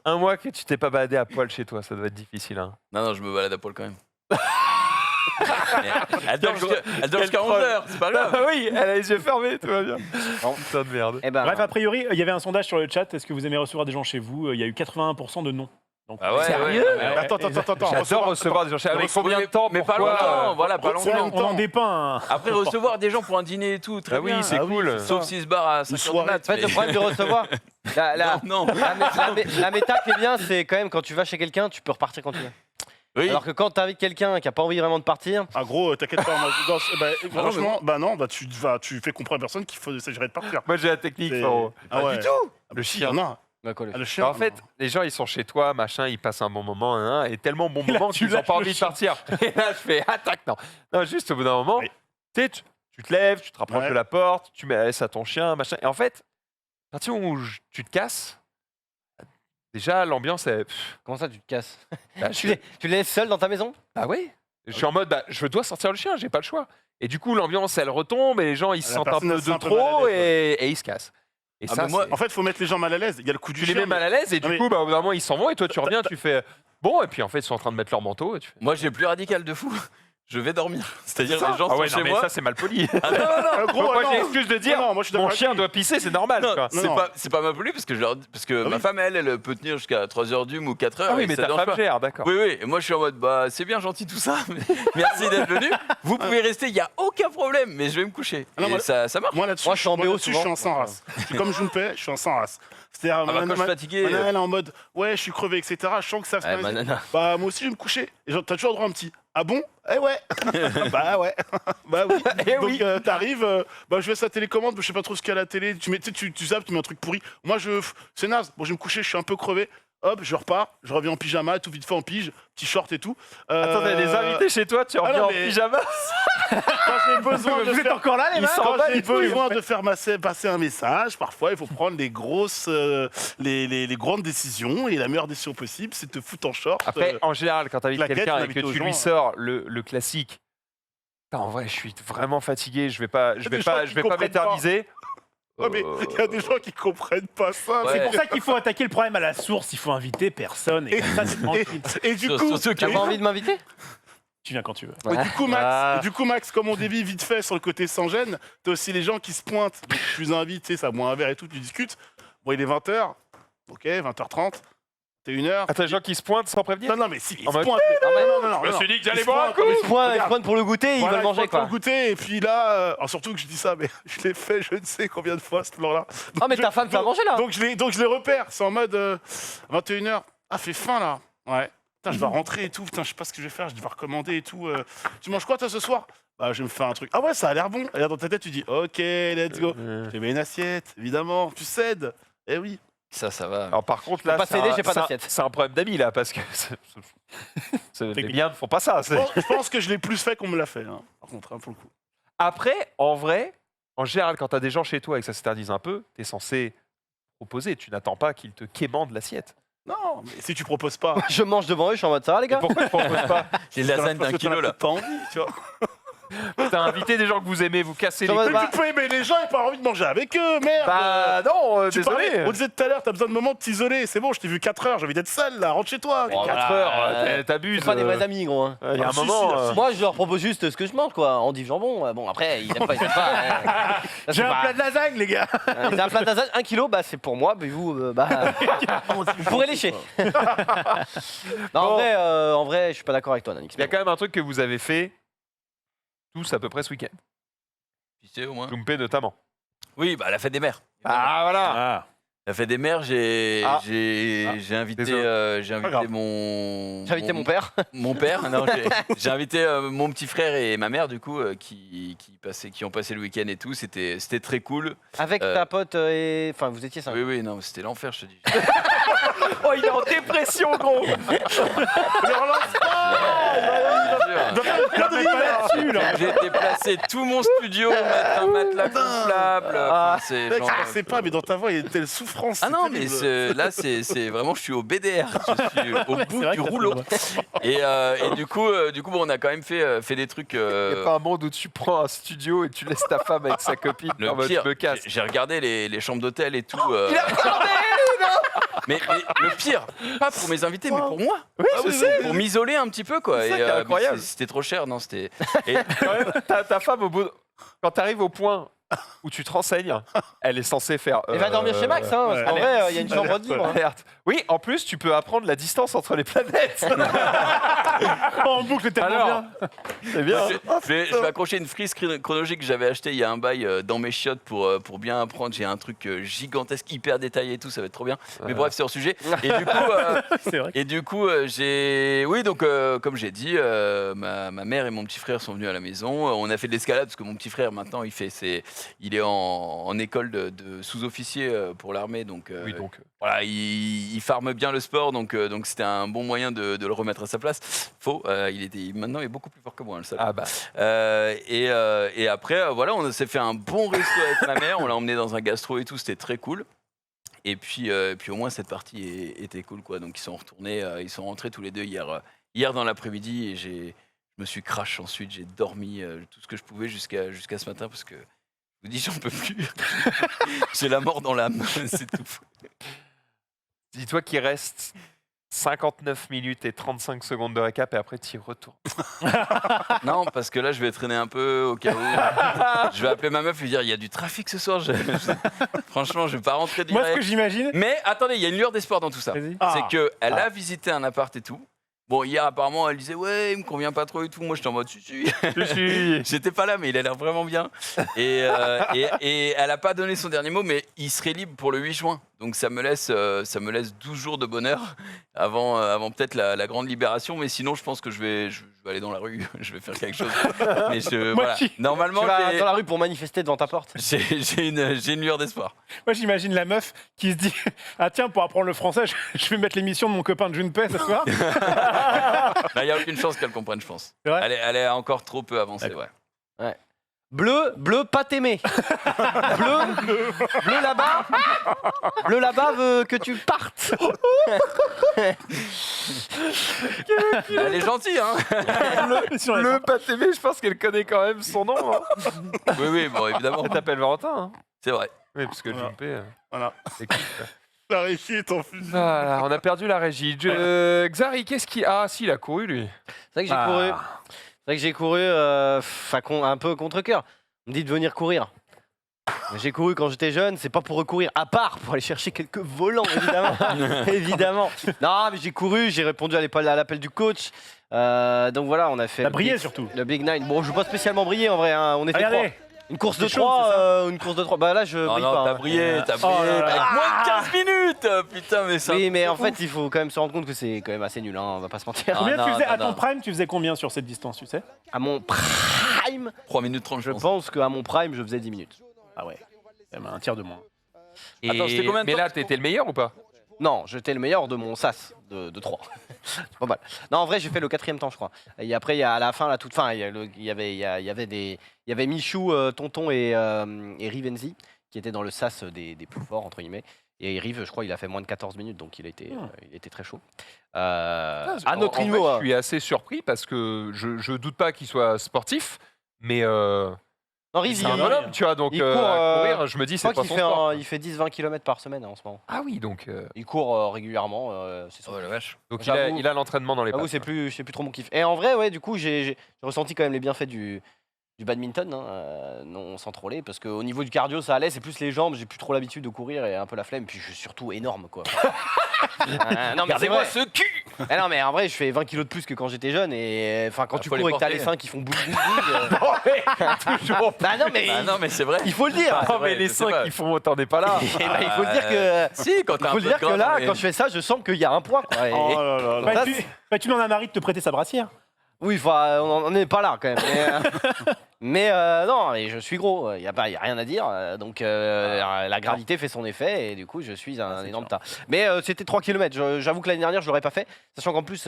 Un mois que tu t'es pas baladé à poil chez toi, ça doit être difficile. Hein. Non, je me balade à poil quand même. Mais elle dort jusqu'à 11h, c'est pas grave. Ah oui, elle a les yeux fermés, tout va bien. Putain de merde. Eh ben, Bref, a priori, il y avait un sondage sur le chat. Est-ce que vous aimez recevoir des gens chez vous? Il y a eu 81% de non. Donc, Ah ouais, Sérieux ouais, ouais. Attends. J'adore recevoir des gens. Avec combien de temps? Mais pas pourquoi, longtemps, voilà, pas c'est longtemps. on en dépeint. Après, recevoir des gens pour un dîner et tout, très Ah oui, bien. c'est cool. Sauf s'ils se barrent à 5h du soirée. mat. en fait, le problème de recevoir, Non. la méta qui est bien, c'est quand même quand tu vas chez quelqu'un, tu peux repartir quand tu veux. Oui. Alors que quand t'invites quelqu'un qui a pas envie vraiment de partir, Ah gros, t'inquiète pas. Franchement, non, tu fais comprendre à personne qu'il s'agirait de partir. Moi, j'ai la technique, C'est- frérot. Ah ouais. Du tout. Le chien, non. bah quoi, Ah, le chien. En fait, non. les gens, ils sont chez toi, machin, ils passent un bon moment, hein, et tellement bon Et là, moment tu qu'ils n'ont lâches pas le envie de chien. partir. Et là, je fais attaque, non. Non, juste au bout d'un moment, Oui. tu sais, tu te lèves, tu te rapproches Ouais. de la porte, tu mets la laisse à ton chien, machin. Et en fait, à partir du moment où tu te casses, déjà, l'ambiance est. comment ça tu te casses? Bah, Tu les laisses seul dans ta maison? Ah oui. Je suis en mode, bah, je dois sortir le chien, j'ai pas le choix. Et du coup, l'ambiance, elle retombe, et les gens, ils se La sentent un personne, peu elle se sent de un peu mal trop, à l'aise, et ils se cassent. Et Ah, ça, mais moi, c'est- En fait, il faut mettre les gens mal à l'aise. Il y a le coup du tu les chien. mets mal à l'aise, et Non, du mais- coup, bah, au bout d'un moment, ils s'en vont, et toi, tu reviens, tu fais. Bon, et puis en fait, ils sont en train de mettre leur manteau, et tu fais. moi, j'ai plus radical de fou. Je vais dormir. C'est-à-dire, Ça les gens ah ouais, sont non, chez mais moi. ça, c'est mal poli. Ah, non, non, non. Gros, moi, non. j'ai l'excuse de dire, Non, moi, je suis d'accord mon avec chien lui. doit pisser, c'est normal. Non, quoi. c'est pas ma poli parce que, parce que Ah ma oui. femme, elle peut tenir jusqu'à 3h du ou 4h. Ah oui, et mais ça ta dérange femme pas. gère, d'accord. Oui, oui. Et moi, je suis en mode, bah, c'est bien gentil tout ça. Mais merci d'être venu. Vous pouvez rester, il n'y a aucun problème, mais je vais me coucher. Ah non, et moi- ça marche. Moi là-dessus, Moi, je suis en BO là-dessus, je suis en souvent. sans race. Je suis comme Junpei, je suis en sans race. C'est-à-dire, Ah bah, quand je suis fatigué. Manana, elle est en mode, ouais, je suis crevé, etc. Je sens que ça se Ouais, passe. banana. Bah, moi aussi, je vais me coucher. Et genre, t'as toujours le droit à un petit. Ah bon? Eh ouais. Bah ouais. Bah oui. Eh Donc, oui. t'arrives, bah, je vais à la télécommande, je sais pas trop ce qu'il y a à la télé. Tu zappes, tu mets un truc pourri. Moi, c'est naze. Bon, je vais me coucher, je suis un peu crevé. Hop, je repars, je reviens en pyjama, tout vite fait en pige, petit short et tout. Attends, t'as des invités chez toi, tu reviens non, en mais- pyjama. Quand j'ai besoin de Vous êtes faire encore là, les mecs? Quand j'ai les couilles, besoin de faire passer un message, parfois il faut prendre les grosses, les grandes décisions, et la meilleure décision possible, c'est de te foutre en short. Après, en général, quand t'invites claquette, quelqu'un on et invite que aux tu gens, lui sors le classique. Putain, en vrai, je suis vraiment fatigué, je vais pas des gens qui comprennent m'éterniser. Ouais, mais il y a des gens qui comprennent pas ça. Ouais. C'est pour ça qu'il faut attaquer le problème à la source. Il faut inviter personne. Et comme ça, c'est tranquille. Et du coup, Surtout T'as pas envie de m'inviter? Tu viens quand tu veux. et du coup, Max, Ah. et du coup, Max, comme on débite vite fait sur le côté sans gêne, t'as aussi les gens qui se pointent. Donc, tu les invites, tu sais, ça boit un verre et tout, tu discutes. Bon, il est 20h. Ok, 20h30. T'es 1h. Attends, les gens qui se pointent sans prévenir. Non, mais si, ils En se mode- pointent. Non, Je me suis dit que j'allais Ils se boire un pointent, coup. mais Ils se regarde. pointent pour le goûter, ils Voilà, veulent manger faut quoi. le goûter, et puis là, alors surtout que je dis ça, mais je l'ai fait je ne sais combien de fois ce plan-là. Ah, mais ta femme fait à manger là. Donc je les repère, c'est en mode 21h. Ah, fait faim là. Ouais. Putain, je dois rentrer et tout. Putain, je sais pas ce que je vais faire, je dois recommander et tout. Tu manges quoi toi ce soir? Bah, je vais me faire un truc. Ah ouais, ça a l'air bon. Et là, dans ta tête, tu dis OK, let's go. J'ai mis une assiette, évidemment. Tu cèdes. Eh oui. Ça va. Alors par contre, là, pas c'est céder, un- j'ai pas c'est un- d'assiette. C'est un problème d'amis là, parce que les liens ne font pas ça. c'est- Je pense que je l'ai plus fait qu'on me l'a fait. Hein, par contre, hein, pour le coup. Après, en vrai, en général, quand t'as des gens chez toi et que ça s'éternise un peu, t'es censé proposer. Tu n'attends pas qu'ils te quémandent l'assiette. Non, mais si tu proposes pas. Je mange devant eux, je suis en mode ça va les Et gars. pourquoi tu proposes pas? Les lasagnes Parce d'un que t'en as kilo, là. peut-être pas envie, tu vois. T'as invité des gens que vous aimez, vous cassez les Ça va, couilles. bah, Tu peux aimer les gens et pas envie de manger avec eux, merde. Bah non, Tu désolé. parlais, on disait tout à l'heure, t'as besoin de moments de t'isoler. C'est bon, je t'ai vu 4 heures, j'ai envie d'être seul là, rentre chez toi. Oh, 4 voilà, heures, t'abuses. C'est pas des vrais amis gros. Hein. Il y a Ah, un si, moment. si, si. Moi je leur propose juste ce que je mange quoi, endive jambon. Bon après ils aiment pas, ils aiment pas. Ça, c'est J'ai un pas- plat de lasagne, les gars. J'ai un plat de lasagne, 1 kilo, bah c'est pour moi, mais vous, vous pourrez lécher. Non, en vrai, je suis pas d'accord avec toi, Nanix. Il y a quand même un truc que vous avez fait tous à peu près ce week-end. Tu sais, au moins. Doumpé notamment. Oui, bah, la fête des mères. Ah voilà. Ah. La fête des mères, j'ai Ah. invité, Désolé. j'ai Pas invité grave. mon. J'ai invité mon père. Mon père, non, j'ai invité mon petit frère et ma mère, du coup, qui ont passé le week-end et tout. C'était très cool. Avec ta pote et. Enfin, vous étiez 5. Oui, oui, non, c'était l'enfer, je te dis. Oh, il est en dépression, gros. J'ai déplacé tout mon studio, mettre un matelas gonflable. Enfin, c'est Mec, genre- je pensais pas, mais dans ta voix, il y a une telle souffrance. Ah c'est non, mais terrible. là, c'est vraiment, je suis au BDR, je suis au bout vrai du que ça rouleau. fait Et du coup, bon, on a quand même fait des trucs. Il n'y a pas un monde où tu prends un studio et tu laisses ta femme avec sa copine. Le en mode, pire, je me casse. j'ai regardé les chambres d'hôtel et tout. Il a regardé. mais le pire, pas pour mes invités, mais pour moi. Oui, je sais. Pour m'isoler un petit peu, quoi. C'est ça Et, qui est mais incroyable. c'était trop cher, non, c'était. Et Quand même, ta femme, quand tu arrives au point où tu te renseignes, elle est censée faire. Elle va dormir chez Max, hein, parce qu'en ouais. vrai, il y a une chambre de libre. hein. Alerte. Oui, en plus, tu peux apprendre la distance entre les planètes. En boucle, tellement Alors, bien. c'est bien. Je vais accrocher une frise chronologique que j'avais acheté il y a un bail dans mes chiottes pour bien apprendre. J'ai un truc gigantesque, hyper détaillé et tout, ça va être trop bien. Mais bref, c'est hors sujet. Et du coup, C'est vrai. j'ai. Oui, donc, comme j'ai dit, ma mère et mon petit frère sont venus à la maison. On a fait de l'escalade parce que mon petit frère, maintenant, il est en école de sous-officier pour l'armée. Donc, Oui, donc. voilà, il farme bien le sport. Donc c'était un bon moyen de le remettre à sa place. Faux. Maintenant, il est beaucoup plus fort que moi, le salaud. Ah bah. Et après, voilà, on s'est fait un bon resto avec ma mère. On l'a emmené dans un gastro et tout. C'était très cool. Et puis au moins, cette partie était cool, quoi. Donc, ils sont retournés. Ils sont rentrés tous les deux hier dans l'après-midi. Et je me suis crash ensuite. J'ai dormi tout ce que je pouvais jusqu'à ce matin parce que je vous dis, j'en peux plus. J'ai la mort dans l'âme. C'est tout. Dis-toi qu'il reste 59 minutes et 35 secondes de récap et après tu y retournes. Non, parce que là, je vais traîner un peu au cas où. Je vais appeler ma meuf et lui dire il y a du trafic ce soir. Franchement, je vais pas rentrer direct. Moi, ce que j'imagine. Mais attendez, il y a une lueur d'espoir dans tout ça. Vas-y. C'est qu'elle a visité un appart et tout. Bon, hier, apparemment, elle disait ouais, il me convient pas trop et tout. Moi, j'étais en mode si. J'étais pas là, mais il a l'air vraiment bien. Et elle a pas donné son dernier mot, mais il serait libre pour le 8 juin. Donc ça me laisse 12 jours de bonheur avant peut-être la grande libération. Mais sinon, je pense que je vais aller dans la rue, je vais faire quelque chose. Mais voilà. Normalement, Tu vas dans la rue pour manifester devant ta porte. j'ai une lueur d'espoir. Moi, j'imagine la meuf qui se dit ah tiens, pour apprendre le français, je vais mettre l'émission de mon copain de Junpei ce soir. Il n'y a aucune chance qu'elle comprenne, je pense. C'est vrai Elle est encore trop peu avancée. D'accord. Ouais. Bleu, pas t'aimer. Bleu là-bas. Bleu là-bas veut que tu partes. Elle est gentille, hein. Le Patémé, je pense qu'elle connaît quand même son nom. Hein. Oui, bon, évidemment. Elle t'appelle Valentin. Hein. C'est vrai. Oui, parce que Voilà. Junpei, Voilà. c'est cool. La régie est en fusil. Voilà, on a perdu la régie. Xari, qu'est-ce qu'il... Ah si, il a couru lui. C'est vrai que j'ai couru. C'est vrai que j'ai couru un peu contre-cœur. On me dit de venir courir. J'ai couru quand j'étais jeune, c'est pas pour recourir, à part pour aller chercher quelques volants, évidemment. Évidemment. Non, mais j'ai couru, j'ai répondu à l'appel du coach. Donc voilà, on a fait. T'as brillé surtout. Le Big Nine. Bon, je veux pas spécialement briller en vrai. Hein. On était trois. Regardez. Une course de C'est chaud, 3, une course de 3. Bah là, je Non, brille non, pas. t'as hein. brillé, Oh là là. avec moins de 15 minutes. Putain, mais ça. Oui, mais en fait, il faut quand même se rendre compte que c'est quand même assez nul, hein, on va pas se mentir. Ah, Combien non, tu faisais non, à ton non. prime, tu faisais combien sur cette distance, tu sais? À mon prime, 3 minutes 30, je je pense. pense qu'à mon prime, je faisais 10 minutes. Ah ouais, quand même un tiers de moins. Attends, c'était combien de Mais temps là, t'étais le meilleur ou pas? Non, j'étais le meilleur de mon SAS de 3. C'est pas mal. Non, en vrai, j'ai fait le 4e temps, je crois. Et après, il y a à la fin, à la toute fin, il y avait Michou, Tonton et Rivenzi qui étaient dans le SAS des plus forts, entre guillemets. Et Rive, je crois, il a fait moins de 14 minutes, donc il était très chaud. À notre En niveau. fait, je suis assez surpris parce que je doute pas qu'il soit sportif, mais Non, Rive, c'est un bonhomme, tu vois, donc il court, à courir, je me dis je c'est crois pas qu'il son sport. il fait 10-20 km par semaine en ce moment. Ah oui, donc Il court régulièrement, c'est ça. Oh la vache. J'avoue. il a l'entraînement dans les J'avoue, pattes. c'est plus trop mon kiff. Et en vrai, ouais, du coup, j'ai ressenti quand même les bienfaits du badminton, hein, non sans troller, parce qu'au niveau du cardio, ça allait, c'est plus les jambes, j'ai plus trop l'habitude de courir et un peu la flemme, puis je suis surtout énorme, quoi. Non, mais c'est vrai. ce cul. Non, mais en vrai, je fais 20 kilos de plus que quand j'étais jeune, et enfin, quand Ah, tu faut cours les et que t'as porter. les seins qui font boum boum boum. Toujours Bah non, mais Ah non, mais c'est vrai. il faut le dire. Ah, Non, mais vrai, les je sais 5 pas. qui font autant n'est pas là. Et bah, il faut le dire que. Si, quand Il t'as un faut peu le de dire que gras là, dans les- quand je fais ça, je sens qu'il y a un point, quoi. Et- Oh là là là. Ça, Bah, tu demandes à Marie de te prêter sa brassière. Oui, enfin, on n'est pas là quand même. Mais non, mais je suis gros, il n'y a rien à dire. Donc la gravité fait son effet et du coup, je suis un énorme tas. Mais c'était 3 km. J'avoue que l'année dernière, je ne l'aurais pas fait. Sachant qu'en plus,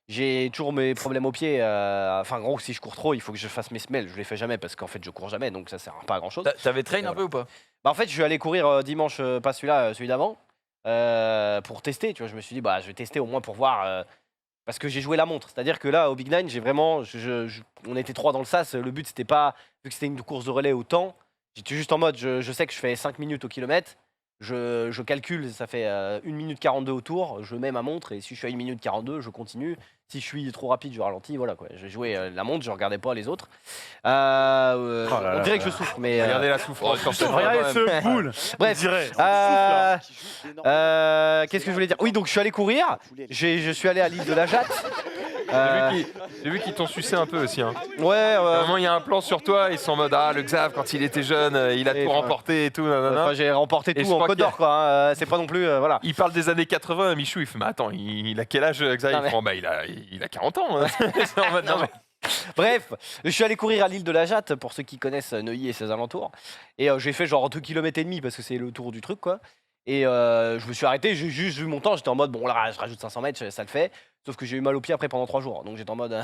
j'ai toujours mes problèmes aux pieds. Enfin, en gros, si je cours trop, il faut que je fasse mes semelles. Je ne les fais jamais parce qu'en fait, je cours jamais. Donc ça sert pas à grand chose. T'avais train un peu ou pas? Bah, en fait, je suis allé courir dimanche, pas celui-là, celui d'avant, pour tester. Tu vois, je me suis dit, bah, je vais tester au moins pour voir. Parce que j'ai joué la montre. C'est-à-dire que là, au Big Nine, j'ai vraiment. On était 3 dans le sas. Le but, c'était pas. Vu que c'était une course de relais au temps, j'étais juste en mode. Je sais que je fais 5 minutes au kilomètre. Je calcule, ça fait 1 minute 42 au tour. Je mets ma montre et si je suis à 1 minute 42, je continue. Si je suis trop rapide, je ralentis. Voilà quoi. Je jouais la montre, je regardais pas les autres. On dirait que je souffre, mais. Regardez la souffrance sur cette Regardez voix, ce boule. Bref. dirait. Qu'est-ce que je voulais dire? Oui, donc je suis allé courir. Je suis allé à l'île de la Jatte. J'ai vu qu'ils t'ont sucé un peu aussi. Hein. Ouais, À un moment, il y a un plan sur toi, ils sont en mode le Xav, quand il était jeune, il a Et tout enfin, remporté et tout. Nanana. enfin, j'ai remporté Et je tout en crois Côte qu'il y a- d'Or, quoi. C'est pas non plus. Voilà. Il parle des années 80, Michou, il fait mais attends, il a quel âge Xav? Non, Il mais- fait, oh, bah, il a 40 ans. Hein. C'est en mode, non, mais- Bref, je suis allé courir à l'île de la Jatte pour ceux qui connaissent Neuilly et ses alentours. Et j'ai fait genre 2,5 km parce que c'est le tour du truc, quoi. Et je me suis arrêté, j'ai juste vu mon temps, j'étais en mode bon là je rajoute 500 mètres, ça le fait. Sauf que j'ai eu mal au pied après pendant 3 jours, donc j'étais en mode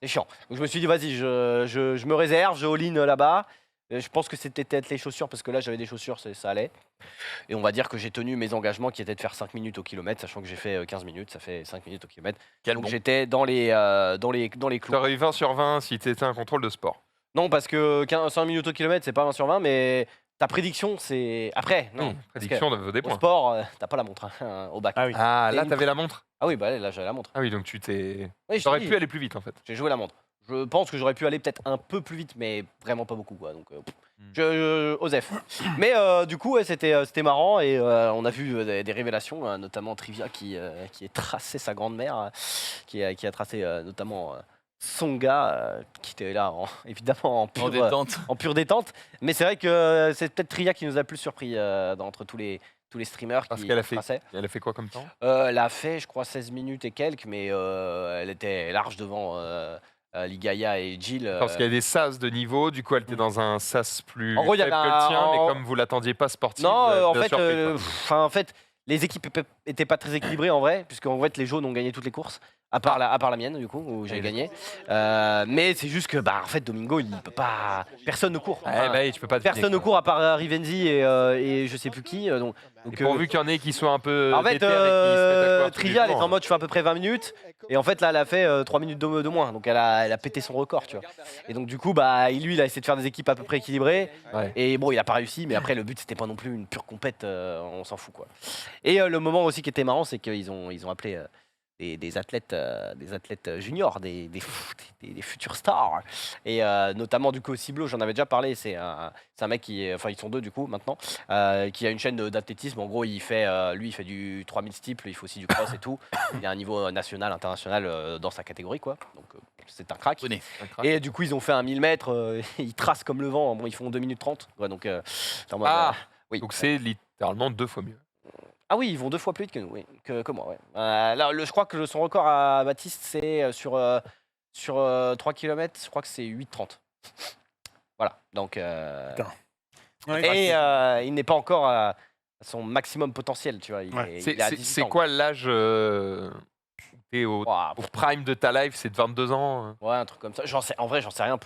c'est chiant. Donc je me suis dit vas-y, je me réserve, je all-in là-bas. Je pense que c'était peut-être les chaussures parce que là j'avais des chaussures, ça allait. Et on va dire que j'ai tenu mes engagements qui étaient de faire 5 minutes au kilomètre, sachant que j'ai fait 15 minutes, ça fait 5 minutes au kilomètre. Quel Donc bon. j'étais dans les clous. T'aurais eu 20 sur 20 si t'étais un contrôle de sport. Non, parce que 5 minutes au kilomètre, c'est pas 20 sur 20, mais ta prédiction, c'est. Après, non. parce que Prédiction de des Au points. sport, t'as pas la montre hein, au bac. Ah oui. Ah, Et là, une t'avais la montre. Ah oui, bah là, j'avais la montre. Ah oui, donc tu t'es. Oui, je T'aurais te dis, pu aller plus vite en fait. j'ai joué la montre. Je pense que j'aurais pu aller peut-être un peu plus vite, mais vraiment pas beaucoup, quoi. Donc, Osef. Mais du coup, ouais, c'était marrant et on a vu des révélations, notamment Trivia qui a tracé sa grande-mère, qui a tracé notamment. Songa qui était là évidemment En détente. en pure détente, mais c'est vrai que c'est peut-être Tria qui nous a le plus surpris d'entre tous les streamers Parce qui qu'elle a fait. traçaient. Elle a fait quoi comme temps? Elle a fait je crois 16 minutes et quelques, mais elle était large devant Ligaya et Jill. Parce qu'il y a des sas de niveau, du coup elle était dans un sas plus En gros, il y faible avait que le tien, un- mais comme vous l'attendiez pas sportif, Non, en bien fait, sûr, fait, quoi. en fait, les équipes étaient pas très équilibrées en vrai, puisque en fait les jaunes ont gagné toutes les courses, à part la mienne du coup où j'ai gagné. Mais c'est juste que en fait Domingo il peut pas, personne ne court. Eh Enfin, bah, tu peux pas deviner, personne ne quoi. court à part Rivenzi et je sais plus qui. Donc, Et pourvu qu'il y en ait qui soient un peu. en fait, déter et qui se mettent d'accord tous les Trivia elle est jours, en mode je fais à peu près 20 minutes et en fait là elle a fait 3 minutes de moins, donc elle a pété son record, tu vois. Et donc du coup lui il a essayé de faire des équipes à peu près équilibrées. Ouais. Et bon, il a pas réussi, mais après, le but, c'était pas non plus une pure compète, on s'en fout, quoi. Et le moment aussi qui était marrant, c'est qu'ils ont appelé des athlètes juniors, des futurs stars. Et notamment, du coup, Ciblo, j'en avais déjà parlé, c'est un mec qui enfin, ils sont deux, du coup, maintenant, qui a une chaîne d'athlétisme. En gros, lui, il fait du 3000 steeple, il fait aussi du cross et tout. Il a un niveau national, international dans sa catégorie, quoi. Donc, c'est un crack. Bonnet. Et du coup, ils ont fait un 1000 mètres, ils tracent comme le vent. Bon, ils font 2 minutes 30. Ouais, donc, c'est en mode, Ah, oui. donc c'est littéralement 2 fois mieux. Ah oui, ils vont 2 fois plus vite que nous, oui, que moi. Ouais. Là, je crois que son record à Baptiste, c'est sur 3 km, je crois que c'est 8,30. Voilà, donc. Putain. Et il n'est pas encore à son maximum potentiel, tu vois. Il Ouais. est à 18 C'est ans. quoi l'âge où t'es au Ouah, prime de ta life? C'est de 22 ans? Ouais, un truc comme ça. En vrai, j'en sais rien.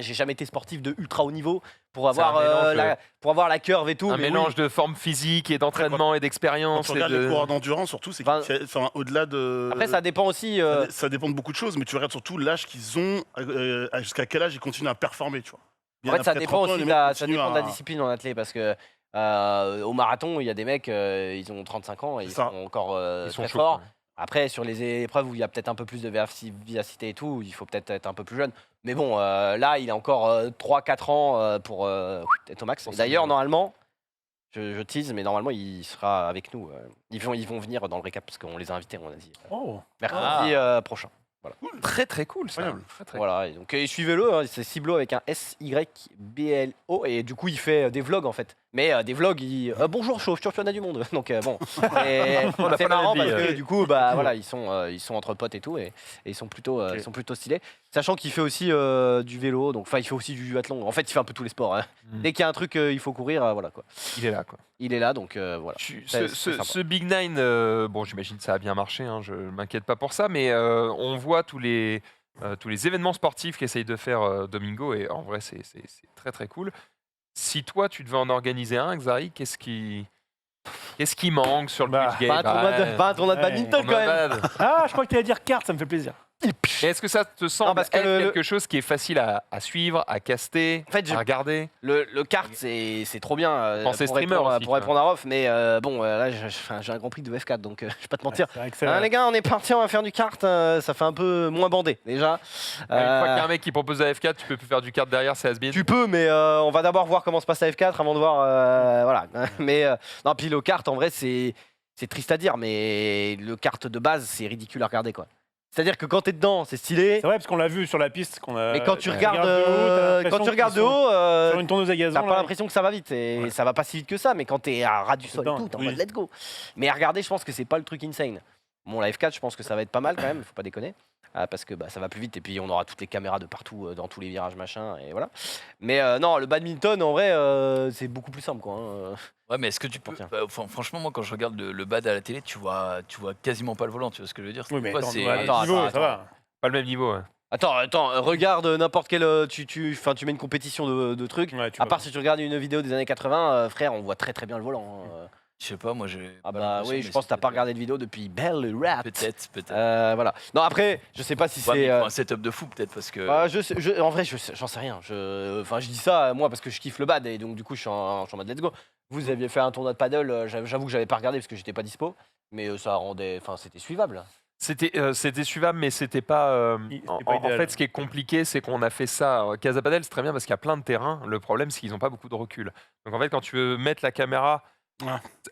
J'ai jamais été sportif de ultra haut niveau pour C'est un avoir, mélange, pour avoir la curve et tout. Un mais oui. mélange de forme physique et d'entraînement et Quand d'expérience. tu et regardes de- les coureurs d'endurance, surtout, c'est Enfin, au-delà de. Après, ça dépend aussi. Ça dépend de beaucoup de choses, mais tu regardes surtout l'âge qu'ils ont, jusqu'à quel âge ils continuent à performer, tu vois. En fait, ça Après dépend 30 ans, aussi les de la, mecs ça continuent dépend de la à- discipline en athlète parce que au marathon, il y a des mecs, ils ont 35 ans et ils C'est ça. sont encore Ils sont très chauds, forts. quoi. Après, sur les épreuves où il y a peut-être un peu plus de vivacité et tout, il faut peut-être être un peu plus jeune. Mais bon, là, il a encore 3-4 ans pour être au max. Et d'ailleurs, normalement, je tease, mais normalement, il sera avec nous. Ils vont venir dans le récap parce qu'on les a invités, on a dit. Oh. Mercredi prochain. Très très cool ça. Incroyable. Très, très Voilà, et donc suivez-le, hein, c'est Ciblo avec un SYBLO et du coup il fait des vlogs en fait. Mais des vlogs, bonjour, je suis au championnat du monde. Donc bon, c'est marrant parce que du coup voilà, ils sont entre potes et tout et ils sont plutôt stylés. Sachant qu'il fait aussi du vélo, donc enfin il fait aussi du duathlon. En fait, il fait un peu tous les sports. Hein. Dès qu'il y a un truc il faut courir, voilà quoi. Il est là quoi. Il est là donc voilà. C'est sympa. Ce Big Nine, bon j'imagine que ça a bien marché, hein, je m'inquiète pas pour ça, mais on voit tous les événements sportifs qu'essaye de faire Domingo et en vrai c'est très très cool. Si toi tu devais en organiser un, Xari, qu'est-ce qui manque sur le budget? Pas un tournoi de badminton quand même. Ah, je crois que tu allais dire carte, ça me fait plaisir. Mais est-ce que ça te semble parce que être le- quelque chose qui est facile à suivre, à caster, En fait, à regarder? Le kart, c'est trop bien Pensez pour streamer répondre, aussi, pour tu répondre à Rof, mais bon, là, j'ai un Grand Prix de F4, donc je vais pas te mentir. C'est vrai que c'est Hein, les gars, on est parti, on va faire du kart, ça fait un peu moins bandé, déjà. Une fois qu'il y a un mec qui propose la F4, tu peux plus faire du kart derrière, c'est has-been. Tu peux, mais on va d'abord voir comment se passe la F4 avant de voir... voilà. Mais non, puis le kart, en vrai, c'est triste à dire, mais le kart de base, c'est ridicule à regarder, quoi. C'est-à-dire que quand t'es dedans, c'est stylé. C'est vrai, parce qu'on l'a vu sur la piste. Mais quand tu Ouais. regardes, de haut, quand tu regardes de qu'ils sont haut, sur une tourneuse à gazon. t'as pas là, l'impression que ça va vite. Et Ouais. ça va pas si vite que ça. Mais quand t'es à ras du sol et dedans, tout, t'es en oui. mode let's go. Mais à regarder, je pense que c'est pas le truc insane. Bon, la F4, je pense que ça va être pas mal quand même. Faut pas déconner. Parce que ça va plus vite. Et puis on aura toutes les caméras de partout, dans tous les virages, machin. Et voilà. Mais non, le badminton, en vrai, c'est beaucoup plus simple, quoi. Hein. Ouais, mais est-ce que tu peux. Tiens. Franchement, moi, quand je regarde le bad à la télé, tu vois quasiment pas le volant, tu vois ce que je veux dire? Oui, mais Ouais, attends, c'est- attends, niveau, attends, ça va. Pas le même niveau. Ouais. Attends, regarde n'importe quel. Tu mets une compétition de trucs. Ouais, tu À vois. part si tu regardes une vidéo des années 80, frère, on voit très très bien le volant. Hein. Je sais pas, moi j'ai. Ah pas bah l'impression, oui, mais je pense que c'est t'as pas peut-être- regardé de vidéo depuis Belle Rap. Peut-être. Voilà. Non, après, je sais pas si Ouais, mais c'est. il faut un setup de fou, peut-être, parce que. En vrai, j'en sais rien. Enfin, je dis ça, moi, parce que je kiffe le bad, et donc du coup, je suis en mode let's go. Vous aviez fait un tournoi de paddle, j'avoue que j'avais pas regardé parce que j'étais pas dispo, mais ça rendait. Enfin, c'était suivable. C'était suivable, mais c'était pas. C'était En, pas en idéal. fait, ce qui est compliqué, c'est qu'on a fait ça. Casa Padel, c'est très bien parce qu'il y a plein de terrains. Le problème, c'est qu'ils n'ont pas beaucoup de recul. Donc, en fait, quand tu veux mettre la caméra.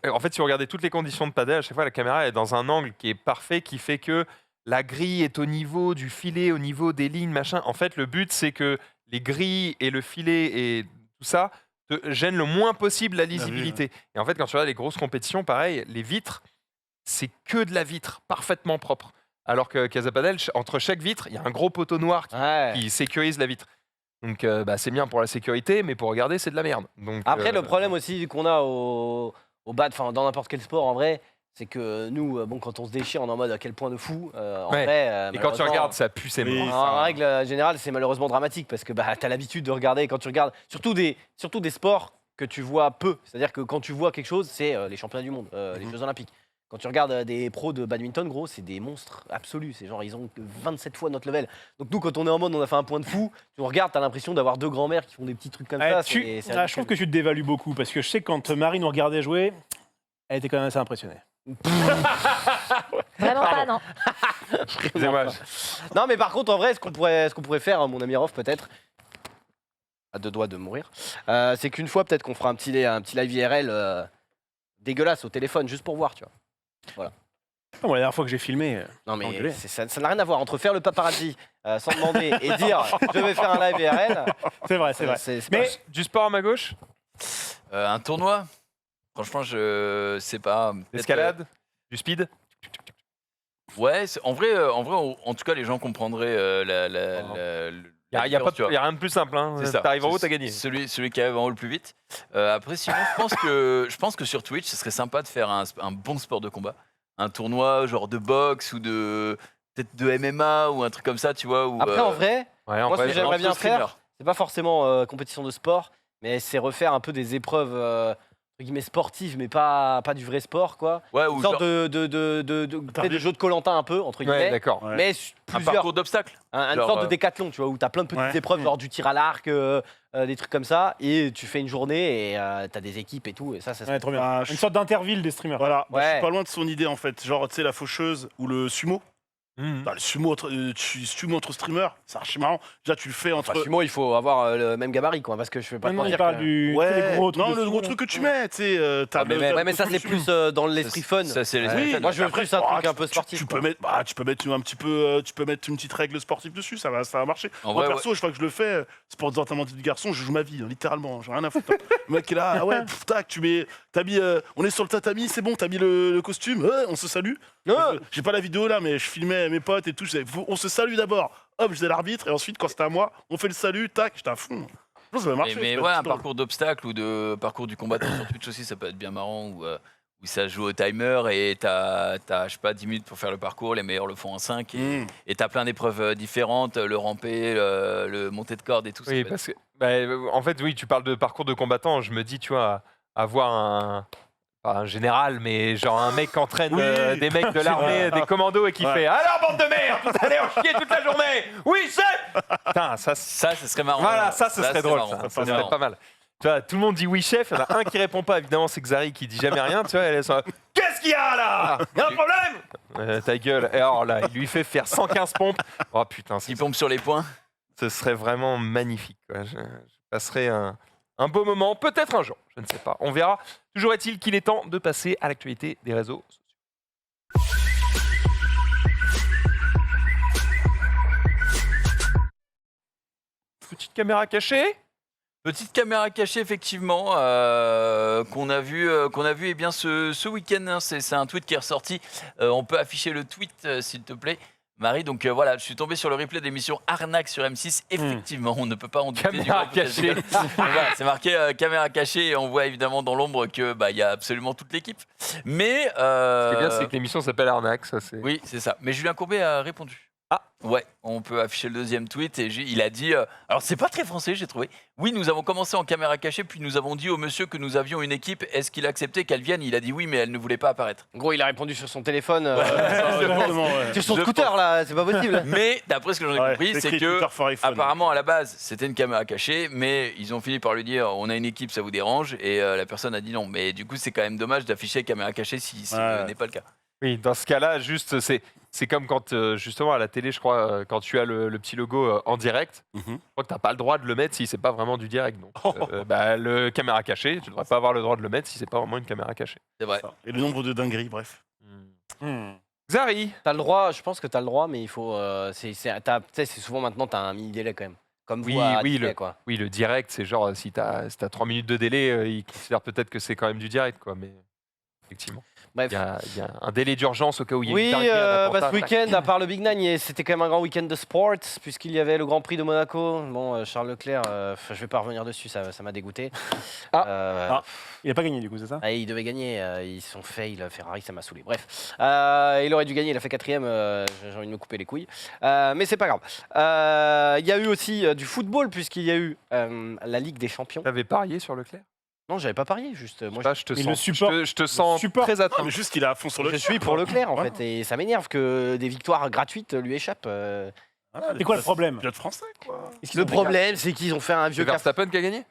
En fait, si vous regardez toutes les conditions de padel, à chaque fois, la caméra est dans un angle qui est parfait, qui fait que la grille est au niveau du filet, au niveau des lignes, machin. En fait, le but, c'est que les grilles et le filet et tout ça te gênent le moins possible la lisibilité. Et en fait, quand tu regardes les grosses compétitions, pareil, les vitres, c'est que de la vitre parfaitement propre. Alors que Casa Padel, entre chaque vitre, il y a un gros poteau noir Ouais. qui sécurise la vitre. Donc c'est bien pour la sécurité, mais pour regarder, c'est de la merde. Donc, Après, le problème aussi qu'on a au bad, enfin, dans n'importe quel sport, en vrai, c'est que nous, bon, quand on se déchire, on est en mode à quel point de fou. En Ouais. vrai, et quand tu malheureusement, regardes, ça pue, c'est Oui. mort. En règle générale, c'est malheureusement dramatique parce que t'as l'habitude de regarder. Quand tu regardes, surtout des sports que tu vois peu. C'est-à-dire que quand tu vois quelque chose, c'est les championnats du monde, les Jeux Olympiques. Quand tu regardes des pros de badminton, gros, c'est des monstres absolus. C'est genre, ils ont que 27 fois notre level. Donc nous, quand on est en mode, on a fait un point de fou, tu regardes, t'as l'impression d'avoir deux grands-mères qui font des petits trucs comme ça. c'est Je trouve ridicule. que tu te dévalues beaucoup parce que je sais que quand Marie nous regardait jouer, elle était quand même assez impressionnée. Vraiment pas, non. Excusez-moi. Non, mais par contre, en vrai, ce qu'on pourrait faire, mon ami Rof, peut-être, à deux doigts de mourir, c'est qu'une fois, peut-être qu'on fera un petit live IRL dégueulasse au téléphone, juste pour voir, tu vois. Moi, la dernière fois que j'ai filmé, Non, mais Engueulé. ça n'a rien à voir entre faire le paparazzi sans demander et dire je vais faire un live IRL. c'est vrai, c'est vrai. c'est Mais Du sport à ma gauche, Un tournoi? Franchement, je sais pas. peut-être, l'escalade, du speed. Ouais, en vrai, en tout cas, les gens comprendraient Il n'y a, rien de plus simple. Hein. C'est ça. T'arrives en haut, C'est t'as gagné. Celui qui arrive en haut le plus vite. Après, sinon, je pense que sur Twitch, ce serait sympa de faire un bon sport de combat. Un tournoi genre de boxe ou peut-être de MMA ou un truc comme ça, tu vois. Où, Après, en vrai, Ouais, en moi, ce vrai, que j'aimerais entre bien streamers. faire, c'est pas forcément compétition de sport, mais c'est refaire un peu des épreuves entre guillemets sportives, mais pas du vrai sport, quoi. Ouais, Une ou sorte genre peut-être de jeu de Koh-Lanta un peu, entre Ouais, guillemets. d'accord. Ouais. Mais un plusieurs. parcours d'obstacles. Une Genre, sorte de décathlon, tu vois, où t'as plein de petites Ouais. épreuves, genre du tir à l'arc, des trucs comme ça, et tu fais une journée et t'as des équipes et tout, et ça ouais, trop bien. Ah, Une sorte d'interville des streamers. Voilà, moi, je Ouais. suis pas loin de son idée en fait. Genre, tu sais, la faucheuse ou le sumo. Mhm. Bah, le sumo entre streamers, c'est archi marrant. Déjà, tu le fais entre. Enfin, sumo, il faut avoir le même gabarit, quoi, parce que je fais pas Maintenant, te il mentir parle que- du Ouais, les gros trucs non, de le fou, gros là. truc que tu mets, tu sais. Ah, mais ça, c'est plus dans l'esprit fun. Ça, c'est les Oui, Moi, je veux plus un truc un peu sportif. Tu quoi. peux mettre, tu peux mettre un petit peu, tu peux mettre une petite règle sportive dessus, ça va marcher. En Moi vrai, perso, je crois que je le fais. Sport d'entraînement du garçon, je joue ma vie, hein, littéralement. J'ai rien à foutre. Le mec est là, ah ouais, tac, t'as mis, on est sur le tatami, c'est bon, t'as mis le costume, on se salue. J'ai pas la vidéo là, mais je filmais mes potes et tout. On se salue d'abord. Hop, j'étais l'arbitre et ensuite quand c'était à moi, on fait le salut, tac, j'étais à fond. Je pense que ça va marcher. Mais ça peut ouais, être un drôle. parcours d'obstacles ou de parcours du combattant sur Twitch aussi, ça peut être bien marrant. Où ça joue au timer et t'as, je sais pas, 10 minutes pour faire le parcours, les meilleurs le font en 5 et t'as plein d'épreuves différentes, le rampé, le monté de corde et tout ça. Oui, parce que, en fait, oui, tu parles de parcours de combattant. Je me dis, tu vois, avoir pas un général, mais genre un mec qui entraîne Oui. des mecs de l'armée, des commandos et qui Ouais. fait alors bande de merde, vous allez en chier toute la journée. Oui, chef. Putain, ça, Ça, ce serait marrant. voilà, ça, ce serait c'est drôle. marrant. Ça C'est serait marrant. pas mal. Tu vois, tout le monde dit oui, chef. Il y en a un qui répond pas. Évidemment, c'est Xari qui dit jamais rien. Tu vois, elle est sur- Qu'est-ce qu'il y a là? Y a un problème? Ta gueule. Et alors là, il lui fait faire 115 pompes. Oh putain, Il pompe sur les points. ce serait vraiment magnifique. Quoi. Je passerai un beau moment, peut-être un jour, je ne sais pas. On verra. Toujours est-il qu'il est temps de passer à l'actualité des réseaux sociaux. caméra cachée. Petite caméra cachée, effectivement, qu'on a vu eh bien, ce week-end. Hein. C'est un tweet qui est ressorti. On peut afficher le tweet, s'il te plaît, Marie. Donc voilà, je suis tombé sur le replay d'émission Arnaque sur M6. Effectivement, on ne peut pas en douter. Caméra cachée. Voilà, c'est marqué caméra cachée et on voit évidemment dans l'ombre que il y a absolument toute l'équipe. Mais Ce qui est bien, c'est que l'émission s'appelle Arnaque. Ça, c'est... oui, c'est ça. Mais Julien Courbet a répondu. Ah. Ouais, on peut afficher le deuxième tweet et il a dit alors c'est pas très français, j'ai trouvé. Oui, nous avons commencé en caméra cachée, puis nous avons dit au monsieur que nous avions une équipe. Est-ce qu'il a accepté qu'elle vienne? Il a dit oui, mais elle ne voulait pas apparaître. En gros, il a répondu sur son téléphone. Exactement, ouais. Sur son Je scooter, pense. là, c'est pas possible. Mais d'après ce que j'en ai Ouais, compris, c'est écrit que Twitter for iPhone. apparemment à la base c'était une caméra cachée, mais ils ont fini par lui dire on a une équipe, ça vous dérange? Et la personne a dit non. Mais du coup, c'est quand même dommage d'afficher caméra cachée si ce Ouais. n'est pas le cas. Oui, dans ce cas-là, juste, c'est comme quand, justement, à la télé, je crois, quand tu as le petit logo en direct, Mhm. je crois que tu n'as pas le droit de le mettre si c'est pas vraiment du direct. Donc, le caméra cachée, tu ne devrais pas avoir le droit de le mettre si c'est pas vraiment une caméra cachée. C'est vrai. Et le nombre de dingueries, bref. Xari, T'as le droit, je pense que t'as le droit, mais il faut. Tu sais, c'est souvent maintenant, t'as un mini délai quand même. Comme Oui, vous à oui, Disney, quoi. oui, le direct, c'est genre, si tu as 3 minutes de délai, ils considèrent peut-être que c'est quand même du direct, quoi. Mais effectivement, Bref. il y a un délai d'urgence au cas où il y a Oui, une dinguerie à n'importe ce quoi. week-end, à part le Big Nine, c'était quand même un grand week-end de sport, puisqu'il y avait le Grand Prix de Monaco. Bon, Charles Leclerc, je vais pas revenir dessus, ça m'a dégoûté. Il a pas gagné du coup, c'est ça? Il devait gagner, ils sont fail, Ferrari, ça m'a saoulé. Bref, il aurait dû gagner, il a fait 4ème, j'ai envie de me couper les couilles. Mais c'est pas grave. Il y a eu aussi du football, puisqu'il y a eu la Ligue des Champions. T'avais parié sur Leclerc? Non, j'avais pas parié, juste. Moi, Là, je te Il sens, le supporte. je te sens supporte. très Ah, atteint. mais juste qu'il est à fond sur le je suis pour Leclerc, en Ouais. fait, et ça m'énerve que des victoires gratuites lui échappent. C'est quoi le problème? Pilote français, quoi. Est-ce qu'ils Le ont des problème, c'est qu'ils ont fait un C'est vieux café. Verstappen qui a gagné?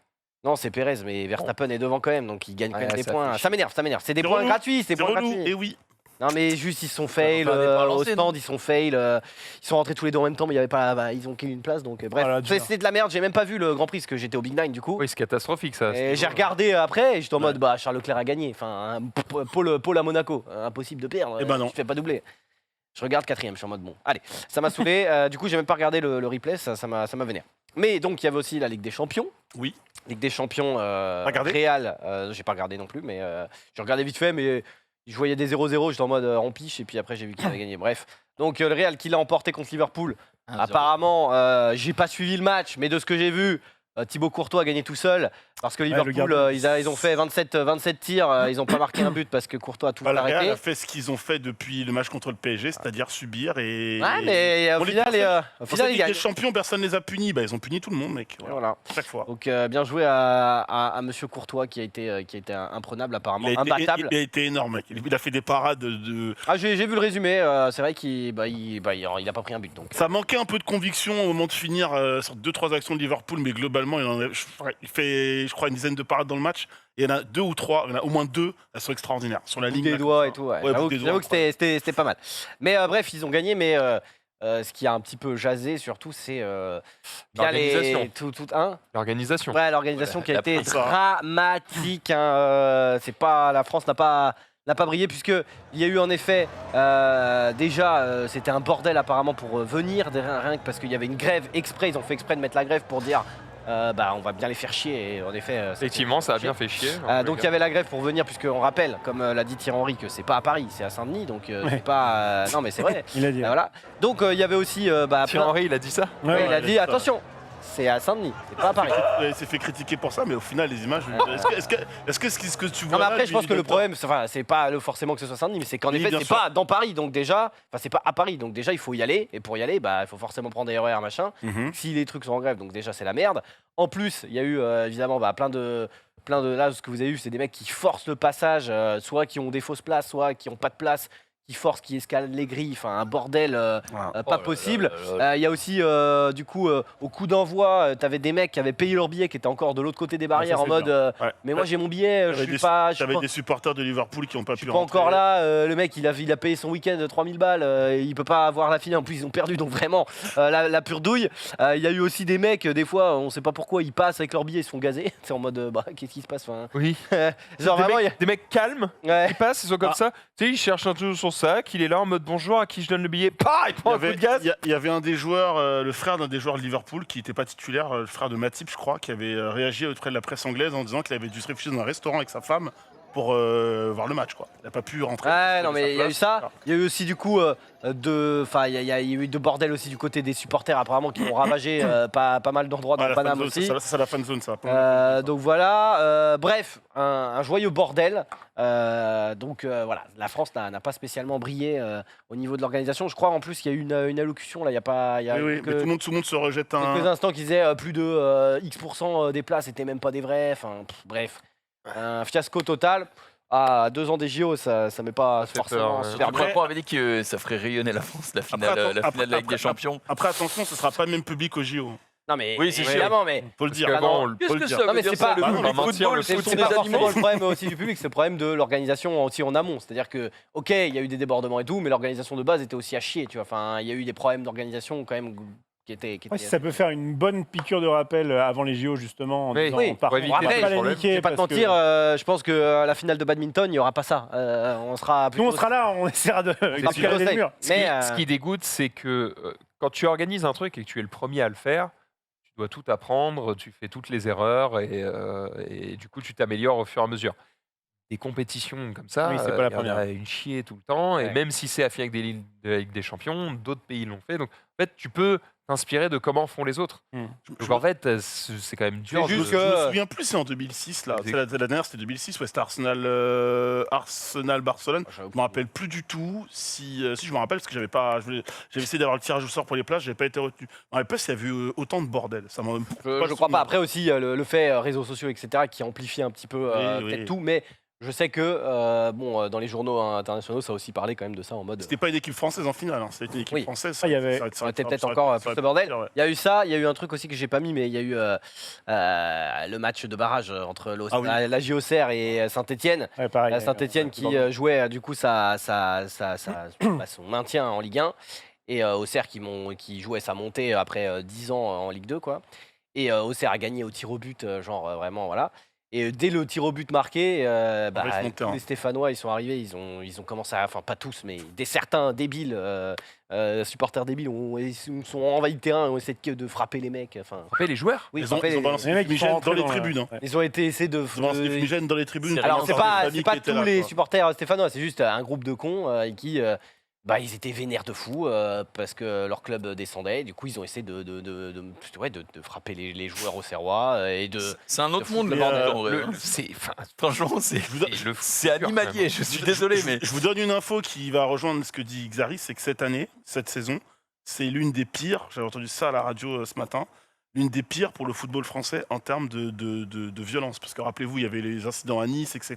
Non, c'est Pérez, mais Verstappen est devant quand même, donc il gagne quand Ouais, même des ça points. fait Ça m'énerve, ça m'énerve. C'est des C'est points relou. gratuits, c'est des C'est points relou, gratuits. et oui. Non, mais juste, ils sont fail faire des points au lancés, stand, ils sont fail. Ils sont rentrés tous les deux en même temps, mais il y avait pas, ils ont kill une place, donc bref. Voilà, dur. C'était de la merde, j'ai même pas vu le Grand Prix, parce que j'étais au Big Nine du coup. Oui, c'est catastrophique ça. Et j'ai regardé après, et j'étais en mode, bah, Charles Leclerc a gagné. Enfin, Paul à Monaco, impossible de perdre. Eh ben non. Tu fais pas doubler. Je regarde 4ème, je suis en mode bon. Allez, ça m'a saoulé. Du coup, j'ai même pas regardé le replay, ça m'a vénère. Mais donc, il y avait aussi la Ligue des Champions. Oui. Ligue des Champions, Regardé Real. J'ai pas regardé non plus, mais j'ai regardé vite fait, mais je voyais des 0-0, j'étais en mode on piche, et puis après, j'ai vu qu'il avait gagné. Bref. Donc, le Real qui l'a emporté contre Liverpool. 1-0. Apparemment, j'ai pas suivi le match, mais de ce que j'ai vu, Thibaut Courtois a gagné tout seul parce que le Liverpool, gardien. ils ont fait 27 tirs, ils ont pas marqué un but parce que Courtois a tout Bah, le Real arrêté. a fait ce qu'ils ont fait depuis le match contre le PSG, c'est-à-dire subir et. Ouais, mais au Bon, les final, Pour cette ils Ligue gagnent. des Champions, personne les a punis. Bah, ils ont puni tout le monde, mec. Voilà. Voilà. Chaque fois. Donc bien joué à Monsieur Courtois qui a été imprenable apparemment, imbattable. Il a été énorme, mec. Il a fait des parades de. Ah, j'ai vu le résumé, c'est vrai qu'il a pas pris un but donc. Ça manquait un peu de conviction au moment de finir sur 2-3 actions de Liverpool, mais globalement, il fait, je crois, une dizaine de parades dans le match. Et il y en a 2 ou 3, il y en a au moins 2, elles sont extraordinaires. Sur la Bout ligne. des là, doigts comme et ça. tout. Ouais. Ouais, J'avoue bout des j'avoue doigts, que c'était pas mal. Mais bref, ils ont gagné, mais ce qui a un petit peu jasé surtout, c'est via L'organisation. hein L'organisation. Ouais, l'organisation qui a La été France. dramatique. C'est pas, la France n'a pas brillé puisque il y a eu en effet déjà c'était un bordel apparemment pour venir rien que parce qu'il y avait une grève exprès. Ils ont fait exprès de mettre la grève pour dire bah on va bien les faire chier et en effet Effectivement, ça a bien fait chier. donc il y avait la grève pour venir puisqu'on rappelle comme l'a dit Thierry Henry que c'est pas à Paris, c'est à Saint-Denis donc c'est pas non mais c'est vrai. Il a dit. Voilà. Donc il y y avait aussi Thierry Henry, il a dit ça. ouais, il a ouais, dit ça. attention, c'est à Saint-Denis, c'est pas à Paris. Il s'est fait critiquer pour ça, mais au final, les images. Est-ce que ce que tu vois. Non mais là, après je lui, pense il que le donne pas. problème c'est pas forcément que ce soit Saint-Denis mais c'est qu'en Oui, effet bien c'est sûr. pas dans Paris donc déjà c'est pas à Paris donc déjà il faut y aller et pour y aller bah il faut forcément prendre des RER machin. Mhm. Si les trucs sont en grève donc déjà c'est la merde. En plus il y a eu évidemment plein de là ce que vous avez vu c'est des mecs qui forcent le passage soit qui ont des fausses places soit qui ont pas de place qui forcent qui escaladent les grilles enfin un bordel pas possible. Il y a aussi, du coup, au coup d'envoi, t'avais des mecs qui avaient payé leur billet, qui étaient encore de l'autre côté des barrières ça, en c'est mode bien. Ouais. mais moi j'ai mon billet, je suis pas, T'avais des supporters de Liverpool qui n'ont pas je suis pu pas rentrer. encore là. Le mec, il a payé son week-end de 3000 balles, il peut pas avoir la finale. En plus, ils ont perdu, donc vraiment, la pure douille. Il y a eu aussi des mecs, des fois, on sait pas pourquoi, ils passent avec leur billet, ils se font gazer. C'est en mode, bah, qu'est-ce qui se passe enfin, Oui. genre des, vraiment, mecs, des mecs calmes, ouais. ils passent, ils sont comme Ah. ça. Tu sais, ils cherchent un truc sur sac, il est là en mode bonjour, à qui je donne le billet. Pah, il prend un coup de gaz. Il y avait un des joueurs, le frère d'un des joueurs de Liverpool, qui n'était pas titulaire, le frère de Matip, je crois, qui avait réagi auprès de la presse anglaise en disant qu'il avait dû se réfugier dans un restaurant avec sa femme pour voir le match, quoi. Il n'a pas pu rentrer. Ouais, non, mais il y a eu ça. Il y a eu aussi, du coup, il y a eu de bordel aussi du côté des supporters, apparemment, qui ont ravagé pas mal d'endroits dans Paname aussi. C'est la fan zone, ça. Donc voilà, bref, un joyeux bordel. Donc voilà, la France n'a pas spécialement brillé au niveau de l'organisation. Je crois en plus qu'il y a eu une allocution là, il y a pas. Oui, mais tout le monde se rejette quelques instants qui disaient plus de X% des places n'étaient même pas des vrais. Enfin, bref, un fiasco total. À 2 ans des JO, ça met pas forcément super bien. Macron avait dit que ça ferait rayonner la France, la finale de la Ligue des Champions. Après, attention, ce sera pas le même public au JO. Non mais Oui, c'est sûr. évidemment, mais Faut le dire. Parce que Ah non, bon, Qu'est-ce que ça Non, mais veut dire c'est ça, pas- le Ah non, foot, mais le football, le c'est foot, c'est pas des forcément animaux. le problème aussi du public, c'est le problème de l'organisation aussi en amont. C'est-à-dire que, ok, il y a eu des débordements et tout, mais l'organisation de base était aussi à chier, tu vois. Enfin, il y a eu des problèmes d'organisation quand même qui étaient. Ouais, si ça peut faire une bonne piqûre de rappel avant les JO, justement, en Oui, disant, oui, par pour contre, éviter on va les pas problèmes. paniquer Je vais pas te parce que mentir, je pense que à la finale de badminton, il n'y aura pas ça. On sera Nous, on sera là, on essaiera de plutôt tirer des safe. murs. Mais Ce qui dégoûte, c'est que quand tu organises un truc et que tu es le premier à le faire, tu dois tout apprendre, tu fais toutes les erreurs et du coup, tu t'améliores au fur et à mesure. Des compétitions comme ça, Oui, c'est pas la il y en a première. une chier tout le temps. Et Ouais. même si c'est affiné avec des lignes de la Ligue des Champions, d'autres pays l'ont fait. Donc, en fait, tu peux t'inspirer de comment font les autres. Donc, en fait, c'est quand même dur. C'est juste Je me que- souviens plus, c'est en 2006, là. Exact. La dernière, c'était 2006, ouais, c'était Arsenal-Barcelone. Je me rappelle plus du tout si je me rappelle, parce que j'avais essayé d'avoir le tirage au sort pour les places, j'avais pas été retenu. Je me rappelle pas s'il y avait eu autant de bordel. Ça m'en je crois pas. Après aussi, le fait réseaux sociaux, etc., qui amplifie un petit peu Oui, peut-être oui. tout, mais je sais que dans les journaux internationaux, ça a aussi parlé quand même de ça en mode. C'était pas une équipe française en finale, hein. C'était une équipe Oui. française. Ah, il y avait- Ça aurait été peut-être encore plus de bordel. Ouais. Il y a eu ça, il y a eu un truc aussi que j'ai pas mis, mais il y a eu le match de barrage entre Ah oui. la JOCR et Saint-Etienne. Ouais, pareil, Saint-Etienne qui jouait du coup son maintien en Ligue 1 et Auxerre qui jouait sa montée après 10 ans en Ligue 2 quoi. Et Auxerre a gagné au tir au but, vraiment voilà. Et dès le tir au but marqué, ils se montent tous les Stéphanois ils sont arrivés, ils ont commencé à, enfin pas tous, mais certains débiles, supporters débiles, ils sont envahis le terrain, ont essayé de frapper les mecs. Enfin, Frapper les joueurs. oui, Ils ont frapper les- balancé Les mecs, des ils sont fumigènes rentrés dans les dans la- tribunes. Hein. Ouais. ils ont été essayés de. Ils ont balancé des fumigènes dans les tribunes. Alors c'est pas familles tous qui étaient là, les quoi. supporters stéphanois, c'est juste un groupe de cons qui ils étaient vénères de fou parce que leur club descendait. Du coup, ils ont essayé de frapper les joueurs au Serrois et de. C'est un autre de monde, le foutre bordel. le en vrai. Franchement, C'est vous donne- c'est animalier, je suis désolé, mais. Je vous donne une info qui va rejoindre ce que dit Xari, c'est que cette saison, c'est l'une des pires, j'avais entendu ça à la radio ce matin, l'une des pires pour le football français en termes de violence. Parce que rappelez-vous, il y avait les incidents à Nice, etc.,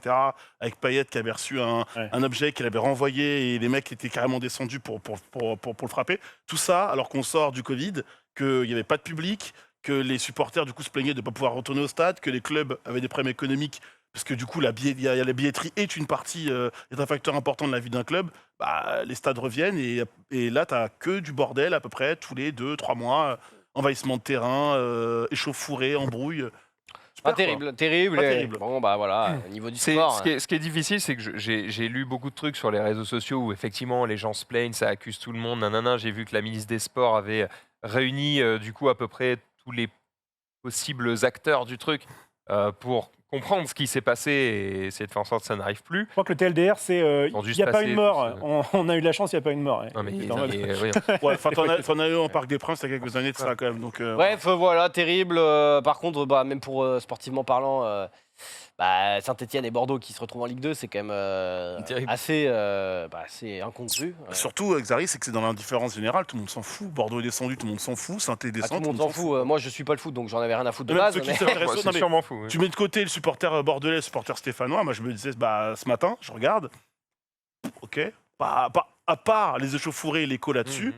avec Payet qui avait reçu un objet qu'il avait renvoyé et les mecs étaient carrément descendus pour le frapper. Tout ça alors qu'on sort du Covid, qu'il n'y avait pas de public, que les supporters du coup se plaignaient de ne pas pouvoir retourner au stade, que les clubs avaient des problèmes économiques parce que du coup la billetterie est une partie, est un facteur important de la vie d'un club. Bah, les stades reviennent et là tu n'as que du bordel à peu près tous les 2-3 mois. Envahissement de terrain, échauffourée, embrouille. Super, Pas terrible, terrible. Pas et- terrible. Bon bah voilà, au niveau du C'est- sport. ce qui est difficile, c'est que j'ai lu beaucoup de trucs sur les réseaux sociaux où effectivement les gens se plaignent, ça accuse tout le monde, nanana. J'ai vu que la ministre des Sports avait réuni du coup à peu près tous les possibles acteurs du truc pour comprendre ce qui s'est passé et essayer de faire en sorte que ça n'arrive plus. Je crois que le TLDR, c'est Ils ont il dû n'y a se pas passer une mort. tous, On a eu de la chance, il n'y a pas une mort. Non, mais, J'étais en mode- oui. Ouais, enfin, t'en as eu en Parc des Princes il y a quelques années de ça quand même. Donc, Bref, voilà, terrible. Par contre, même pour sportivement parlant, Saint-Etienne et Bordeaux qui se retrouvent en Ligue 2, c'est quand même Terrible. assez incongru. Surtout, Xari, c'est que c'est dans l'indifférence générale, tout le monde s'en fout. Bordeaux est descendu, tout le monde s'en fout. Saint-Étienne est Tout descendu, le monde s'en fout. Moi, je suis pas le foot, donc j'en avais rien à foutre de Même base. ceux qui mais- s'intéressent- Moi, non, c'est mais sûrement fou. oui. Tu mets de côté le supporter bordelais, le supporter stéphanois. Moi, je me disais, ce matin, je regarde. Ok. À part les échauffourées et l'écho là-dessus, Mhm.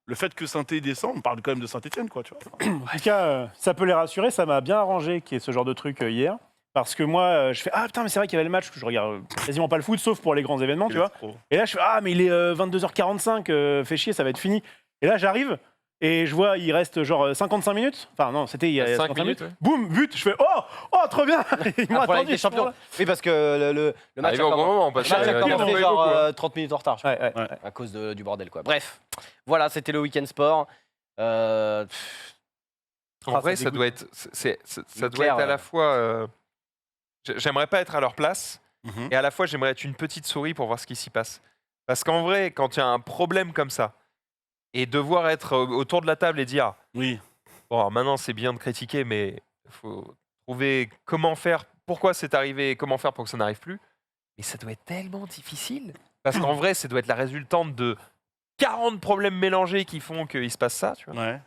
le fait que Saint-Étienne descend, on parle quand même de Saint-Étienne, quoi, tu vois. En tout cas, ça peut les rassurer. Ça m'a bien arrangé qu'il y ait ce genre de truc hier. Parce que moi, je fais ah putain, mais c'est vrai qu'il y avait le match, que je regarde quasiment pas le foot, sauf pour les grands événements, tu vois. Et là, je fais ah, mais il est 22h45, fait chier, ça va être fini. Et là, j'arrive, Et je vois, il reste genre 55 minutes. Enfin, non, c'était il y a 5 55 minutes, minutes. Boum, but, je fais oh, trop bien. Ils m'ont Ah, pour la Ligue attendu. des Champions. Oui, parce que le match Arrivé au bon moment, parce le match a qu'il y a commencé pas eu genre beaucoup, hein. 30 minutes en retard, je crois, Ouais. à cause du bordel, quoi. Bref, voilà, c'était le week-end sport. En Ah, vrai, ça ça dégoûte. doit être, ça doit Leclerc, être à la fois. J'aimerais pas être à leur place, Mhm. et à la fois j'aimerais être une petite souris pour voir ce qui s'y passe. Parce qu'en vrai, quand il y a un problème comme ça, et devoir être autour de la table et dire, Oui. bon, alors maintenant c'est bien de critiquer, mais il faut trouver comment faire, pourquoi c'est arrivé, et comment faire pour que ça n'arrive plus. Mais ça doit être tellement difficile. Parce qu'en vrai, ça doit être la résultante de 40 problèmes mélangés qui font qu'il se passe ça. Tu vois. Ouais.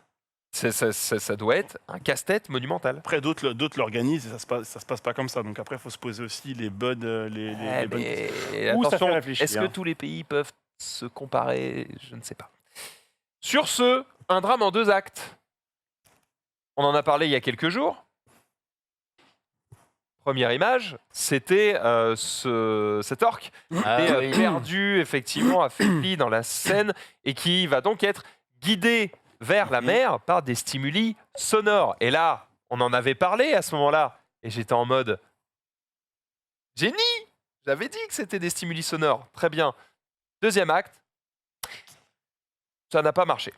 Ça doit être un casse-tête monumental. Après, d'autres l'organisent et ça se passe pas comme ça. Donc après, il faut se poser aussi les bonnes. les bonnes... Mais Ouh, ça attention, fait réfléchir. est-ce que tous les pays peuvent se comparer? Je ne sais pas. Sur ce, un drame en 2 actes. On en a parlé il y a quelques jours. Première image, c'était cet orc Ah qui est oui. perdu, effectivement, affaibli dans la scène et qui va donc être guidé vers la mer par des stimuli sonores. Et là, on en avait parlé à ce moment-là. Et j'étais en mode génie! J'avais dit que c'était des stimuli sonores. Très bien. Deuxième acte, ça n'a pas marché.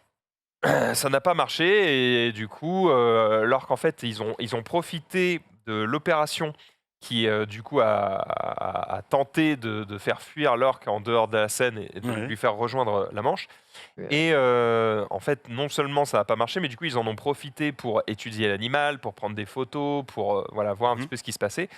Ça n'a pas marché et du coup, alors qu'en fait, ils ont profité de l'opération qui, du coup, a tenté de faire fuir l'orc en dehors de la scène et de Ouais. lui faire rejoindre la Manche. Ouais. Et en fait, non seulement ça n'a pas marché, mais du coup, ils en ont profité pour étudier l'animal, pour prendre des photos, pour voilà, voir un petit peu ce qui se passait.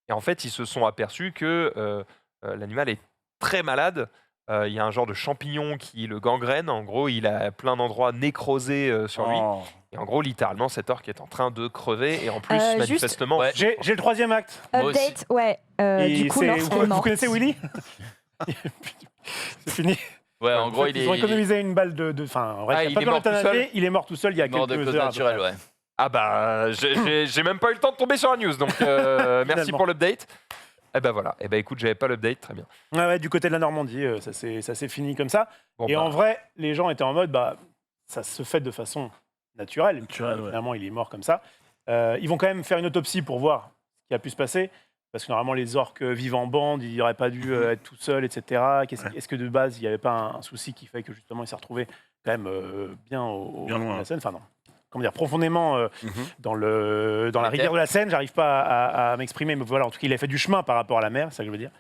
Et en fait, ils se sont aperçus que l'animal est très malade. Il y a un genre de champignon qui le gangrène. En gros, il a plein d'endroits nécrosés sur lui. Oh. Et en gros, littéralement, cet orc est en train de crever. Et en plus, Juste- manifestement, Ouais. J'ai le troisième acte. Moi aussi. Update, ouais. Et Du coup, c'est- lorsqu'elle est vous morte. connaissez Willy? C'est fini. Ouais, en gros, il Ils ont est économisé une balle de. Enfin, en vrai, Ah, il il a pas est besoin mort d'être tout seul nager, il est mort tout seul il y a mort de quelques cause heures. naturelle, ouais. ah bah, j'ai même pas eu le temps de tomber sur la news. Donc, merci Finalement. pour l'update. Eh ben voilà. Eh ben écoute, j'avais pas l'update. Très bien. Ouais, du côté de la Normandie, ça s'est fini comme ça. Bon, Et bah, en vrai, les gens étaient en mode, bah, ça se fait de façon naturelle. Naturelle, ouais. Finalement, il est mort comme ça. Ils vont quand même faire une autopsie pour voir ce qui a pu se passer. Parce que normalement, les orques vivent en bande, ils n'auraient pas dû être tout seuls, etc. Est-ce que de base, il n'y avait pas un souci qui fait que justement, il s'est retrouvé quand même bien Bien loin. à la Seine? Enfin, non. Comment dire, profondément Mhm. dans la rivière de la Seine. J'arrive pas à m'exprimer, mais voilà, en tout cas, il a fait du chemin par rapport à la mer, c'est ça que je veux dire.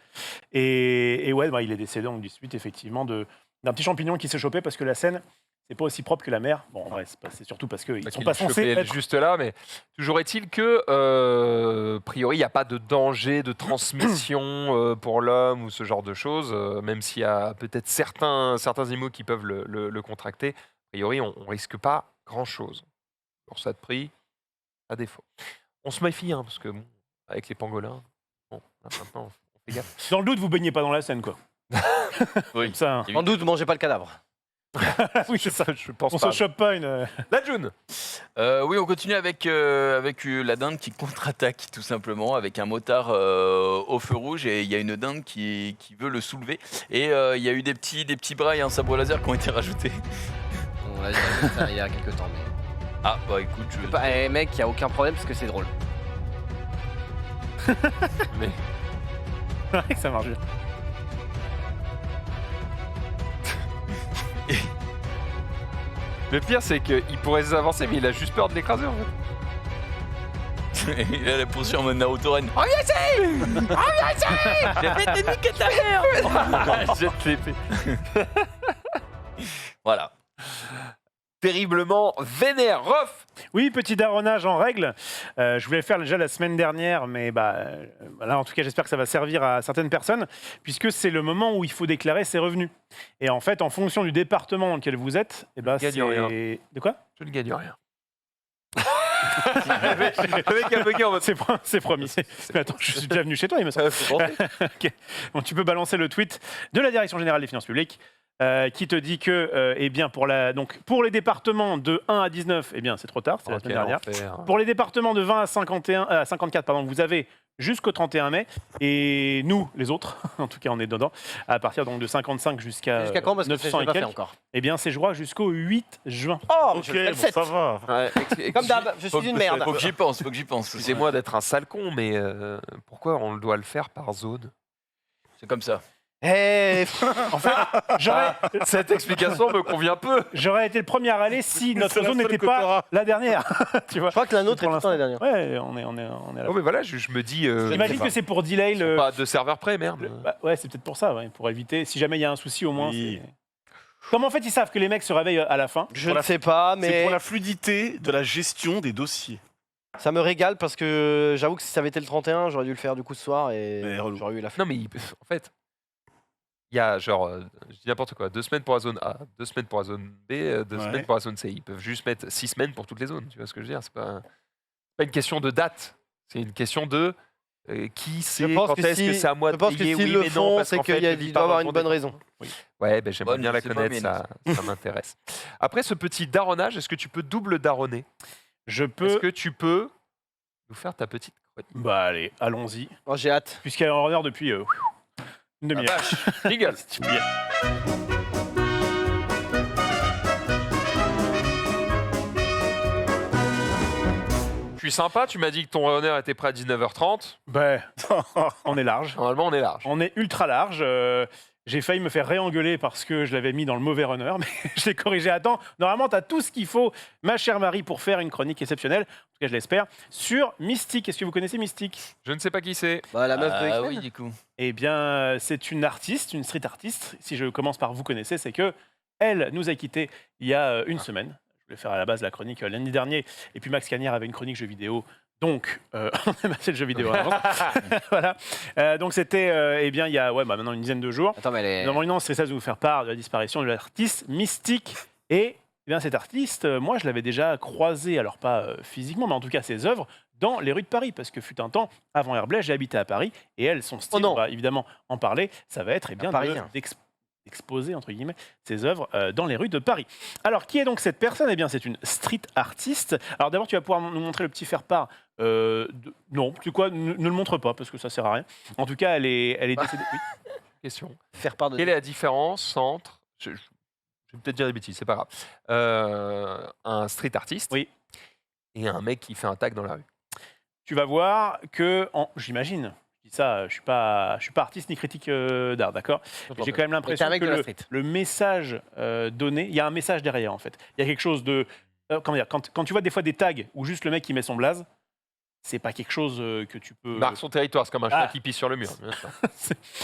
Et ouais, bah, il est décédé donc, du suite, effectivement, d'un petit champignon qui s'est chopé parce que la Seine, c'est pas aussi propre que la mer. Bon, en vrai, c'est surtout parce qu'ils Parce sont qu'il pas est chopé censés être. juste là, mais toujours est-il que, a priori, il n'y a pas de danger de transmission pour l'homme ou ce genre de choses, même s'il y a peut-être certains animaux qui peuvent le contracter. A priori, on risque pas grand-chose. Pour ça de prix, à défaut. On se méfie, hein, parce que bon, avec les pangolins, bon, là, maintenant, on fait gaffe. Dans le doute, vous baignez pas dans la Seine, quoi. Oui. Comme ça. Hein. En doute, mangez pas le cadavre. Oui, c'est ça. Je pense On pas. se chope pas une. La June. Oui, on continue avec la dinde qui contre-attaque tout simplement avec un motard au feu rouge et il y a une dinde qui veut le soulever et il y a eu des petits bras et un sabre laser qui ont été rajoutés. On l'a dit ça il y a quelques temps. Mais... Ah bah écoute, je... Bah, mec, il y a aucun problème parce que c'est drôle. Mais Ça marche bien. le pire, c'est qu'il pourrait avancer, mais il a juste peur de l'écraser, en fait. il a la poursuite en mode Naruto Ren. Oh yes, j'ai fait des niquer ta mère. Jette l'épée. Voilà. Terriblement vénère. Rof. Oui, petit daronnage en règle. Je voulais le faire déjà la semaine dernière, mais là, en tout cas, j'espère que ça va servir à certaines personnes, puisque c'est le moment où il faut déclarer ses revenus. Et en fait, en fonction du département dans lequel vous êtes, Gagne rien. De quoi? Je ne gagne rien. le mec a bugué en mode. C'est promis. Mais attends, je suis déjà venu chez toi, il me semble. Ok. Bon, tu peux balancer le tweet de la Direction Générale des Finances Publiques. qui te dit que, eh bien, pour les départements de 1 à 19, eh bien, c'est trop tard, c'est la Ok, semaine dernière. l'enfer. Pour les départements de 20 à 54, pardon, vous avez jusqu'au 31 mai. Et nous, les autres, en tout cas, on est dedans, à partir donc de 55 jusqu'à Jusqu'à quand? Parce que 900 j'ai et pas fait quelques. encore. Eh bien, c'est je crois jusqu'au 8 juin. Oh, Ok, je fais le bon, 7. ça va. Ouais, Comme d'hab, je suis une merde. Faut que j'y pense, Excusez-moi d'être un sale con, mais pourquoi on doit le faire par zone? C'est comme ça. Eh, En fait, Cette explication me convient peu. j'aurais été le premier à râler si notre c'est la zone seule n'était que pas t'auras. la dernière. Tu vois. je crois que la nôtre est Pour tout le temps les l'instant. dernières. Ouais, on est à la Oh, mais voilà, je me dis. J'imagine sais que c'est pour delay le. pas de serveur près, merde. Bah, ouais, c'est peut-être pour ça, ouais, pour éviter. Si jamais il y a un souci, au moins. Oui. Comment en fait ils savent que les mecs se réveillent à la fin? Je ne sais pas, C'est mais pour la fluidité de la gestion des dossiers. ça me régale parce que j'avoue que si ça avait été le 31, j'aurais dû le faire du coup ce soir et Mais relou. j'aurais eu la Non, mais en fait, il y a genre, je dis n'importe quoi, 2 semaines pour la zone A, 2 semaines pour la zone B, 2 Ouais. semaines pour la zone C. Ils peuvent juste mettre 6 semaines pour toutes les zones. Tu vois ce que je veux dire? C'est pas une question de date. C'est une question de qui sait pense quand que est-ce que si- c'est à moi Je de pense que payer, s'ils oui le mais non, font, parce c'est qu'en qu'il fait, le doit départ avoir dans une le bonne jour raison. Ouais, ben j'aimerais Bonne, bien la c'est pas connaître, mienne. ça m'intéresse. Après ce petit daronnage, est-ce que tu peux double daronner? Je Est-ce peux. que tu peux nous faire ta petite chronique? Bah allez, allons-y. Oh, j'ai hâte. Puisqu'elle est en runner depuis une demi-heure. Rigole. Je suis sympa, tu m'as dit que ton runner était prêt à 19h30. Ben, on est large. Normalement, on est large. On est ultra large. J'ai failli me faire réengueuler parce que je l'avais mis dans le mauvais runner, mais je l'ai corrigé à temps. Normalement, tu as tout ce qu'il faut, ma chère Marie, pour faire une chronique exceptionnelle, en tout cas je l'espère, sur Mystique. Est-ce que vous connaissez Mystique? Je ne sais pas qui c'est. Bah, la meuf de Ah X-Men. oui, du coup. Eh bien, c'est une artiste, une street artiste. Si je commence par vous connaissez, c'est que elle nous a quittés il y a une semaine. Je voulais faire à la base la chronique lundi dernier, et puis Max Cagnard avait une chronique jeux vidéo. Donc, on a passé le jeu vidéo avant. Voilà. Donc, c'était, eh bien, il y a maintenant une dizaine de jours. Attends, mais elle est. Normalement, c'est ça de vous faire part de la disparition de l'artiste Mystique. Et eh bien, cet artiste, moi, je l'avais déjà croisé, alors pas physiquement, mais en tout cas ses œuvres, dans les rues de Paris. Parce que fut un temps, avant Herblay, j'ai habité à Paris. Et elle, son style, Oh non. on va évidemment en parler, ça va être eh bien, Parisien. d'exposer, entre guillemets, ses œuvres dans les rues de Paris. Alors, qui est donc cette personne? Eh bien, c'est une street artiste. Alors, d'abord, tu vas pouvoir nous montrer le petit faire-part. Non, tu sais quoi, ne le montre pas, parce que ça sert à rien. En tout cas, elle est décédée. Oui. Question. Faire part de. Quelle est la différence entre. Je vais peut-être dire des bêtises, c'est pas grave. Un street artiste Oui. et un mec qui fait un tag dans la rue. Tu vas voir que, j'imagine, je dis ça, je suis pas artiste ni critique d'art, d'accord? J'ai quand même Mais t'es l'impression un mec que de la street. le message donné, il y a un message derrière en fait. Il y a quelque chose de, comment dire, quand tu vois des fois des tags où juste le mec qui met son blaze, c'est pas quelque chose que tu peux. Marque son territoire, c'est comme un Ah. chat qui pisse sur le mur. Bien sûr.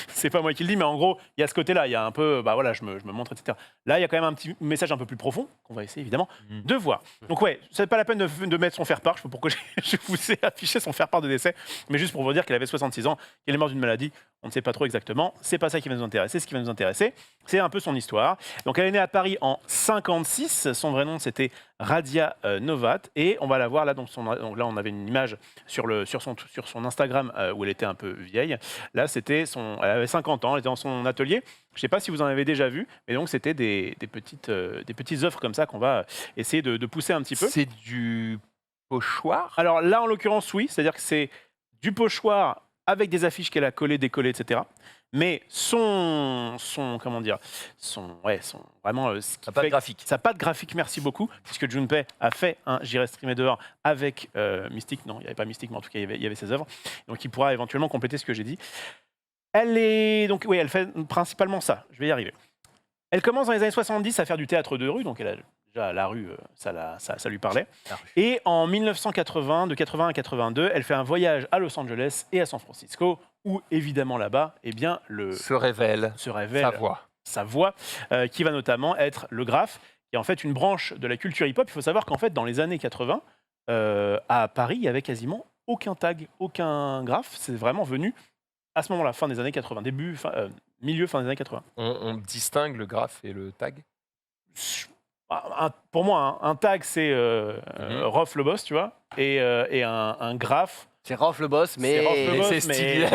C'est pas moi qui le dis, mais en gros, il y a ce côté-là, il y a un peu, bah voilà, je me montre, etc. Là, il y a quand même un petit message un peu plus profond, qu'on va essayer évidemment Mm. de voir. Donc ouais, c'est pas la peine de mettre son faire-part, je sais pas pourquoi je vous ai affiché son faire-part de décès, mais juste pour vous dire qu'il avait 66 ans, qu'il est mort d'une maladie, on ne sait pas trop exactement, c'est pas ça qui va nous intéresser, ce qui va nous intéresser, c'est un peu son histoire. Donc elle est née à Paris en 56, son vrai nom c'était Radia Novat, et on va la voir là, donc là on avait une image sur son Instagram où elle était un peu vieille. Là, elle avait 50 ans, elle était dans son atelier. Je ne sais pas si vous en avez déjà vu, mais donc c'était des petites œuvres comme ça qu'on va essayer de pousser un petit peu. C'est du pochoir. Alors là, en l'occurrence, oui, c'est-à-dire que c'est du pochoir avec des affiches qu'elle a collées, décollées, etc. Mais comment dire, vraiment ce qui Ça pas de fait graphique. sa patte graphique, merci beaucoup, puisque Junpei a fait un J'irai streamer dehors avec Mystique. Non, il n'y avait pas Mystique, mais en tout cas, il y avait ses œuvres. Donc, il pourra éventuellement compléter ce que j'ai dit. Elle fait principalement ça. Je vais y arriver. Elle commence dans les années 70 à faire du théâtre de rue, donc elle a déjà la rue, ça lui parlait. Et en 1980, de 80 à 82, elle fait un voyage à Los Angeles et à San Francisco, où évidemment là-bas, eh bien, Se révèle se révèle sa voix. sa voix, qui va notamment être le graphe, qui est en fait une branche de la culture hip-hop. Il faut savoir qu'en fait, dans les années 80, à Paris, il y avait quasiment aucun tag, aucun graphe. C'est vraiment venu à ce moment-là, fin des années 80, milieu, fin des années 80. On distingue le graphe et le tag. Pour moi, un tag, c'est Rof le boss, tu vois, et un graphe, C'est Rof le boss, mais. C'est Rof le Et boss, c'est mais- stylé.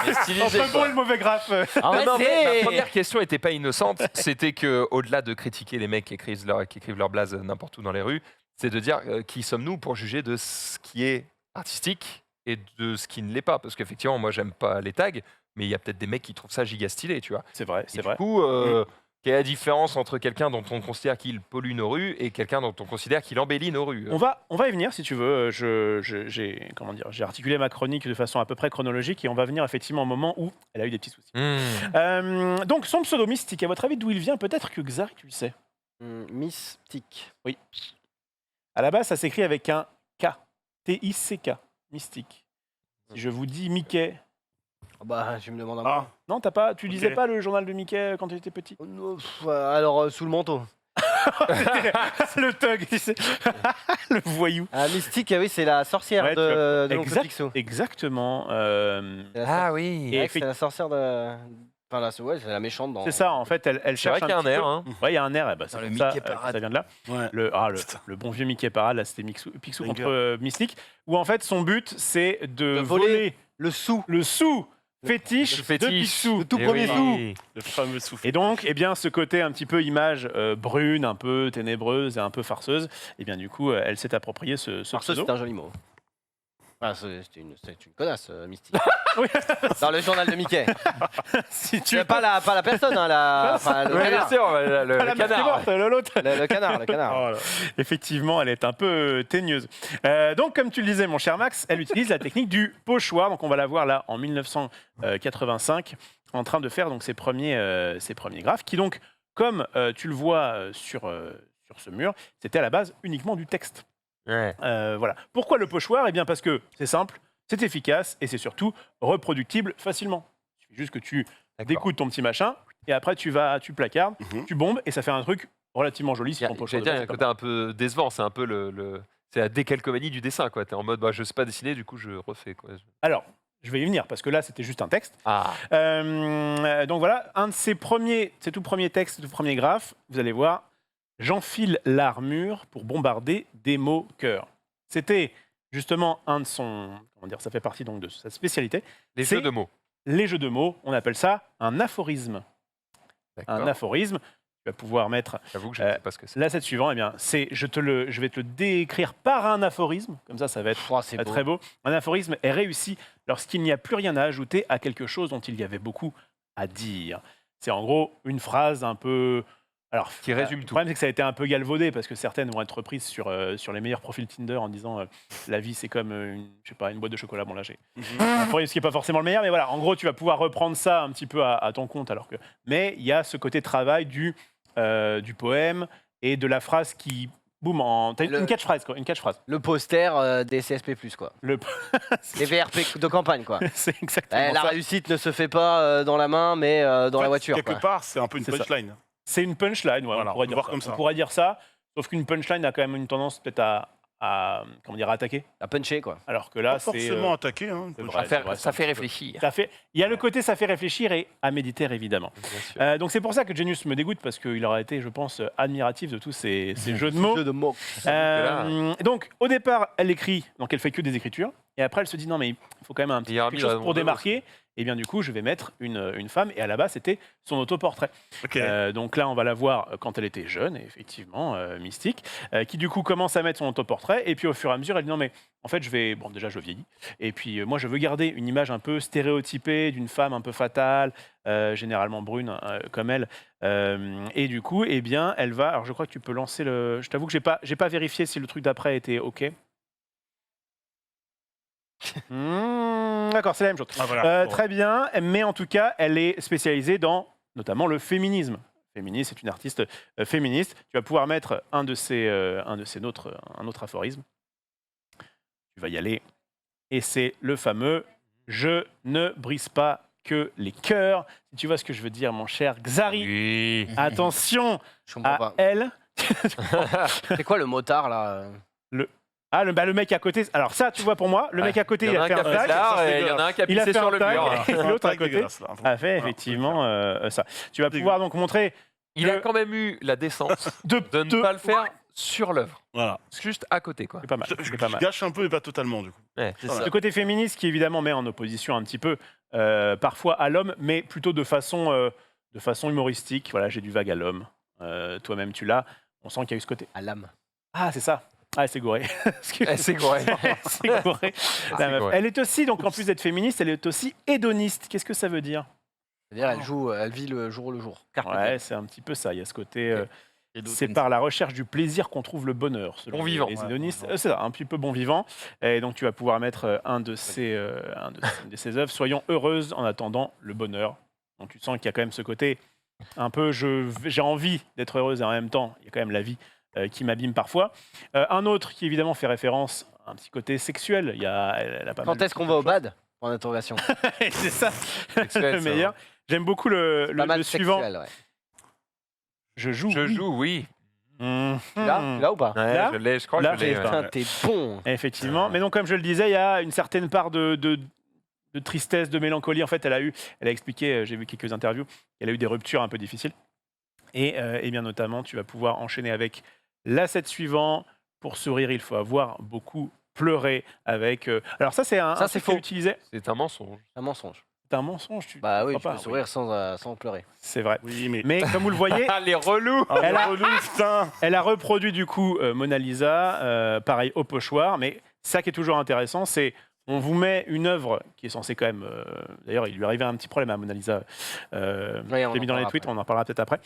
Mais stylisé, Entre le bon quoi. et le mauvais graphe. En vrai, Non, mais c'est- ma première question était pas innocente, c'était que au-delà de critiquer les mecs qui écrivent leur blaze n'importe où dans les rues, c'est de dire qui sommes-nous pour juger de ce qui est artistique et de ce qui ne l'est pas. Parce qu'effectivement, moi, j'aime pas les tags, mais il y a peut-être des mecs qui trouvent ça giga stylé, tu vois. C'est vrai, Et c'est du vrai. coup, quelle est la différence entre quelqu'un dont on considère qu'il pollue nos rues et quelqu'un dont on considère qu'il embellit nos rues On va y venir si tu veux. J'ai articulé ma chronique de façon à peu près chronologique et on va venir effectivement au moment où elle a eu des petits soucis. Donc son pseudo mystique, à votre avis d'où il vient? Peut-être que Xari tu le sais. Mystique. À la base ça s'écrit avec un K, T-I-C-K, mystique. Si je vous dis Mickey, Ah bah, je me demande un peu. Ah, non tu lisais pas le journal de Mickey quand tu étais petit? Alors, sous le manteau. Le thug, tu sais. Le voyou. Mystique, oui, c'est la sorcière Ouais, de l'oncle Exact- Picsou. Exactement. C'est la oui. Et c'est la sorcière de. Enfin, là, c'est la méchante dans. C'est ça, en fait, elle C'est vrai cherche qu'il y a un petit air. peu- Hein. Ouais, il y a un air, eh ben, c'est Dans le pour ça, Mickey que Parade. ça vient de là. ouais. Le Putain. bon vieux Mickey Parade, là, c'était Picsou Banger. contre Mystique, où en fait, son but, c'est de De voler voler Le sou. le sou fétiche, Le fétiche. de Picsou. Le tout Eh premier oui. sou. Le fameux souffle. Et donc, eh bien, ce côté un petit peu image brune, un peu ténébreuse et un peu farceuse, eh bien, du coup, elle s'est approprié ce Farceuse, pseudo. c'est un joli mot. Ah, c'est une connasse, Mystique. Oui. Dans le journal de Mickey. Si tu Tu veux pas la personne, hein, enfin, le Ouais, bien canard. sûr, le pas la meuf qui est canard. morte, l'autre. Le canard, le canard. Oh là. Effectivement, elle est un peu teigneuse. Donc, comme tu le disais, mon cher Max, elle utilise la technique du pochoir. Donc, on va la voir là en 1985, en train de faire donc ses premiers graphes, qui donc, comme tu le vois sur ce mur, c'était à la base uniquement du texte. Ouais. Voilà. Pourquoi le pochoir? Eh bien, parce que c'est simple, c'est efficace et c'est surtout reproductible facilement. Il suffit juste que tu D'accord. découpes ton petit machin et après tu placardes, tu bombes et ça fait un truc relativement joli. Si ton pochoir J'allais dire, il y a un de base, côté un peu décevant, c'est un peu c'est la décalcomanie du dessin, quoi. T'es en mode, je sais pas dessiner, du coup je refais, quoi. Alors, je vais y venir parce que là, c'était juste un texte. Ah. Donc voilà, un de ses tout premiers textes, tout premier graphe, vous allez voir, j'enfile l'armure pour bombarder des mots cœur. C'était justement un de son, comment dire, ça fait partie donc de sa spécialité. Les C'est jeux de mots. Les jeux de mots, on appelle ça un aphorisme. Un D'accord. aphorisme, tu vas pouvoir mettre J'avoue que je ne sais pas ce que c'est. l'asset suivant, eh bien, je vais te le décrire par un aphorisme, comme ça va être Oh, c'est beau. très beau. Un aphorisme est réussi lorsqu'il n'y a plus rien à ajouter à quelque chose dont il y avait beaucoup à dire. C'est en gros une phrase un peu... Alors, Qui résume le tout. problème, c'est que ça a été un peu galvaudé parce que certaines vont être reprises sur les meilleurs profils Tinder en disant la vie, c'est comme une boîte de chocolat. Bon, là, j'ai un aphorisme qui n'est pas forcément le meilleur, mais voilà, en gros, tu vas pouvoir reprendre ça un petit peu à ton compte. Mais il y a ce côté travail du poème et de la phrase qui... Boum, t'as une catchphrase, quoi. Une catchphrase. Le poster des CSP+, quoi. Le... Les VRP de campagne, quoi. c'est exactement La ça. réussite ne se fait pas dans la main, mais dans la voiture. Quelque quoi. part, c'est un peu une C'est ça. punchline. C'est une punchline, ouais, Voilà, on pourrait on peut dire voir ça. comme ça. On pourrait dire ça, sauf qu'une punchline a quand même une tendance peut-être à comment dire, à attaquer, À puncher, quoi. alors que là, Pas c'est... forcément attaqué. Hein, c'est une vrai. punchline. Ça fait réfléchir. Il y a le côté ça fait réfléchir et à méditer, évidemment. Bien sûr. Donc c'est pour ça que Genius me dégoûte, parce qu'il aurait été, je pense, admiratif de tous ces jeux de mots. Jeu de mots. Donc au départ, elle écrit, donc elle fait que des écritures, et après elle se dit non mais il faut quand même un petit Il y a un quelque chose mille pour raisons démarquer. Et bien du coup, je vais mettre une femme, et à la base c'était son autoportrait. Ok. Donc là, on va la voir quand elle était jeune, et effectivement, mystique, qui du coup commence à mettre son autoportrait, et puis au fur et à mesure, elle dit non mais en fait, déjà je vieillis, et puis moi je veux garder une image un peu stéréotypée d'une femme un peu fatale, généralement brune comme elle, et du coup, eh bien, elle va. Alors je crois que tu peux lancer le. Je t'avoue que j'ai pas vérifié si le truc d'après était ok. D'accord, c'est la même chose. Ah, voilà. Bon. Très bien, mais en tout cas, elle est spécialisée dans notamment le féminisme. Féministe, c'est une artiste féministe. Tu vas pouvoir mettre un autre aphorisme. Tu vas y aller. Et c'est le fameux « Je ne brise pas que les cœurs ». Si tu vois ce que je veux dire, mon cher Xari, Oui. attention Je comprends à pas. elle. C'est quoi le motard, là Ah, le mec à côté. Alors ça, tu vois pour moi, le mec à côté, Il y il en a a un fait qui un a fait tag. ça, et il y en a un qui a Il a pissé fait sur un le tag. mur. Et l'autre à Tag côté dégueulasse, là. a fait effectivement ça. Tu vas pouvoir donc montrer Il a quand même eu la décence de de ne pas le faire sur l'œuvre. Voilà. Juste à côté, quoi. C'est pas mal. Je C'est pas mal. gâche un peu, mais pas totalement, du coup. Ouais. C'est ça. Le côté féministe qui évidemment met en opposition un petit peu parfois à l'homme, mais plutôt de façon humoristique. Voilà, j'ai du vague à l'homme. Toi-même, tu l'as. On sent qu'il y a eu ce côté. À l'âme. Ah, c'est ça. Ah, c'est goré. Eh, c'est correct. C'est goré. La meuf. goré. Elle est aussi, donc en plus d'être féministe, elle est aussi hédoniste. Qu'est-ce que ça veut dire? C'est-à-dire, elle vit le jour le jour. Carpe diem. Ouais, c'est un petit peu ça. Il y a ce côté. Et d'autres C'est comme par la recherche du plaisir qu'on trouve le bonheur. Selon Bon vivant. Les Ouais, hédonistes. bon vivant. C'est ça, un petit peu bon vivant. Et donc, tu vas pouvoir mettre une de ces œuvres. Soyons heureuses en attendant le bonheur. Donc, tu sens qu'il y a quand même ce côté un peu j'ai envie d'être heureuse et en même temps, il y a quand même la vie qui m'abîme parfois. Un autre qui évidemment fait référence à un petit côté sexuel. Elle a pas mal Quand de est-ce qu'on va au choses. bad? Point d'interrogation. C'est ça, Sexuel, le ça, meilleur. J'aime beaucoup le Pas mal suivant. sexuel, ouais. Je joue. Je oui. joue, oui. Mhm. Tu l'as ou pas? Ouais, Là je l'ai, je crois Là, que je l'ai. j'ai ouais. pas. Putain, t'es bon. Effectivement. Mais donc, comme je le disais, il y a une certaine part de tristesse, de mélancolie. En fait, elle a expliqué, j'ai vu quelques interviews, elle a eu des ruptures un peu difficiles. Et bien notamment, tu vas pouvoir enchaîner avec l'asset suivant. Pour sourire, il faut avoir beaucoup pleuré avec... Alors ça, c'est un Ça, un c'est truc qu'elle faux. utilisait. C'est un mensonge. Un mensonge. C'est un mensonge, tu Bah oui, crois tu peux pas, sourire sans pleurer. C'est vrai. Oui, mais. Mais comme vous le voyez, Ah, les relous. Ah, elle a- relou, putain. elle a reproduit du coup Mona Lisa, pareil au pochoir, mais ça qui est toujours intéressant, c'est on vous met une œuvre qui est censée quand même... D'ailleurs, il lui arrivait un petit problème à Mona Lisa. Oui, on Je en l'ai mis dans les parlera tweets, après. on en parlera peut-être après.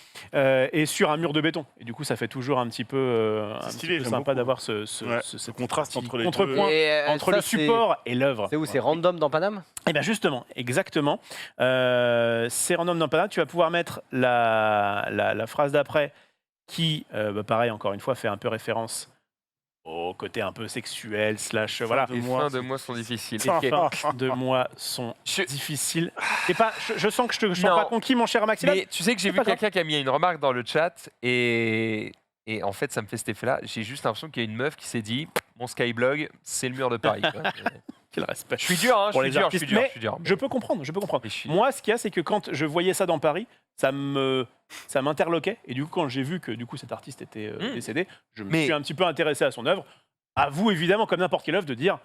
Et sur un mur de béton. Et du coup, ça fait toujours un petit peu, C'est un stylé, petit peu j'aime sympa beaucoup. d'avoir Ouais, ce ce contraste entre les deux. contrepoint Et, entre ça, le support et l'œuvre. C'est où? C'est random dans Paname? Et bien justement, exactement. C'est random dans Paname. Tu vas pouvoir mettre la phrase d'après qui, pareil, encore une fois, fait un peu référence au côté un peu sexuel, slash, voilà. de Les mois, fins de mois sont difficiles. Les fins de mois sont Je- difficiles. C'est pas, je sens que je te sens Non. pas conquis, mon cher Maxime. Mais tu sais que j'ai C'est vu pas grave. quelqu'un qui a mis une remarque dans le chat et en fait ça me fait cet effet-là. J'ai juste l'impression qu'il y a une meuf qui s'est dit mon Skyblog c'est le mur de Paris. quoi. Quel respect. Je suis dur, hein, je Pour suis les dur, je artistes, suis dur, mais je suis dur. Je peux comprendre, je peux comprendre. Mais je suis- Moi, ce qu'il y a, c'est que quand je voyais ça dans Paris, ça m'interloquait. Et du coup, quand j'ai vu que du coup cet artiste était décédé, je me Mais- suis un petit peu intéressé à son œuvre. À vous, évidemment, comme n'importe quelle œuvre, de dire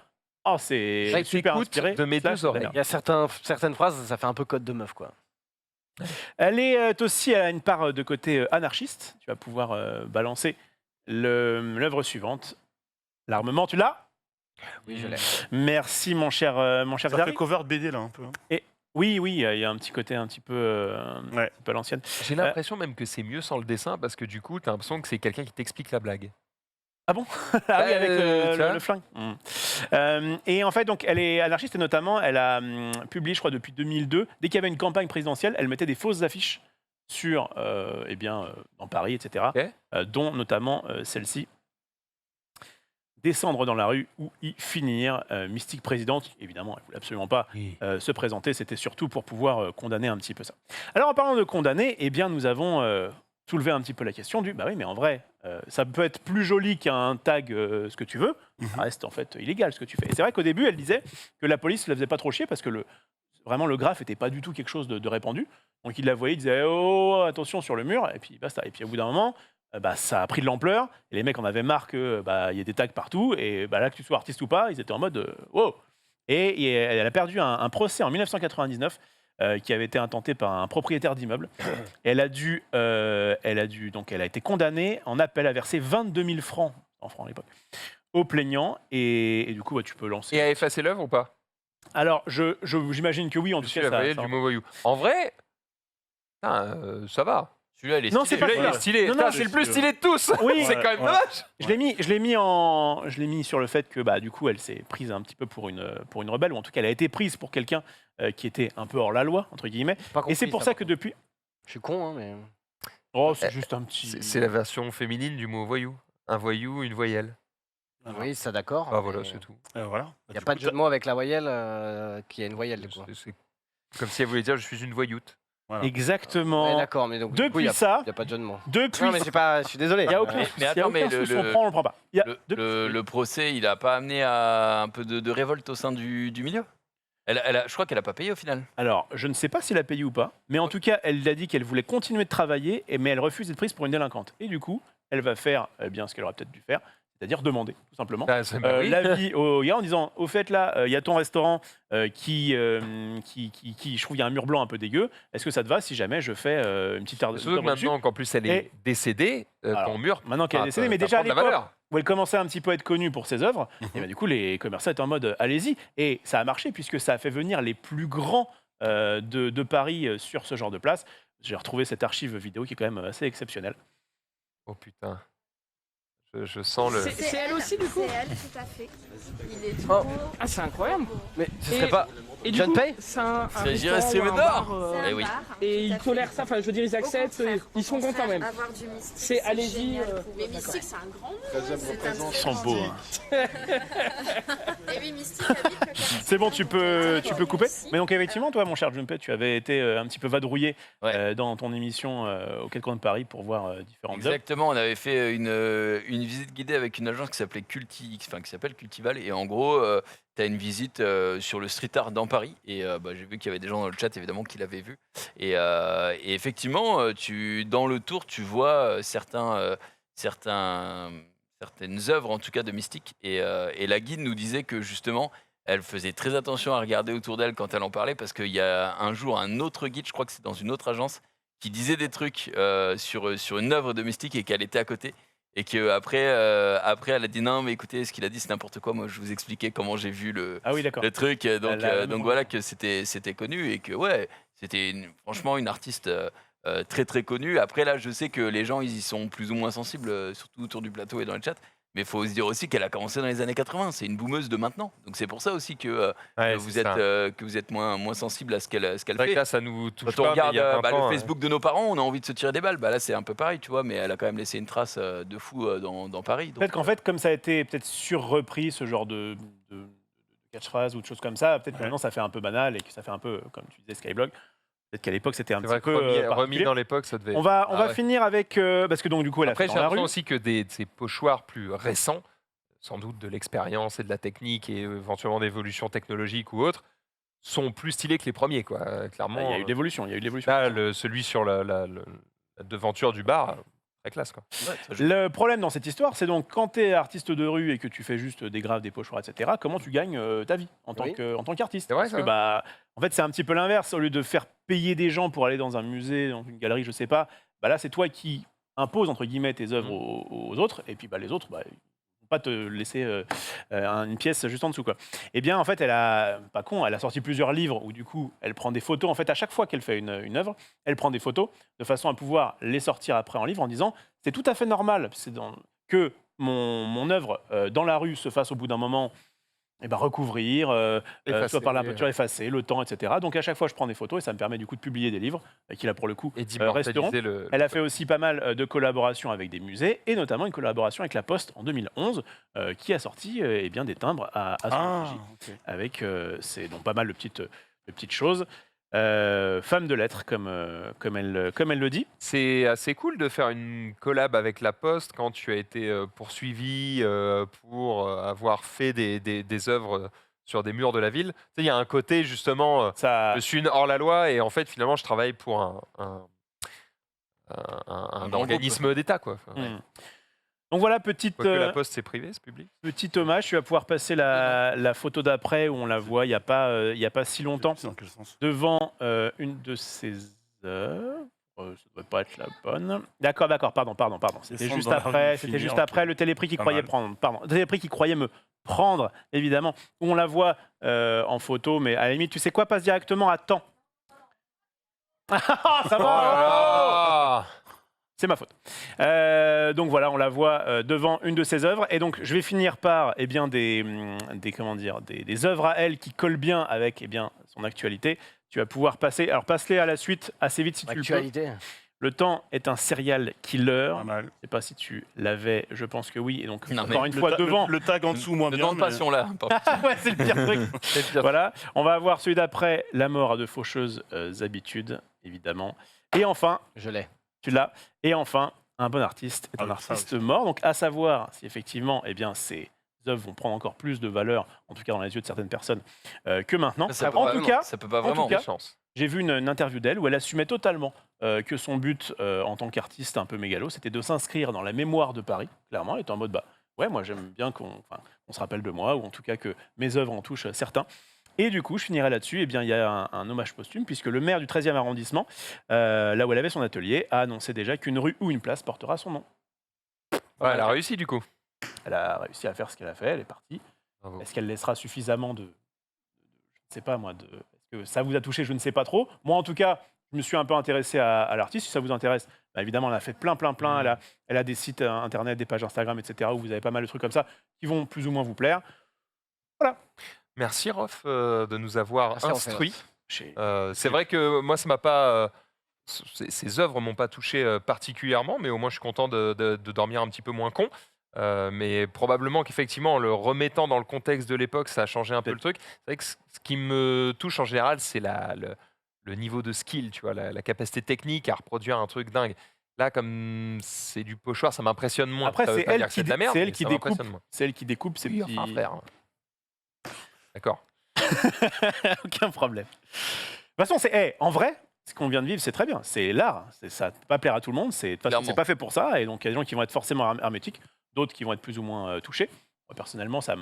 oh, c'est Je super t'écoute inspiré. de mes slash, deux oreilles. la merde. Il y a certaines phrases, ça fait un peu code de meuf, quoi. Elle a une part de côté anarchiste. Tu vas pouvoir balancer l'œuvre suivante. L'armement, tu l'as? Oui, je l'ai. Merci, mon cher Ça Xavi. fait cover de BD, là, un peu. hein. Oui, il y a un petit côté un petit peu, Ouais. un peu à l'ancienne. J'ai l'impression même que c'est mieux sans le dessin parce que du coup t'as l'impression que c'est quelqu'un qui t'explique la blague. Ah oui, avec tu vois le flingue. Et en fait, donc, elle est anarchiste et notamment, elle a publié, je crois, depuis 2002, dès qu'il y avait une campagne présidentielle, elle mettait des fausses affiches sur, dans Paris, etc., Ok. dont notamment celle-ci. Descendre dans la rue ou y finir. Mystique présidente, évidemment, elle ne voulait absolument pas se présenter, c'était surtout pour pouvoir condamner un petit peu ça. Alors, en parlant de condamner, eh bien, nous avons soulevé un petit peu la question du bah oui, mais en vrai, ça peut être plus joli qu'un tag, ce que tu veux, ça reste en fait illégal ce que tu fais. Et c'est vrai qu'au début, elle disait que la police ne la faisait pas trop chier parce que vraiment le graphe n'était pas du tout quelque chose de répandu. Donc, il la voyait, il disait oh, attention sur le mur, et puis basta. Et puis, au bout d'un moment, ça a pris de l'ampleur, et les mecs en avaient marre qu'il y ait des tags partout, et là, que tu sois artiste ou pas, ils étaient en mode wow. Et elle a perdu un procès en 1999 qui avait été intenté par un propriétaire d'immeuble. Et elle a été condamnée en appel à verser 22 000 francs, en francs à l'époque, au plaignant, et du coup, tu peux lancer. Et à effacer l'œuvre ou pas? Alors, j'imagine que oui, en Je tout suis cas, la voyelle ça- du mot voyou. En vrai, putain, ça va. Celui-là, il est Non, stylé. c'est pas Celui-là, il est ça. stylé. Non, Putain, non, c'est le c'est plus sûr. stylé de tous. Oui. C'est quand même Ouais. dommage. Je l'ai mis sur le fait que du coup elle s'est prise un petit peu pour une rebelle, ou en tout cas elle a été prise pour quelqu'un qui était un peu hors la loi entre guillemets. Pas Et compris, c'est pour ça par que contre. depuis Je suis con, hein, mais. c'est juste un petit. C'est la version féminine du mot voyou. Un voyou, une voyelle. Oui, ça d'accord. Ah voilà, mais c'est tout. Voilà. Il n'y a pas de jeu de mots avec la voyelle qui a une voyelle, du coup. C'est comme si elle voulait dire je suis une voyoute. Voilà. Exactement. Ouais, d'accord, mais donc du coup, il Depuis n'y a, ça, y a pas de jeu de mots. depuis Non, mais je suis désolé. il y a aucun Mais souci, il y a attends, mais aucun le- souci, on prend, on le prend pas. Il y a Le procès, il n'a pas amené à un peu de révolte au sein du milieu. Je crois qu'elle n'a pas payé au final. Alors, je ne sais pas s'il a payé ou pas, mais en tout cas, elle a dit qu'elle voulait continuer de travailler, mais elle refuse d'être prise pour une délinquante. Et du coup, elle va faire bien ce qu'elle aurait peut-être dû faire, c'est-à-dire demander, tout simplement. Bah, oui. L'avis au gars en disant au fait là il y a ton restaurant qui je trouve il y a un mur blanc un peu dégueu, est-ce que ça te va si jamais je fais une petite Surtout que maintenant qu'en plus elle est Et- décédée, Alors, ton mur. maintenant qu'elle est décédée, mais ça déjà à prend de la l'époque valeur. où elle commençait un petit peu à être connue pour ses œuvres, et ben, du coup les commerçants étaient en mode allez-y, et ça a marché puisque ça a fait venir les plus grands de Paris sur ce genre de place. J'ai retrouvé cette archive vidéo qui est quand même assez exceptionnelle. Oh putain. Je sens le. C'est elle aussi, du coup C'est elle, tout à fait. Il est Oh. trop... Ah, c'est incroyable. Mais ce Et- serait pas. Et du John coup, Pay c'est un C'est J'irai restaurant ou un Sémédor. bar, C'est un Eh oui. bar, et tout ils à fait. tolèrent ça, enfin je veux dire ils Au acceptent, contraire, ils au sont contents contraire, même. Avoir du mystique, C'est allez-y, génial pour ouais, Mais d'accord. mystique, c'est un grand mot. C'est un Ils sont beaux. Et oui, mystique habite le quartier. C'est bon, tu peux couper. Mais donc effectivement, toi, mon cher Junpei, tu avais été un petit peu vadrouillé dans ton émission aux quatre coins de Paris pour voir différentes œuvres. Exactement, on avait fait une visite guidée avec une agence qui s'appelait qui s'appelle Cultival, et en gros, tu as une visite sur le street art dans Paris, et j'ai vu qu'il y avait des gens dans le chat évidemment qui l'avaient vu, et effectivement, dans le tour, tu vois certaines œuvres en tout cas de mystique, et la guide nous disait que justement, elle faisait très attention à regarder autour d'elle quand elle en parlait, parce qu'il y a un jour un autre guide, je crois que c'est dans une autre agence, qui disait des trucs sur une œuvre de mystique et qu'elle était à côté. Et qu'après, elle a dit non, mais écoutez, ce qu'il a dit, c'est n'importe quoi. Moi, je vous expliquais comment j'ai vu le Ah oui, d'accord. truc. Donc, La- donc voilà, que c'était connu et que, ouais, c'était franchement une artiste très, très connue. Après, là, je sais que les gens, ils y sont plus ou moins sensibles, surtout autour du plateau et dans le chat. Mais il faut se dire aussi qu'elle a commencé dans les années 80. C'est une boomeuse de maintenant. Donc, c'est pour ça aussi que Ouais, vous c'est ça. êtes moins sensible à ce qu'elle C'est vrai que fait. là, ça nous touche Quand on pas. mais regarde il y a 20 ans, le Facebook de nos parents, on a envie de se tirer des balles. Bah là, c'est un peu pareil, tu vois, mais elle a quand même laissé une trace de fou dans Paris. Donc, Peut-être qu'en fait, comme ça a été peut-être surrepris, ce genre de catchphrase ou de choses comme ça, peut-être que maintenant ça fait un peu banal et que ça fait un peu, comme tu disais, Skyblog. Peut-être qu'à l'époque c'était un C'est petit vrai que peu remis particulier. dans l'époque, ça devait. On va ouais. finir avec parce que donc du coup elle a Après, fait j'ai dans la rue. l'impression aussi que de ces pochoirs plus récents, sans doute de l'expérience et de la technique et éventuellement d'évolution technologique ou autre, sont plus stylés que les premiers, quoi. Clairement. Il y a eu de l'évolution. Là, celui sur la devanture du bar, très classe, quoi. ouais, très joli. Le problème dans cette histoire, c'est donc quand tu es artiste de rue et que tu fais juste des graves, des pochoirs, etc., comment tu gagnes ta vie en tant Oui. qu'artiste. C'est vrai, Parce ça. que, en fait, c'est un petit peu l'inverse. Au lieu de faire payer des gens pour aller dans un musée, dans une galerie, je sais pas, là, c'est toi qui imposes, entre guillemets, tes œuvres aux autres, et puis les autres, ils vont pas te laisser une pièce juste en dessous, quoi. Eh bien, en fait, elle a sorti plusieurs livres où, du coup, elle prend des photos. En fait, à chaque fois qu'elle fait une œuvre, elle prend des photos de façon à pouvoir les sortir après en livre en disant c'est tout à fait normal que mon œuvre dans la rue se fasse au bout d'un moment recouvrir, Effacer, soit par la peinture effacée, le temps, etc. Donc à chaque fois, je prends des photos et ça me permet du coup de publier des livres qui là pour le coup Et resteront. d'immortaliser le. Elle a fait aussi pas mal de collaborations avec des musées et notamment une collaboration avec La Poste en 2011 qui a sorti des timbres à son effigie ok. avec donc pas mal de petites choses. Femme de lettres, comme elle le dit. C'est assez cool de faire une collab avec La Poste quand tu as été poursuivi pour avoir fait des œuvres sur des murs de la ville. Tu sais, il y a un côté justement, Ça, je suis une hors-la-loi et en fait finalement je travaille pour un grand organisme d'État, quoi. Enfin, hmm. Donc voilà, petite, quoique La Poste c'est privé, c'est public. petit hommage. Tu vas pouvoir passer la photo d'après où on la voit il n'y a pas si longtemps Dans quel sens? devant une de ses œuvres. Ça ne doit pas être la bonne. D'accord, pardon. C'était Descendre juste dans la rue, après. finir, C'était juste ok. après le téléprix qui Pas croyait mal. prendre. Pardon, le téléprix qui croyait me prendre, évidemment. Où on la voit en photo, mais à la limite, tu sais quoi, passe directement à temps. Ça va. C'est ma faute. Donc voilà, on la voit devant une de ses œuvres. Et donc, je vais finir par des œuvres à elle qui collent bien avec son actualité. Tu vas pouvoir passer. Alors, passe-les à la suite assez vite si tu le peux. Actualité. Le temps est un serial killer. Pas mal. Je ne sais pas si tu l'avais, je pense que oui. Et donc, Non, mais encore une fois, devant. Le tag en dessous, moins Ne bien. demande pas mais- si on l'a. Ouais, c'est le pire truc. Voilà. On va avoir celui d'après, La mort à de faucheuses habitudes, évidemment. Et enfin, Je l'ai. tu l'as. Et enfin, un bon artiste est un Ah, ça artiste mort. Donc, à savoir si effectivement, ces œuvres vont prendre encore plus de valeur, en tout cas dans les yeux de certaines personnes, que maintenant. Ça peut En pas tout vraiment, cas, ça peut pas en tout vraiment. cas, Chance. j'ai vu une interview d'elle où elle assumait totalement que son but en tant qu'artiste un peu mégalo, c'était de s'inscrire dans la mémoire de Paris, clairement, étant en mode ouais, moi j'aime bien qu'on se rappelle de moi, ou en tout cas que mes œuvres en touchent certains. Et du coup, je finirai là-dessus. Eh bien, il y a un hommage posthume, puisque le maire du 13e arrondissement, là où elle avait son atelier, a annoncé déjà qu'une rue ou une place portera son nom. Ouais, elle a réussi du coup. Elle a réussi à faire ce qu'elle a fait, elle est partie. Bravo. Est-ce qu'elle laissera suffisamment je ne sais pas moi, est-ce que ça vous a touché, je ne sais pas trop. Moi, en tout cas, je me suis un peu intéressé à l'artiste. Si ça vous intéresse, évidemment, elle a fait plein. Elle a des sites internet, des pages Instagram, etc., où vous avez pas mal de trucs comme ça qui vont plus ou moins vous plaire. Voilà. Merci Rof de nous avoir Merci, instruits. Chez- C'est vrai que moi, ça m'a pas. Ces œuvres m'ont pas touché particulièrement, mais au moins je suis content de dormir un petit peu moins con. Mais probablement qu'effectivement, en le remettant dans le contexte de l'époque, ça a changé un peu le truc. C'est vrai que ce qui me touche en général, c'est le niveau de skill, tu vois, la capacité technique à reproduire un truc dingue. Là, comme c'est du pochoir, ça m'impressionne moins. Après, Ça veut c'est pas elle dire que qui c'est de la merde, c'est elle mais qui ça découpe. m'impressionne moins. C'est elle qui découpe ses Oui, petits. enfin, frère. D'accord. Aucun problème. De toute façon, en vrai, ce qu'on vient de vivre, c'est très bien. C'est l'art. Ça ne peut pas plaire à tout le monde. De toute façon, Clairement. c'est pas fait pour ça. Et donc, il y a des gens qui vont être forcément hermétiques, d'autres qui vont être plus ou moins touchés. Moi, personnellement, ça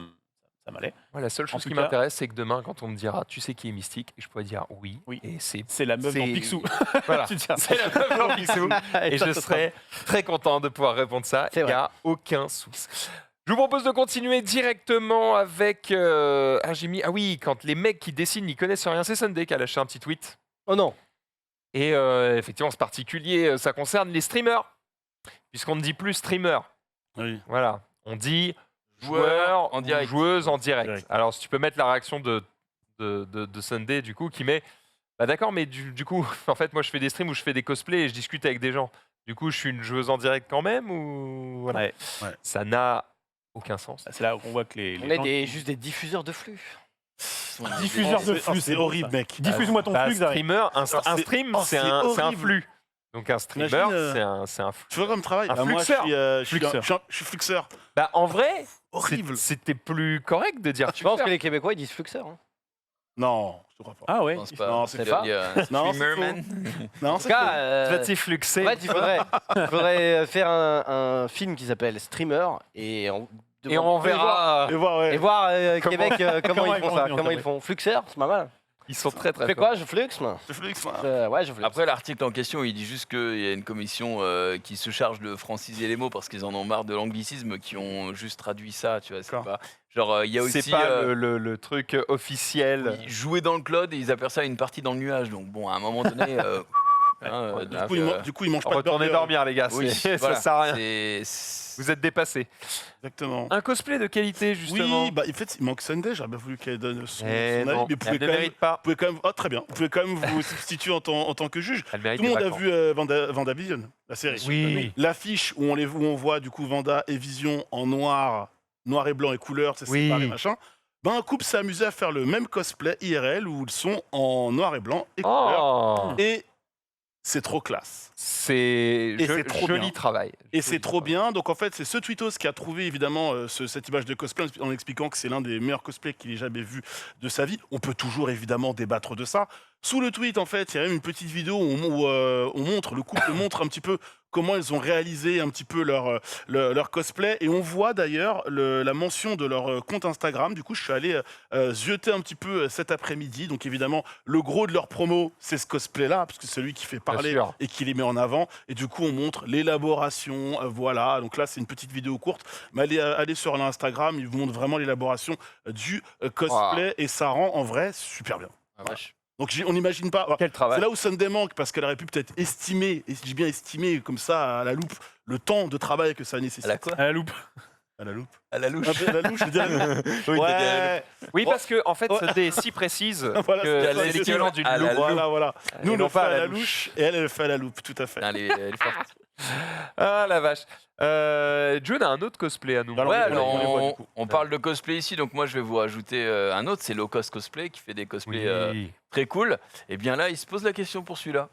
m'allait. Moi, la seule chose tout qui cas- m'intéresse, c'est que demain, quand on me dira, tu sais qui est Mystique, je pourrais dire oui. Oui. Et c'est C'est la meuf dans C'est- Picsou. voilà. Tu tiens. C'est la meuf dans Picsou. Et ça, je ça serais très content de pouvoir répondre ça. C'est Il n'y a aucun souci. Je vous propose de continuer directement avec. J'ai mis. Ah oui, quand les mecs qui dessinent n'y connaissent rien, c'est Sunday qui a lâché un petit tweet. Oh non. Et effectivement, ce particulier, ça concerne les streamers. Puisqu'on ne dit plus streamer. Oui. Voilà. On dit Joueur joueur en ou direct. joueuse en direct. Direct. Alors, si tu peux mettre la réaction de Sunday, du coup, qui met bah d'accord, mais du coup, en fait, moi, je fais des streams où je fais des cosplays et je discute avec des gens. Du coup, je suis une joueuse en direct quand même ou voilà. Ouais. Ça n'a aucun sens. C'est là qu'on voit que les On gens est juste des diffuseurs de flux. diffuseurs de C'est flux. c'est beau, horrible, ça. mec. Diffuse-moi ton Bah, flux, Xavier. streamer, un c'est- stream, oh, c'est c'est un horrible. flux. Donc un streamer, Imagine, c'est un flux. Tu vois comme travail Un Bah, moi, fluxeur. je suis fluxeur. Bah en vrai, Horrible. c'était plus correct de dire Je pense que les Québécois ils disent fluxeur. Hein. Non, je te crois pas. Ah ouais. Je pense pas. Non, c'est Il y a- pas. il y a un Non, c'est streamer, faux. man. Non, En tout c'est cas, faux. tu vas t'y fluxer. en fait, il faudrait faire un film qui s'appelle Streamer et on verra. Et voir, ouais. Et voir Comment- Québec comment ils font ça, comment comment ils ils font. Fluxeur, c'est pas mal. Ils sont très Tu très fais forts. quoi? Je flux, moi. C'est flux, moi. Ouais, je flux. Après, l'article en question, il dit juste qu'il y a une commission qui se charge de franciser les mots parce qu'ils en ont marre de l'anglicisme, qui ont juste traduit ça, tu vois. C'est D'accord. pas... Genre, il y a aussi... C'est pas le truc officiel. oui, jouer dans le cloud et ils appellent ça une partie dans le nuage. Donc bon, à un moment donné... Du coup, il mange pas de Retournez burger. dormir les gars, oui, ça voilà, sert à rien. c'est- Vous êtes dépassés. Exactement. Un cosplay de qualité justement. Oui, bah en fait, il manque Sunday. J'aurais bien voulu qu'elle donne son Eh avis, non, mais elle ne mérite pas. vous pouvez quand même. Oh, très bien. Vous pouvez quand même vous substituer en tant que juge. Elle mérite Tout le des monde a vacances. vu WandaVision, la série. Oui. L'affiche où on voit du coup Wanda et Vision en noir et blanc et couleur, c'est Oui. séparé machin. Ben un couple s'est amusé à faire le même cosplay IRL où ils sont en noir et blanc et couleur. Oh, Et c'est trop classe. c'est c'est trop joli bien. travail. Et c'est trop bien. Donc en fait, c'est ce tweetos qui a trouvé évidemment cette image de cosplay en expliquant que c'est l'un des meilleurs cosplays qu'il ait jamais vu de sa vie. On peut toujours évidemment débattre de ça. Sous le tweet, en fait, il y a même une petite vidéo où on montre, le couple montre un petit peu comment ils ont réalisé un petit peu leur cosplay. Et on voit d'ailleurs la mention de leur compte Instagram. Du coup, je suis allé zioter un petit peu cet après-midi. Donc évidemment, le gros de leur promo, c'est ce cosplay-là, parce que c'est celui qui fait parler sûr. et qui les met en avant. Et du coup, on montre l'élaboration. Voilà. Donc là, c'est une petite vidéo courte. Mais allez sur l'Instagram, ils vous montrent vraiment l'élaboration du cosplay. Et ça rend en vrai super bien. Ah, vache. Donc on n'imagine pas. Quel C'est travail. là où Sunday manque, parce qu'elle aurait pu peut-être estimer, et j'ai bien estimé comme ça à la loupe, le temps de travail que ça nécessite. À la quoi À la loupe. À la loupe. À la louche. Un peu à la louche, je veux dire. Oui, Ouais. Oui, parce que en fait, c'était si précise Voilà, que c'est ça, c'est c'est l'équivalent ça. d'une À la loupe. loupe. Voilà. Nous, Et on non le fait pas à la louche, et elle le fait à la loupe, tout à fait. Putain, elle est forte. Ah la vache. John a un autre cosplay à nous. Alors, Ouais, on les alors voit, du coup. on parle de cosplay ici, donc moi je vais vous rajouter un autre, c'est Low Cost Cosplay qui fait des cosplays très cool. Et bien là, il se pose la question pour celui-là.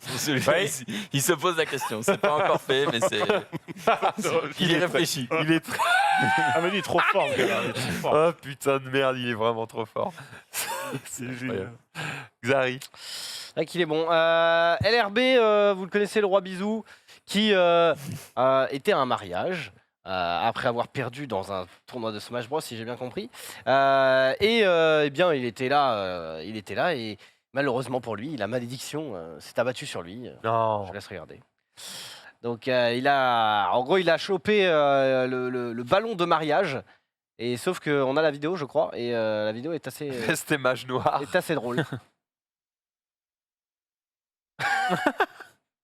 Pour celui-là, Ouais. il se pose la question. C'est pas encore fait, mais c'est. Il y réfléchit. Il est très... Ah, mais lui, il est trop fort, ce gars-là. Il est trop fort. Oh putain de merde, il est vraiment trop fort. C'est génial. Xari. C'est vrai qu'il est bon. LRB, vous le connaissez, le roi Bisou, qui était à un mariage. Après avoir perdu dans un tournoi de Smash Bros, si j'ai bien compris. Eh bien, il était là et malheureusement pour lui, la malédiction s'est abattue sur lui. Non. Je laisse regarder. Donc, en gros, il a chopé le ballon de mariage. Et sauf qu'on a la vidéo, je crois, et la vidéo est assez, C'était mage noir. est assez drôle.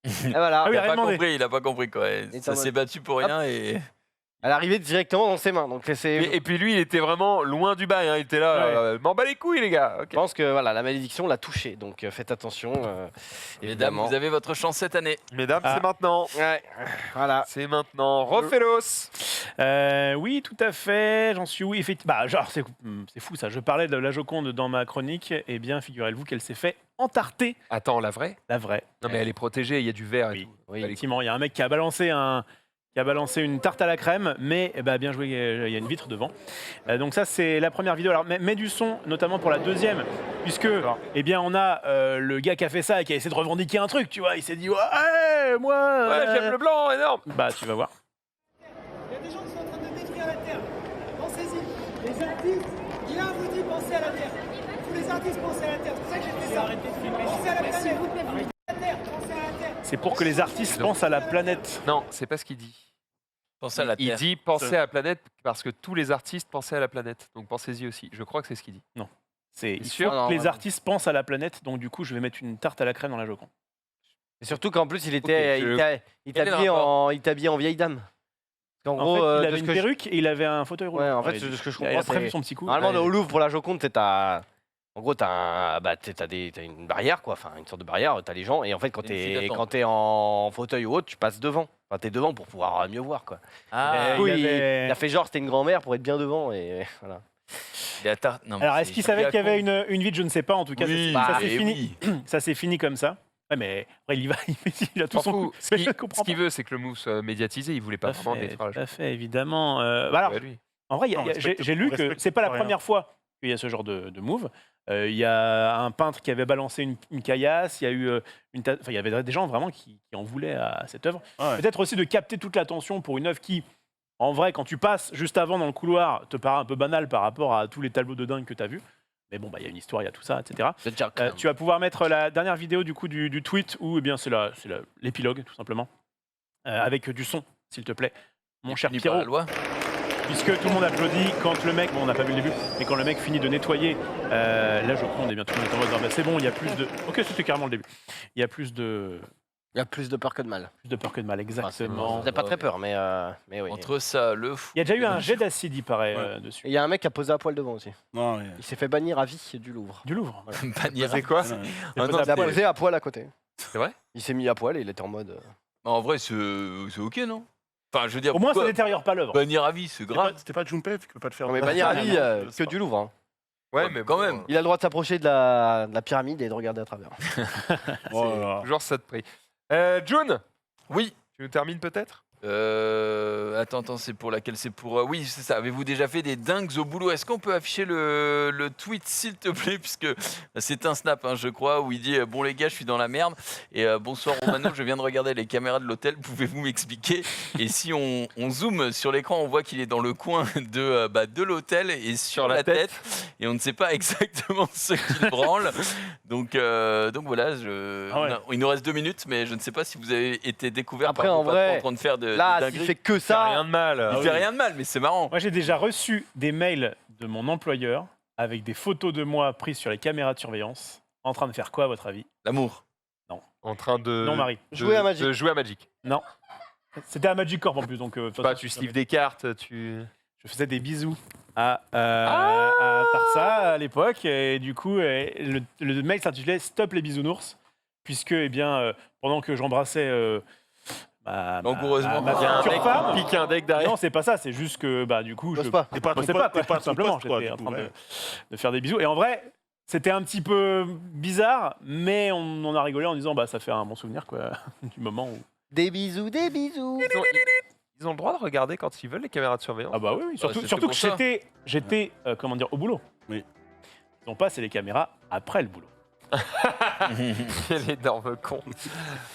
Et voilà. Ah oui, Il a rien pas demandé. compris, il a pas compris quoi. Et Ça t'en s'est battu pour rien et. Elle arrivait directement dans ses mains. Donc c'est. Et puis lui, il était vraiment loin du bail. Hein. Il était là. Ouais. M'en bats les couilles, les gars. Ok. Je pense que voilà, la malédiction l'a touché. Donc faites attention. Mesdames, Évidemment. vous avez votre chance cette année. Mesdames, Ah. c'est maintenant. Ouais, voilà. C'est maintenant. Rofelos. Oui, tout à fait. J'en suis où effectivement. Bah, genre, c'est fou ça. Je parlais de la Joconde dans ma chronique. Eh bien, figurez-vous qu'elle s'est fait entarter, Attends, la vraie? la vraie. Non, mais elle est protégée. Il y a du verre. Et Oui. tout. Oui. Allez. Effectivement, il y a un mec qui a balancé une tarte à la crème, mais bien joué, il y a une vitre devant. Donc ça, c'est la première vidéo. Alors, mets du son, notamment pour la deuxième, puisque, eh bien, on a le gars qui a fait ça et qui a essayé de revendiquer un truc, tu vois. Il s'est dit, ouais, moi... Ouais, j'aime le blanc, énorme. Bah, tu vas voir. Il y a des gens qui sont en train de détruire la Terre. Pensez-y. Les artistes, Guilain vous dit pensez à la Terre. Tous les artistes pensez à la Terre. C'est pour ça que j'ai fait ça. Pensez à la planète. La Terre, pensez à la Terre. C'est pour que les artistes pensent à la planète. Non, c'est pas ce qu'il dit. Pensez à la Il Terre. dit pensez à la planète parce que tous les artistes pensaient à la planète. Donc pensez-y aussi. Je crois que c'est ce qu'il dit. Il sûr faut Non, que les vraiment. artistes pensent à la planète, donc du coup, je vais mettre une tarte à la crème dans la Joconde. Et surtout qu'en plus, il Ok, était, je- il Quel est le t'habillait rapport il t'habillait en vieille dame. Parce qu'en En gros, fait, il de avait ce une que je- perruque et il avait un fauteuil roulant. Ouais, en fait, Et ce que je il a comprends, prévu c'est- son petit coup. Normalement, Ouais. au Louvre, pour la Joconde, en gros, t'as une barrière, quoi. Enfin, une sorte de barrière. T'as les gens. Et en fait, quand Une file d'attente. t'es en fauteuil ou autre, tu passes devant. Enfin, t'es devant pour pouvoir mieux voir, quoi. Ah, Du coup, il avait- il a fait genre, c'était une grand-mère pour être bien devant. Et voilà. il a tarte. Non, mais Alors, c'est est-ce qu'il savait qu'il y avait une vie? Je ne sais pas. En tout cas, Oui, ça bah, s'est eh fini. oui. Ça s'est fini comme ça. Ouais, mais après, il y va. Il a tout S'en son fout. coup. Ce Mais je qu'il comprends ce qu'il veut, c'est que le move soit médiatisé. Il voulait pas Tout à vraiment fait, détruire la tout à chose. fait, évidemment. Bah alors, Ouais, lui. en vrai, Non, j'ai lu on que respecte c'est pas la rien. première fois qu'il y a ce genre de move. Il y a un peintre qui avait balancé une caillasse. Il y a eu enfin, il y avait des gens vraiment qui en voulaient à cette œuvre. Ouais. Peut-être aussi de capter toute l'attention pour une œuvre qui, en vrai, quand tu passes juste avant dans le couloir, te paraît un peu banal par rapport à tous les tableaux de dingue que tu as vus. Mais bon, il y a une histoire, il y a tout ça, etc. C'est déjà Tu vas pouvoir mettre la dernière vidéo du coup du tweet où eh bien c'est l'épilogue tout simplement avec du son, s'il te plaît, mon cher Puni par la Pierrot, loi. puisque tout le monde applaudit quand le mec, bon on n'a pas vu le début, mais quand le mec finit de nettoyer la Joconde, eh bien tout le monde est en mode ah, bah, c'est bon, il y a plus de, ok c'était carrément le début, il y a plus de Il y a plus de peur que de mal. peur que de mal, Enfin, exactement. J'ai pas très peur, mais oui. Entre ça, le fou. Il y a déjà eu un jet d'acide, il paraît, Ouais. dessus. Et il y a un mec qui a posé à poil devant aussi. Non, mais... Il s'est fait bannir à vie du Louvre. Du Louvre. Panier. C'est quoi? non, mais- Ah Il a non, posé à Il a poil. posé à poil à côté. C'est vrai? Il s'est mis à poil et il était en mode. En vrai, c'est ok, non? Enfin, je veux dire, Au moins ça pourquoi détériore pas l'œuvre. bannir à vie, c'est grave. C'était pas Junpei qui peut pas te faire. Non, mais bannir à vie, C'est que du Louvre. Hein. Ouais, Ouais, mais quand bon, même. Il a le droit de s'approcher de la pyramide et de regarder à travers. Oh là là. Toujours ça de prix. June, Oui. tu nous termines peut-être? Attends, c'est pour laquelle? C'est pour. Oui, c'est ça. Avez-vous déjà fait des dingues au boulot? Est-ce qu'on peut afficher le tweet, s'il te plaît? Puisque c'est un snap, hein, je crois, où il dit bon, les gars, je suis dans la merde. Et bonsoir, Romano, je viens de regarder les caméras de l'hôtel. Pouvez-vous m'expliquer? Et si on zoome sur l'écran, on voit qu'il est dans le coin de l'hôtel et sur la tête. Et on ne sait pas exactement ce qu'il branle. Donc voilà, Ah ouais. il nous reste 2 minutes, mais je ne sais pas si vous avez été découvert Après, par en vos patrons vrai, en train de faire de Là, de s'il dingueries. fait que Ça ça. rien de mal. Il fait rien de mal, mais c'est marrant. Moi j'ai déjà reçu des mails de mon employeur avec des photos de moi prises sur les caméras de surveillance en train de faire quoi à votre avis? L'amour. En train de. Non Marie. Jouer à Magic. De jouer à Magic. C'était à Magic Corp en plus, donc de toute Bah, façon, tu slives des cartes, tu. je faisais des bisous à Tarsa à l'époque, et du coup, le mail s'intitulait Stop les bisounours, puisque, eh bien, pendant que j'embrassais Langoureusement. ma Il y a un future mec femme, qui pique un deck derrière. non, c'est pas ça, c'est juste que, bah, du coup, J'ose je pas. T'es pas bossais ton pas, pote, quoi, t'es pas tout ton simplement, pote, quoi, j'étais en du train coup, de, ouais. de faire des bisous, et en vrai, c'était un petit peu bizarre, mais on en a rigolé en disant, bah, ça fait un bon souvenir, quoi, du moment où... Des bisous, des bisous. Ils ont le droit de regarder quand ils veulent les caméras de surveillance. Ah bah oui, surtout, c'était surtout pour que ça. j'étais comment dire, au boulot. Oui. Ils ont passé les caméras après le boulot. Quel énorme con.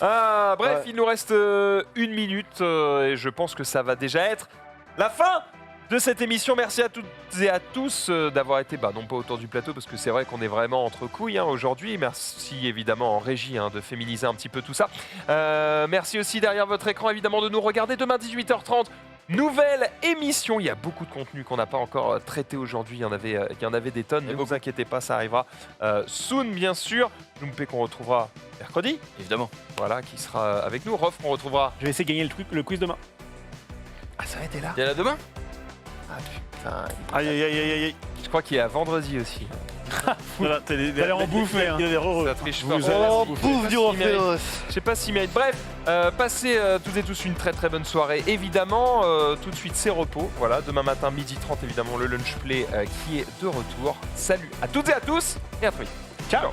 Ah, bref, il nous reste 1 minute et je pense que ça va déjà être la fin de cette émission. Merci à toutes et à tous d'avoir été, non pas autour du plateau parce que c'est vrai qu'on est vraiment entre couilles aujourd'hui. Merci évidemment en régie de féminiser un petit peu tout ça. Merci aussi derrière votre écran évidemment de nous regarder demain 18h30. Nouvelle émission, il y a beaucoup de contenu qu'on n'a pas encore traité aujourd'hui, il y en avait des tonnes, ne vous inquiétez pas, ça arrivera soon bien sûr. Loompe qu'on retrouvera mercredi, Évidemment. voilà, qui sera avec nous. Rof qu'on retrouvera. Je vais essayer de gagner le quiz demain. Ah ça va être là. T'es là demain? Ah putain, Aïe aïe aïe aïe aïe. je crois qu'il est à vendredi aussi. Voilà, t'as les- allez en bouffer, hein. Il y a des heureux. Ça triche Vous fort. allez en Je sais Bouffe pas du s'il mérite. Orpheos. Je sais pas s'il mérite. Bref, passez toutes et tous une très très bonne soirée. Évidemment, tout de suite c'est repos. Voilà, demain matin 12h30 évidemment le lunch play qui est de retour. Salut à toutes et à tous et à très vite. Ciao.